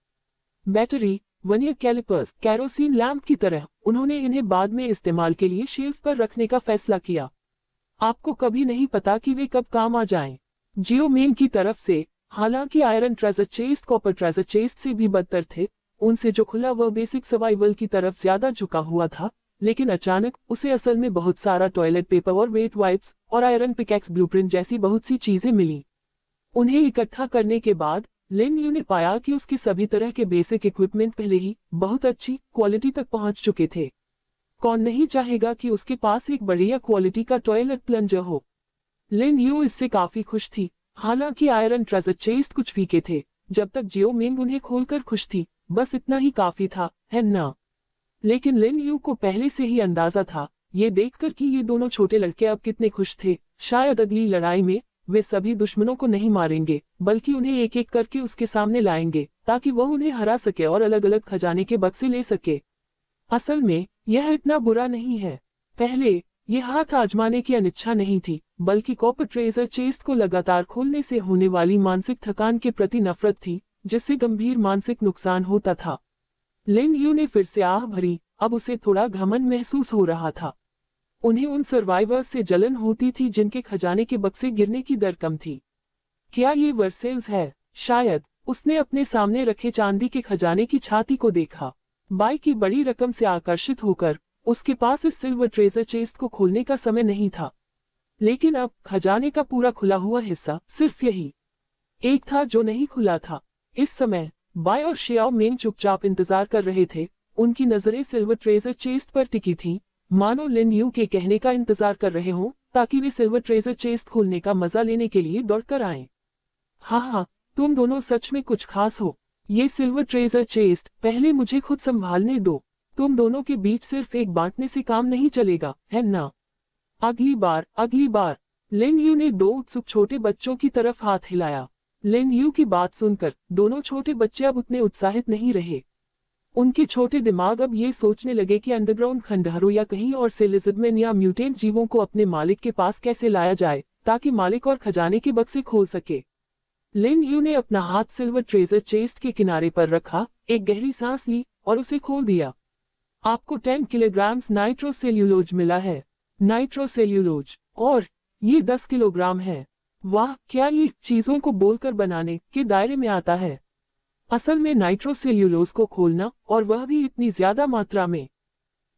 Battery, vernier calipers, kerosene lamp की तरह उन्होंने इन्हें बाद में इस्तेमाल के लिए शेल्फ पर रखने का फैसला किया। आपको कभी नहीं पता कि वे कब काम आ जाएं। जियो मेन की तरफ से, हालांकि iron treasure chest copper treasure chest से भी बदतर थे, उनसे जो खुला वह बेसिक सर्वाइवल की तरफ ज्यादा झुका हुआ था, लेकिन अचानक उसे असल में बहुत सारा टॉयलेट पेपर और वेट वाइप्स और आयरन पिकैक्स ब्लूप्रिंट जैसी बहुत सी चीजें मिली। उन्हें इकट्ठा करने के बाद लिन यू ने पाया कि उसके सभी तरह के बेसिक इक्विपमेंट पहले ही बहुत अच्छी क्वालिटी तक पहुंच चुके थे। कौन नहीं चाहेगा कि उसके पास एक बढ़िया क्वालिटी का टॉयलेट प्लंजर हो? लिन यू इससे काफी खुश थी। हालांकि आयरन ट्रेजर चेस्ट कुछ फीके थे, जब तक जियो मेंग उन्हें खोलकर खुश थी, बस इतना ही काफी था, है ना? लेकिन लिन यू को पहले से ही अंदाजा था, ये देखकर कि ये दोनों छोटे लड़के अब कितने खुश थे। शायद अगली लड़ाई में वे सभी दुश्मनों को नहीं मारेंगे, बल्कि उन्हें एक एक करके उसके सामने लाएंगे, ताकि वह उन्हें हरा सके और अलग अलग खजाने के बक्से ले सके। असल में यह इतना बुरा नहीं है। पहले यह हाथ आजमाने की अनिच्छा नहीं थी, बल्कि कॉपर ट्रेजर चेस्ट को लगातार खोलने से होने वाली मानसिक थकान के प्रति नफरत थी, जिससे गंभीर मानसिक नुकसान होता था। लिन यू ने फिर से आह भरी, अब उसे थोड़ा घमंड महसूस हो रहा था। उन्हें उन सर्वाइवर्स से जलन होती थी जिनके खजाने के बक्से गिरने की दर कम थी। क्या ये वर्सेल्स है? शायद। उसने अपने सामने रखे चांदी के खजाने की छाती को देखा। बाय की बड़ी रकम से आकर्षित होकर उसके पास इस सिल्वर ट्रेजर चेस्ट को खोलने का समय नहीं था। लेकिन अब खजाने का पूरा खुला हुआ हिस्सा सिर्फ यही एक था जो नहीं खुला था। इस समय बाय और शियाओ मेंग चुपचाप इंतजार कर रहे थे। उनकी नजरें सिल्वर ट्रेजर चेस्ट पर टिकी थीं, मानो लिन यू के कहने का इंतजार कर रहे हों, ताकि वे सिल्वर ट्रेजर चेस्ट खोलने का मजा लेने के लिए दौड़कर आएं। हाँ, तुम दोनों सच में कुछ खास हो। ये सिल्वर ट्रेजर चेस्ट पहले मुझे खुद संभालने दो। तुम दोनों के बीच सिर्फ एक बांटने से काम नहीं चलेगा, है ना? अगली बार। लिन यू ने दो उत्सुक छोटे बच्चों की तरफ हाथ हिलाया। लिन यू की बात सुनकर दोनों छोटे बच्चे अब उतने उत्साहित नहीं रहे। उनके छोटे दिमाग अब ये सोचने लगे कि अंडरग्राउंड खंडहरों या कहीं और से लिजर्डमैन या म्यूटेंट जीवों को अपने मालिक के पास कैसे लाया जाए, ताकि मालिक और खजाने के बक्से खोल सके। लिन यू ने अपना हाथ सिल्वर ट्रेजर चेस्ट के किनारे पर रखा, एक गहरी सांस ली और उसे खोल दिया। आपको 10 किलोग्राम नाइट्रोसेल्यूलोज मिला है। नाइट्रोसेल्यूलोज, और ये 10 किलोग्राम है। वाह, क्या ये चीजों को बोलकर बनाने के दायरे में आता है? असल में नाइट्रोसेल्यूलोज को खोलना, और वह भी इतनी ज्यादा मात्रा में।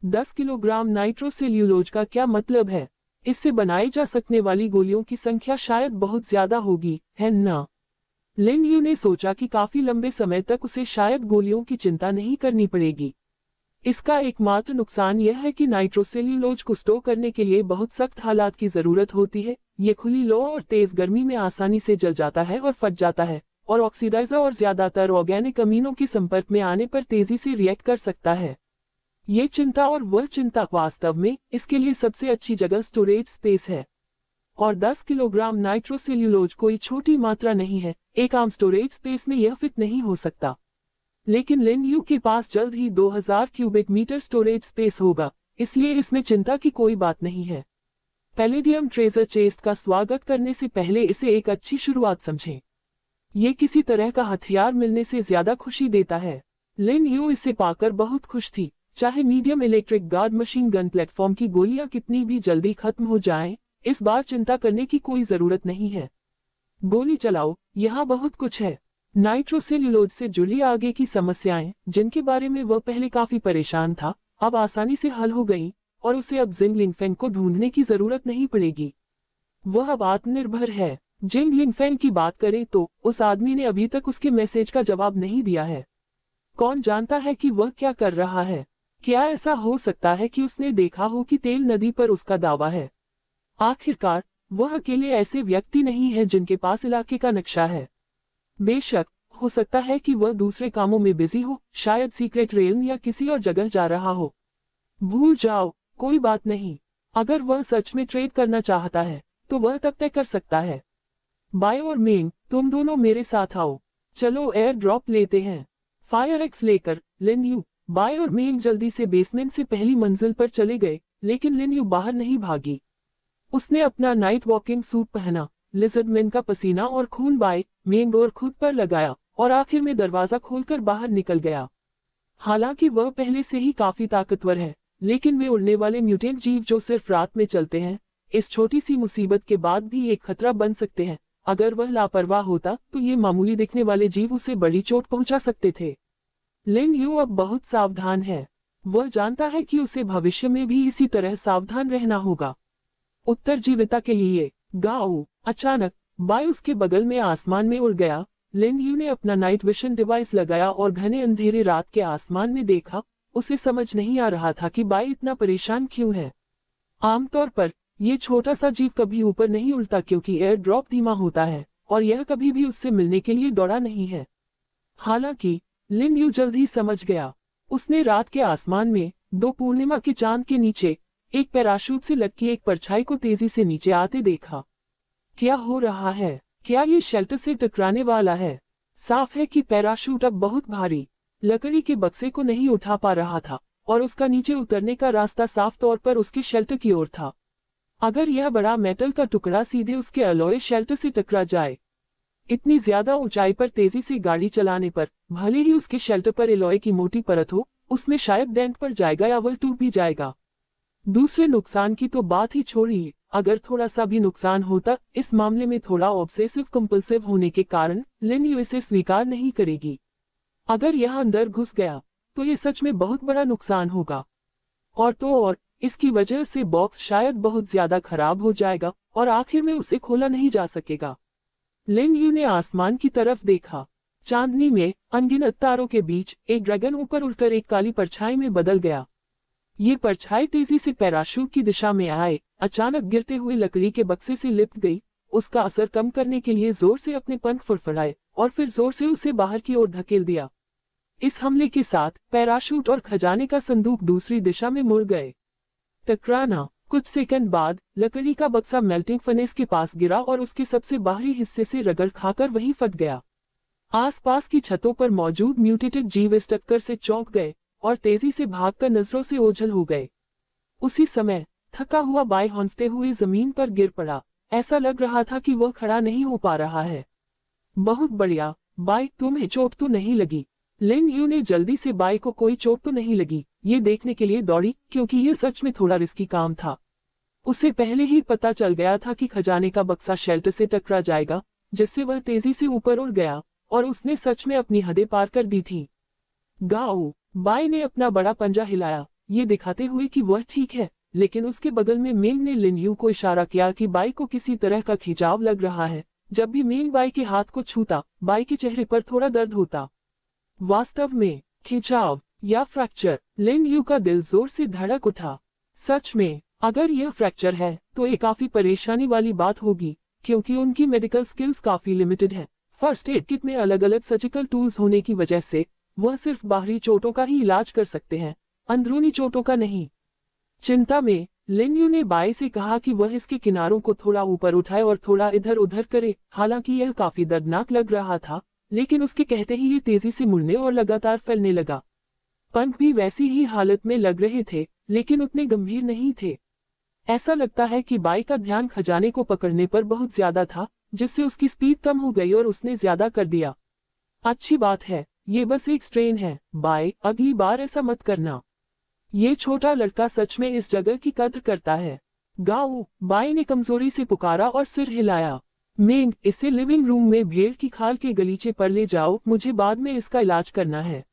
10 किलोग्राम नाइट्रोसेल्यूलोज का क्या मतलब है? इससे बनाई जा सकने वाली गोलियों की संख्या शायद बहुत ज्यादा होगी, है ना? लिन यू ने सोचा कि काफी लंबे समय तक उसे शायद गोलियों की चिंता नहीं करनी पड़ेगी। इसका एकमात्र नुकसान यह है कि नाइट्रोसेल्यूलोज को स्टोर करने के लिए बहुत सख्त हालात की जरूरत होती है। ये खुली लो और तेज गर्मी में आसानी से जल जाता है और फट जाता है और ऑक्सीडाइजर और ज्यादातर ऑर्गेनिक अमीनों के संपर्क में आने पर तेजी से रिएक्ट कर सकता है। ये चिंता और वह चिंता वास्तव में इसके लिए सबसे अच्छी जगह स्टोरेज स्पेस है। और 10 किलोग्राम नाइट्रोसेल्यूलोज कोई छोटी मात्रा नहीं है, एक आम स्टोरेज स्पेस में यह फिट नहीं हो सकता। लेकिन लिनयू के पास जल्द ही 2000 क्यूबिक मीटर स्टोरेज स्पेस होगा, इसलिए इसमें चिंता की कोई बात नहीं है। पैलेडियम ट्रेजर चेस्ट का स्वागत करने से पहले इसे एक अच्छी शुरुआत समझें। ये किसी तरह का हथियार मिलने से ज्यादा खुशी देता है। लिनयू इसे पाकर बहुत खुश थी। चाहे medium electric guard machine gun platform की गोलियां कितनी भी जल्दी खत्म हो जाएं, इस बार चिंता करने की कोई जरूरत नहीं है। गोली चलाओ, यहाँ बहुत कुछ है। नाइट्रोसेल्यूलोज से जुड़ी आगे की समस्याएं, जिनके बारे में वह पहले काफी परेशान था, अब आसानी से हल हो गई और उसे अब जिंग लिंगफेंग को ढूंढने की जरूरत नहीं पड़ेगी। वह अब आत्मनिर्भर है। जिंग लिंगफेंग की बात करें तो उस आदमी ने अभी तक उसके मैसेज का जवाब नहीं दिया है। कौन जानता है कि वह क्या कर रहा है? क्या ऐसा हो सकता है कि उसने देखा हो कि तेल नदी पर उसका दावा है? आखिरकार वह अकेले ऐसे व्यक्ति नहीं है जिनके पास इलाके का नक्शा है। बेशक हो सकता है कि वह दूसरे कामों में बिजी हो, शायद सीक्रेट रेलम या किसी और जगह जा रहा हो। भूल जाओ, कोई बात नहीं। अगर वह सच में ट्रेड करना चाहता है तो वह तब तय कर सकता है। बाय और मेंग, तुम दोनों मेरे साथ आओ। चलो एयर ड्रॉप लेते हैं। फायर एक्स लेकर लिनयू, बाय और मेंग जल्दी से बेसमेंट से पहली मंजिल पर चले गए, लेकिन लिनयू बाहर नहीं भागी। उसने अपना नाइट वॉकिंग सूट पहना, लिजर्डमैन का पसीना और खून बाय, मेंग और खुद पर लगाया और आखिर में दरवाजा खोलकर बाहर निकल गया। हालांकि वह पहले से ही काफी ताकतवर है, लेकिन वे उड़ने वाले म्यूटेंट जीव जो सिर्फ रात में चलते हैं, इस छोटी सी मुसीबत के बाद भी एक खतरा बन सकते हैं। अगर वह लापरवाह होता तो ये मामूली दिखने वाले जीव उसे बड़ी चोट पहुंचा सकते थे। लिनयू अब बहुत सावधान है। वह जानता है कि उसे भविष्य में भी इसी तरह सावधान रहना होगा। उत्तरजीविता के लिए गाओ। अचानक बाय उसके बगल में आसमान में उड़ गया। लिनयू ने अपना नाइट विशन डिवाइस लगाया और घने अंधेरे रात के आसमान में देखा। उसे समझ नहीं आ रहा था कि बाय इतना परेशान क्यों है। आमतौर पर यह छोटा सा जीव कभी ऊपर नहीं उड़ता क्योंकि एयर ड्रॉप धीमा होता है और यह कभी भी उससे मिलने के लिए दौड़ा नहीं है। हालांकि लिनयू जल्द ही समझ गया। उसने रात के आसमान में दो पूर्णिमा के चांद के नीचे एक पैराशूट से लटकी एक परछाई को तेजी से नीचे आते देखा। क्या हो रहा है? क्या ये शेल्टर से टकराने वाला है? साफ है कि पैराशूट अब बहुत भारी लकड़ी के बक्से को नहीं उठा पा रहा था और उसका नीचे उतरने का रास्ता साफ तौर पर उसके शेल्टर की ओर था। अगर यह बड़ा मेटल का टुकड़ा सीधे उसके अलॉय शेल्टर से टकरा जाए, इतनी ज्यादा ऊंचाई पर तेजी से गाड़ी चलाने पर, भले ही उसके शेल्टर पर अलॉय की मोटी परत हो, उसमें शायद डेंट पड़ जाएगा या वह टूट भी जाएगा। दूसरे नुकसान की तो बात ही छोड़िए, अगर थोड़ा सा भी नुकसान होता, इस मामले में थोड़ा ऑब्सेसिव कंपल्सिव होने के कारण लिनयू इसे स्वीकार नहीं करेगी। अगर यह अंदर घुस गया तो ये सच में बहुत बड़ा नुकसान होगा। और तो और इसकी वजह से बॉक्स शायद बहुत ज्यादा खराब हो जाएगा और आखिर में उसे खोला नहीं जा सकेगा। लिनयू ने आसमान की तरफ देखा। चांदनी में अनगिनत तारों के बीच एक ड्रैगन ऊपर उड़कर एक काली परछाई में बदल गया। ये परछाई तेजी से पैराशूट की दिशा में आए, अचानक गिरते हुए लकड़ी के बक्से से लिपट गई। उसका असर कम करने के लिए जोर से अपने पंख फड़फड़ाए और फिर जोर से उसे बाहर की ओर धकेल दिया। इस हमले के साथ पैराशूट और खजाने का संदूक दूसरी दिशा में मुड़ गए। टकराना। कुछ सेकंड बाद लकड़ी का बक्सा मेल्टिंग फर्नेस के पास गिरा और उसके सबसे बाहरी हिस्से से रगड़ खाकर वहीं फट गया। आसपास की छतों पर मौजूद म्यूटेटेड जीव इस टक्कर से चौंक गए और तेजी से भागकर नजरों से ओझल हो गए। उसी समय थका हुआ बाय हौंफते हुए जमीन पर गिर पड़ा। ऐसा लग रहा था कि वह खड़ा नहीं हो पा रहा है। बहुत बढ़िया बाय, तुम्हें चोट तो नहीं लगी? लिनयू ने जल्दी से बाय को कोई चोट तो नहीं लगी ये देखने के लिए दौड़ी, क्योंकि यह सच में थोड़ा रिस्की काम था। उसे पहले ही पता चल गया था कि खजाने का बक्सा शेल्टर से टकरा जाएगा, जिससे वह तेजी से ऊपर उड़ गया और उसने सच में अपनी हदें पार कर दी थी। गाओ। बाय ने अपना बड़ा पंजा हिलाया, ये दिखाते हुए कि वह ठीक है, लेकिन उसके बगल में मेंग ने लिनयू को इशारा किया कि बाय को किसी तरह का खिंचाव लग रहा है। जब भी मेंग बाय के हाथ को छूता, बाय के चेहरे पर थोड़ा दर्द होता। वास्तव में खिंचाव। या फ्रैक्चर? लिन यू का दिल जोर से धड़क उठा। सच में, अगर यह फ्रैक्चर है तो ये काफी परेशानी वाली बात होगी, क्योंकि उनकी मेडिकल स्किल्स काफी लिमिटेड है। फर्स्ट एड किट में अलग अलग सर्जिकल टूल्स होने की वजह से वह सिर्फ बाहरी चोटों का ही इलाज कर सकते हैं, अंदरूनी चोटों का नहीं। चिंता में लिन यू ने बाई से कहा कि वह इसके किनारों को थोड़ा ऊपर उठाए और थोड़ा इधर उधर करे। हालांकि यह काफी दर्दनाक लग रहा था, लेकिन उसके कहते ही ये तेजी से मुड़ने और लगातार फैलने लगा। पंख भी वैसी ही हालत में लग रहे थे, लेकिन उतने गंभीर नहीं थे। ऐसा लगता है कि बाई का ध्यान खजाने को पकड़ने पर बहुत ज्यादा था, जिससे उसकी स्पीड कम हो गई और उसने ज्यादा कर दिया। अच्छी बात है, ये बस एक स्ट्रेन है बाई, अगली बार ऐसा मत करना। ये छोटा लड़का सच में इस जगह की कद्र करता है। गाओ, बाई ने कमजोरी से पुकारा और सिर हिलाया। मेंग, इसे लिविंग रूम में भेड़ की खाल के गलीचे पर ले जाओ, मुझे बाद में इसका इलाज करना है।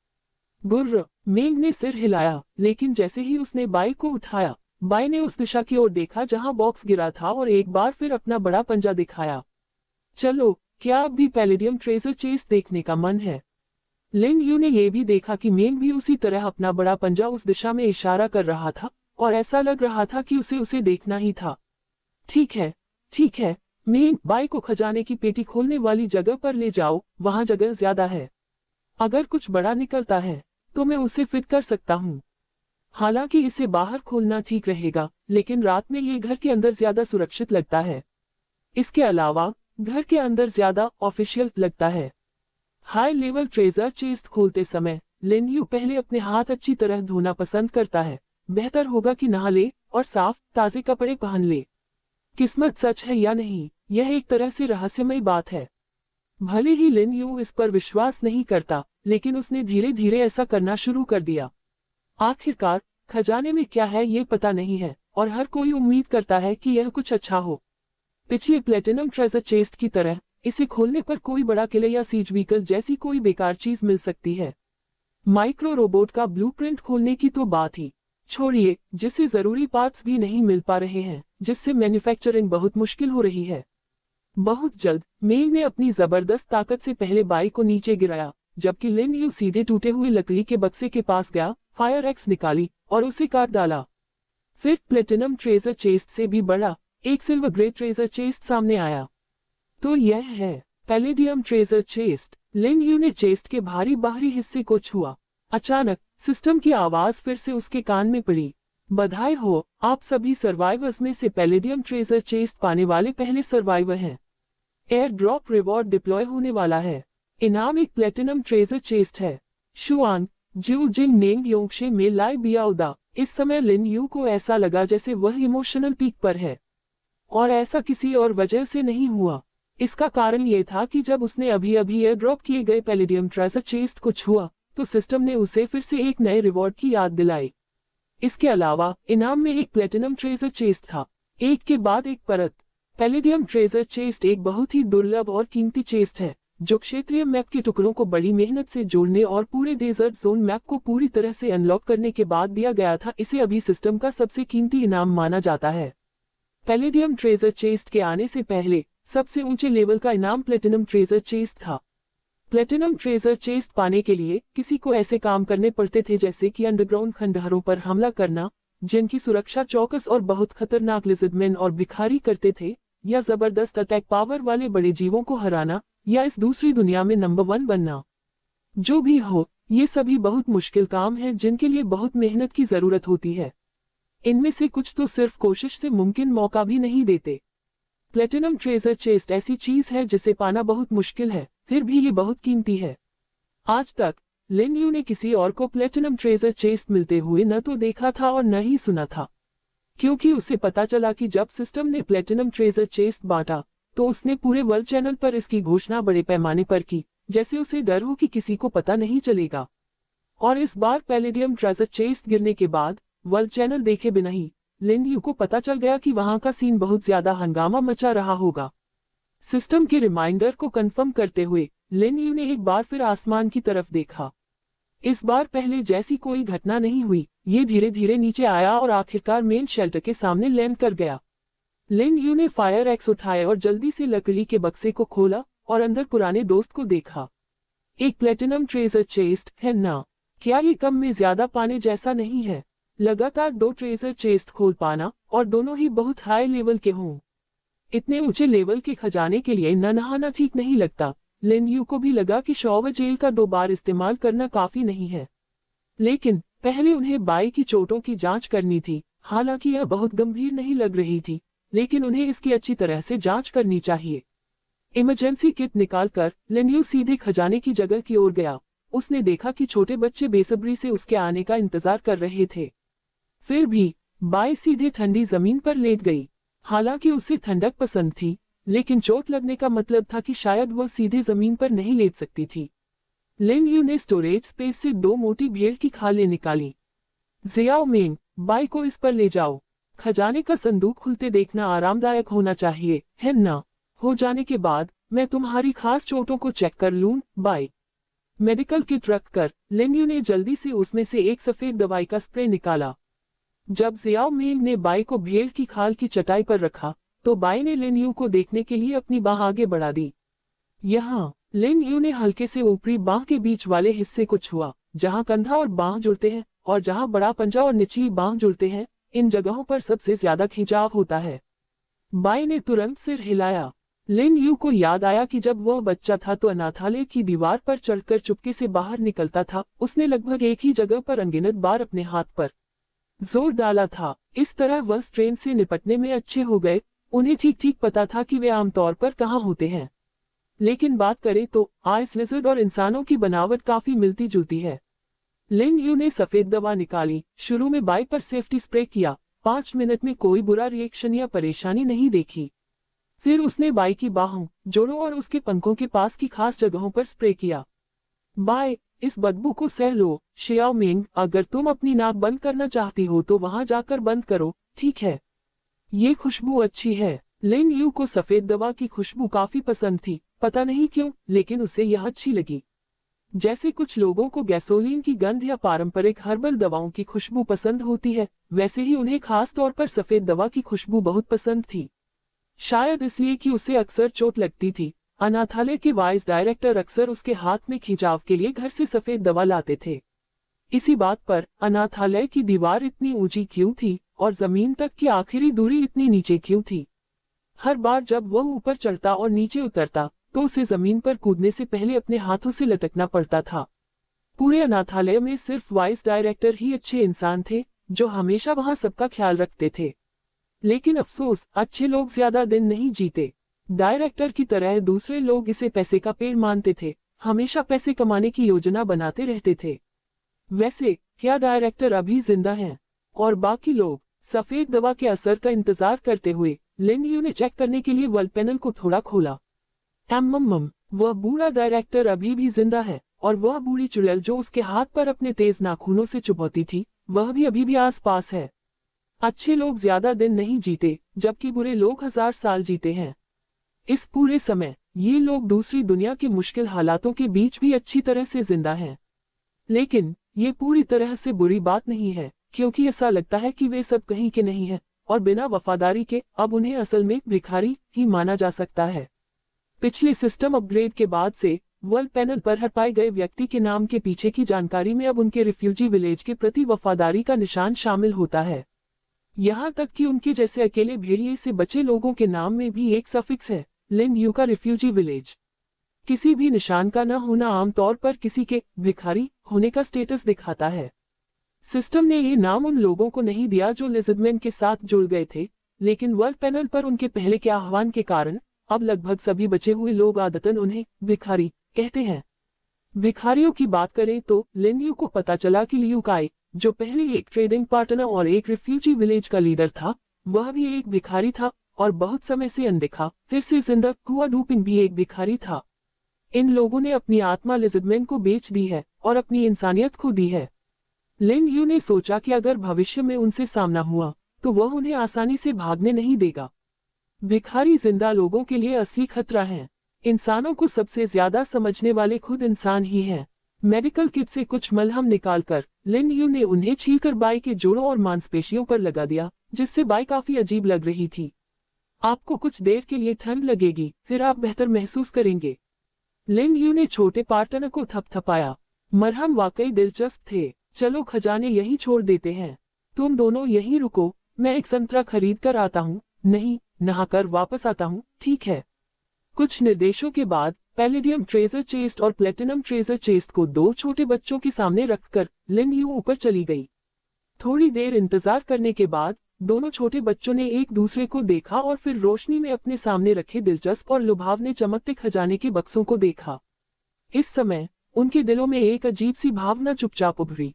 गुर्र, मेंग ने सिर हिलाया, लेकिन जैसे ही उसने बाई को उठाया, बाई ने उस दिशा की ओर देखा जहां बॉक्स गिरा था और एक बार फिर अपना बड़ा पंजा दिखाया। चलो, क्या अब भी पैलेडियम ट्रेजर चेस्ट देखने का मन है? लिन यू ने यह भी देखा कि मेंग भी उसी तरह अपना बड़ा पंजा उस दिशा में इशारा कर रहा था, और ऐसा लग रहा था कि उसे देखना ही था। ठीक है, मेंग, बाई को खजाने की पेटी खोलने वाली जगह पर ले जाओ, वहां जगह ज्यादा है। अगर कुछ बड़ा निकलता है तो मैं उसे फिट कर सकता हूँ। हालांकि इसे बाहर खोलना ठीक रहेगा, लेकिन रात में ये घर के अंदर ज्यादा सुरक्षित लगता है। इसके अलावा घर के अंदर ज्यादा ऑफिशियल लगता है। हाई लेवल ट्रेजर चेस्ट खोलते समय लिन यू पहले अपने हाथ अच्छी तरह धोना पसंद करता है। बेहतर होगा कि नहा ले और साफ ताजे कपड़े पहन ले। किस्मत सच है या नहीं, यह एक तरह से रहस्यमय बात है। भले ही लिन यू इस पर विश्वास नहीं करता, लेकिन उसने धीरे धीरे ऐसा करना शुरू कर दिया। आखिरकार खजाने में क्या है ये पता नहीं है, और हर कोई उम्मीद करता है कि यह कुछ अच्छा हो। पिछले प्लेटिनम ट्रेजर चेस्ट की तरह इसे खोलने पर कोई बड़ा किले या सीज व्हीकल जैसी कोई बेकार चीज मिल सकती है। माइक्रो रोबोट का ब्लूप्रिंट खोलने की तो बात ही छोड़िए, जिसे जरूरी पार्ट्स भी नहीं मिल पा रहे हैं, जिससे मैन्युफैक्चरिंग बहुत मुश्किल हो रही है। बहुत जल्द मेंग ने अपनी जबरदस्त ताकत से पहले बाई को नीचे गिराया, जबकि लिन यू सीधे टूटे हुए लकड़ी के बक्से के पास गया, फायर एक्स निकाली और उसे काट डाला। फिर प्लेटिनम ट्रेजर चेस्ट से भी बड़ा एक सिल्वर ग्रे ट्रेजर चेस्ट सामने आया। तो यह है palladium treasure chest. Lin Yu ने चेस्ट के भारी बाहरी हिस्से को छुआ। अचानक सिस्टम की आवाज फिर से उसके कान में पड़ी। बधाई हो, आप सभी सर्वाइवर्स में से पैलेडियम ट्रेजर चेस्ट पाने वाले पहले सर्वाइवर हैं। एयर ड्रॉप रिवॉर्ड डिप्लॉय होने वाला है। इनाम एक प्लेटिनम ट्रेजर चेस्ट है। शुआन, जू जिन नेंग योंगशे में लाई बियाउदा। इस समय लिन यू को ऐसा लगा जैसे वह इमोशनल पीक पर है, और ऐसा किसी और वजह से नहीं हुआ। इसका कारण ये था कि जब उसने अभी अभी एयर ड्रॉप किए गए पैलेडियम ट्रेजर चेस्ट को छुआ, तो सिस्टम ने उसे फिर से एक नए रिवॉर्ड की याद दिलाई। इसके अलावा इनाम में एक प्लेटिनम ट्रेजर चेस्ट था, एक के बाद एक परत। पैलेडियम ट्रेजर चेस्ट एक बहुत ही दुर्लभ और कीमती चेस्ट है, जो क्षेत्रीय मैप के टुकड़ों को बड़ी मेहनत से जोड़ने और पूरे डेजर्ट जोन मैप को पूरी तरह से अनलॉक करने के बाद दिया गया था। इसे अभी सिस्टम का सबसे कीमती इनाम माना जाता है। पैलेडियम ट्रेजर चेस्ट के आने से पहले सबसे ऊंचे लेवल का इनाम प्लेटिनम ट्रेजर चेस्ट था। प्लेटिनम ट्रेजर चेस्ट पाने के लिए किसी को ऐसे काम करने पड़ते थे जैसे कि अंडरग्राउंड खंडहरों पर हमला करना, जिनकी सुरक्षा चौकस और बहुत खतरनाक लिजर्डमैन और भिखारी करते थे, या जबरदस्त अटैक पावर वाले बड़े जीवों को हराना, या इस दूसरी दुनिया में नंबर 1 बनना। जो भी हो, ये सभी बहुत मुश्किल काम हैं जिनके लिए बहुत मेहनत की जरूरत होती है। इनमें से कुछ तो सिर्फ कोशिश से मुमकिन मौका भी नहीं देते। प्लेटिनम ट्रेजर चेस्ट ऐसी चीज है जिसे पाना बहुत मुश्किल है, फिर भी ये बहुत कीमती है। आज तक लिन यू ने किसी और को प्लेटिनम ट्रेजर चेस्ट मिलते हुए न तो देखा था और न ही सुना था, क्योंकि उसे पता चला कि जब सिस्टम ने प्लेटिनम ट्रेजर चेस्ट बांटा, तो उसने पूरे वर्ल्ड चैनल पर इसकी घोषणा बड़े पैमाने पर की, जैसे उसे डर हो कि किसी को पता नहीं चलेगा। और इस बार पैलेडियम ट्रेजर चेस्ट गिरने के बाद वर्ल्ड चैनल देखे बिना ही लिन यू को पता चल गया कि वहां का सीन बहुत ज्यादा हंगामा मचा रहा होगा। सिस्टम के रिमाइंडर को कंफर्म करते हुए लिन यू ने एक बार फिर आसमान की तरफ देखा। इस बार पहले जैसी कोई घटना नहीं हुई, ये धीरे धीरे नीचे आया और आखिरकार मेन शेल्टर के सामने लैंड कर गया। लिन यू ने फायर एक्स उठाया और जल्दी से लकड़ी के बक्से को खोला और अंदर पुराने दोस्त को देखा। एक प्लेटिनम ट्रेजर चेस्ट है ना? क्या ये कम में ज्यादा पाने जैसा नहीं है? लगातार 2 ट्रेजर चेस्ट खोल पाना, और दोनों ही बहुत हाई लेवल के हों। इतने ऊंचे लेवल के खजाने के लिए न नहाना ठीक नहीं लगता। लिन यू को भी लगा कि शॉवर जेल का 2 बार इस्तेमाल करना काफी नहीं है। लेकिन पहले उन्हें बाई की चोटों की जांच करनी थी। हालांकि यह बहुत गंभीर नहीं लग रही थी, लेकिन उन्हें इसकी अच्छी तरह से जांच करनी चाहिए। इमरजेंसी किट निकालकर लिन यू सीधे खजाने की जगह की ओर गया। उसने देखा कि छोटे बच्चे बेसब्री से उसके आने का इंतजार कर रहे थे। फिर भी बाई सीधे ठंडी जमीन पर लेट गई। हालांकि उसे ठंडक पसंद थी, लेकिन चोट लगने का मतलब था कि शायद वह सीधे जमीन पर नहीं लेट सकती थी। लिन यू ने स्टोरेज स्पेस से 2 मोटी भेड़ की खालें निकाली। जियाओ मेंग, बाई को इस पर ले जाओ। खजाने का संदूक खुलते देखना आरामदायक होना चाहिए, है ना? हो जाने के बाद मैं तुम्हारी खास चोटों को चेक कर लूं, बाई। मेडिकल किट रखकर लिन यू ने जल्दी से उसमें से एक सफेद दवाई का स्प्रे निकाला। जब जियाओ मेंग ने बाई को भेड़ की खाल की चटाई पर रखा, तो बाई ने लिन यू को देखने के लिए अपनी बाह आगे बढ़ा दी। यहाँ लिन यू ने हल्के से ऊपरी बाह के बीच वाले हिस्से को छुआ, जहाँ कंधा और बाह जुड़ते हैं, और जहाँ बड़ा पंजा और निचली बाह जुड़ते हैं। इन जगहों पर सबसे ज्यादा खिंचाव होता है। बाई ने तुरंत सिर हिलाया। लिन यू को याद आया कि जब वह बच्चा था तो अनाथालय की दीवार पर चढ़कर चुपके से बाहर निकलता था। उसने लगभग एक ही जगह पर अनगिनत बार अपने हाथ पर जोर डाला था। इस तरह वह स्ट्रेन से निपटने में अच्छे हो गए। उन्हें ठीक ठीक पता था कि वे आमतौर पर कहाँ होते हैं। लेकिन बात करें तो आइस लिजर्ड और इंसानों की बनावट काफी मिलती जुलती है। लिन यू ने सफेद दवा निकाली, शुरू में बाई पर सेफ्टी स्प्रे किया। 5 मिनट में कोई बुरा रिएक्शन या परेशानी नहीं देखी। फिर उसने बाई की बाहों, जोड़ों और उसके पंखों के पास की खास जगहों पर स्प्रे किया। बाई, इस बदबू को सह लो। शियाओ मेंग, अगर तुम अपनी नाक बंद करना चाहती हो तो वहां जाकर बंद करो, ठीक है? ये खुशबू अच्छी है। लिन यू को सफेद दवा की खुशबू काफी पसंद थी, पता नहीं क्यों, लेकिन उसे यह अच्छी लगी। जैसे कुछ लोगों को गैसोलीन की गंध या पारंपरिक हर्बल दवाओं की खुशबू पसंद होती है, वैसे ही उन्हें खास तौर पर सफेद दवा की खुशबू बहुत पसंद थी। शायद इसलिए कि उसे अक्सर चोट लगती थी। अनाथालय के वाइस डायरेक्टर अक्सर उसके हाथ में खिंचाव के लिए घर से सफेद दवा लाते थे। इसी बात पर अनाथालय की दीवार इतनी ऊंची क्यों थी और जमीन तक की आखिरी दूरी इतनी नीचे क्यों थी? हर बार जब वह ऊपर चढ़ता और नीचे उतरता तो उसे जमीन पर कूदने से पहले अपने हाथों से लटकना पड़ता था। पूरे अनाथालय में सिर्फ वाइस डायरेक्टर ही अच्छे इंसान थे, जो हमेशा वहां सबका ख्याल रखते थे। लेकिन अफसोस, अच्छे लोग ज्यादा दिन नहीं जीते। डायरेक्टर की तरह दूसरे लोग इसे पैसे का पेड़ मानते थे, हमेशा पैसे कमाने की योजना बनाते रहते थे। वैसे क्या डायरेक्टर अभी जिंदा हैं? और बाकी लोग? सफेद दवा के असर का इंतजार करते हुए लिन यू ने चेक करने के लिए वॉल पैनल को थोड़ा खोला। वह बूढ़ा डायरेक्टर अभी भी जिंदा है, और वह बूढ़ी चुड़ैल जो उसके हाथ पर अपने तेज नाखूनों से चुभौती थी, वह भी अभी भी आसपास है। अच्छे लोग ज्यादा दिन नहीं जीते, जबकि बुरे लोग 1000 साल जीते हैं। इस पूरे समय ये लोग दूसरी दुनिया के मुश्किल हालातों के बीच भी अच्छी तरह से जिंदा हैं। लेकिन ये पूरी तरह से बुरी बात नहीं है, क्योंकि ऐसा लगता है कि वे सब कहीं के नहीं हैं, और बिना वफादारी के अब उन्हें असल में भिखारी ही माना जा सकता है। पिछले सिस्टम अपग्रेड के बाद से वर्ल्ड पैनल पर हटाए गए व्यक्ति के नाम के पीछे की जानकारी में अब उनके रिफ्यूजी विलेज के प्रति वफादारी का निशान शामिल होता है। यहाँ तक कि उनके जैसे अकेले भेड़िए से बचे लोगों के नाम में भी एक सफिक्स है। लिन यू का रिफ्यूजी विलेज। किसी भी निशान का न होना आमतौर पर किसी के भिखारी होने का स्टेटस दिखाता है। सिस्टम ने ये नाम उन लोगों को नहीं दिया जो लिजर्डमैन के साथ जुड़ गए थे, लेकिन वर्ल्ड पैनल पर उनके पहले के आह्वान के कारण अब लगभग सभी बचे हुए लोग आदतन उन्हें भिखारी कहते हैं। भिखारियों की बात करें तो लिन यू को पता चला कि लियू काई, जो पहले एक ट्रेडिंग पार्टनर और एक रिफ्यूजी विलेज का लीडर था, वह भी एक भिखारी था, और बहुत समय से अनदेखा फिर से जिंदा हुआ डूपिंग भी एक भिखारी था। इन लोगों ने अपनी आत्मा लिजर्डमैन को बेच दी है और अपनी इंसानियत खो दी है। लिन यू ने सोचा कि अगर भविष्य में उनसे सामना हुआ तो वह उन्हें आसानी से भागने नहीं देगा। भिखारी जिंदा लोगों के लिए असली खतरा हैं। इंसानों को सबसे ज्यादा समझने वाले खुद इंसान ही हैं। मेडिकल किट से कुछ मलहम निकालकर लिन यू ने उन्हें छीलकर बाई के जोड़ों और मांसपेशियों पर लगा दिया, जिससे बाई काफी अजीब लग रही थी। आपको कुछ देर के लिए ठंड लगेगी, फिर आप बेहतर महसूस करेंगे। लिन यू ने छोटे पार्टनर को थपथपाया। मरहम वाकई दिलचस्प थे। चलो खजाने यही छोड़ देते हैं। तुम दोनों यहीं रुको, मैं एक संतरा खरीद कर आता हूँ। नहीं, नहाकर वापस आता हूँ, ठीक है। कुछ निर्देशों के बाद पैलेडियम ट्रेजर चेस्ट और प्लेटिनम ट्रेजर चेस्ट को दो छोटे बच्चों के सामने रखकर लिन यू ऊपर चली गई। थोड़ी देर इंतजार करने के बाद दोनों छोटे बच्चों ने एक दूसरे को देखा और फिर रोशनी में अपने सामने रखे दिलचस्प और लुभावने चमकते खजाने के बक्सों को देखा। इस समय उनके दिलों में एक अजीब सी भावना चुपचाप उभरी।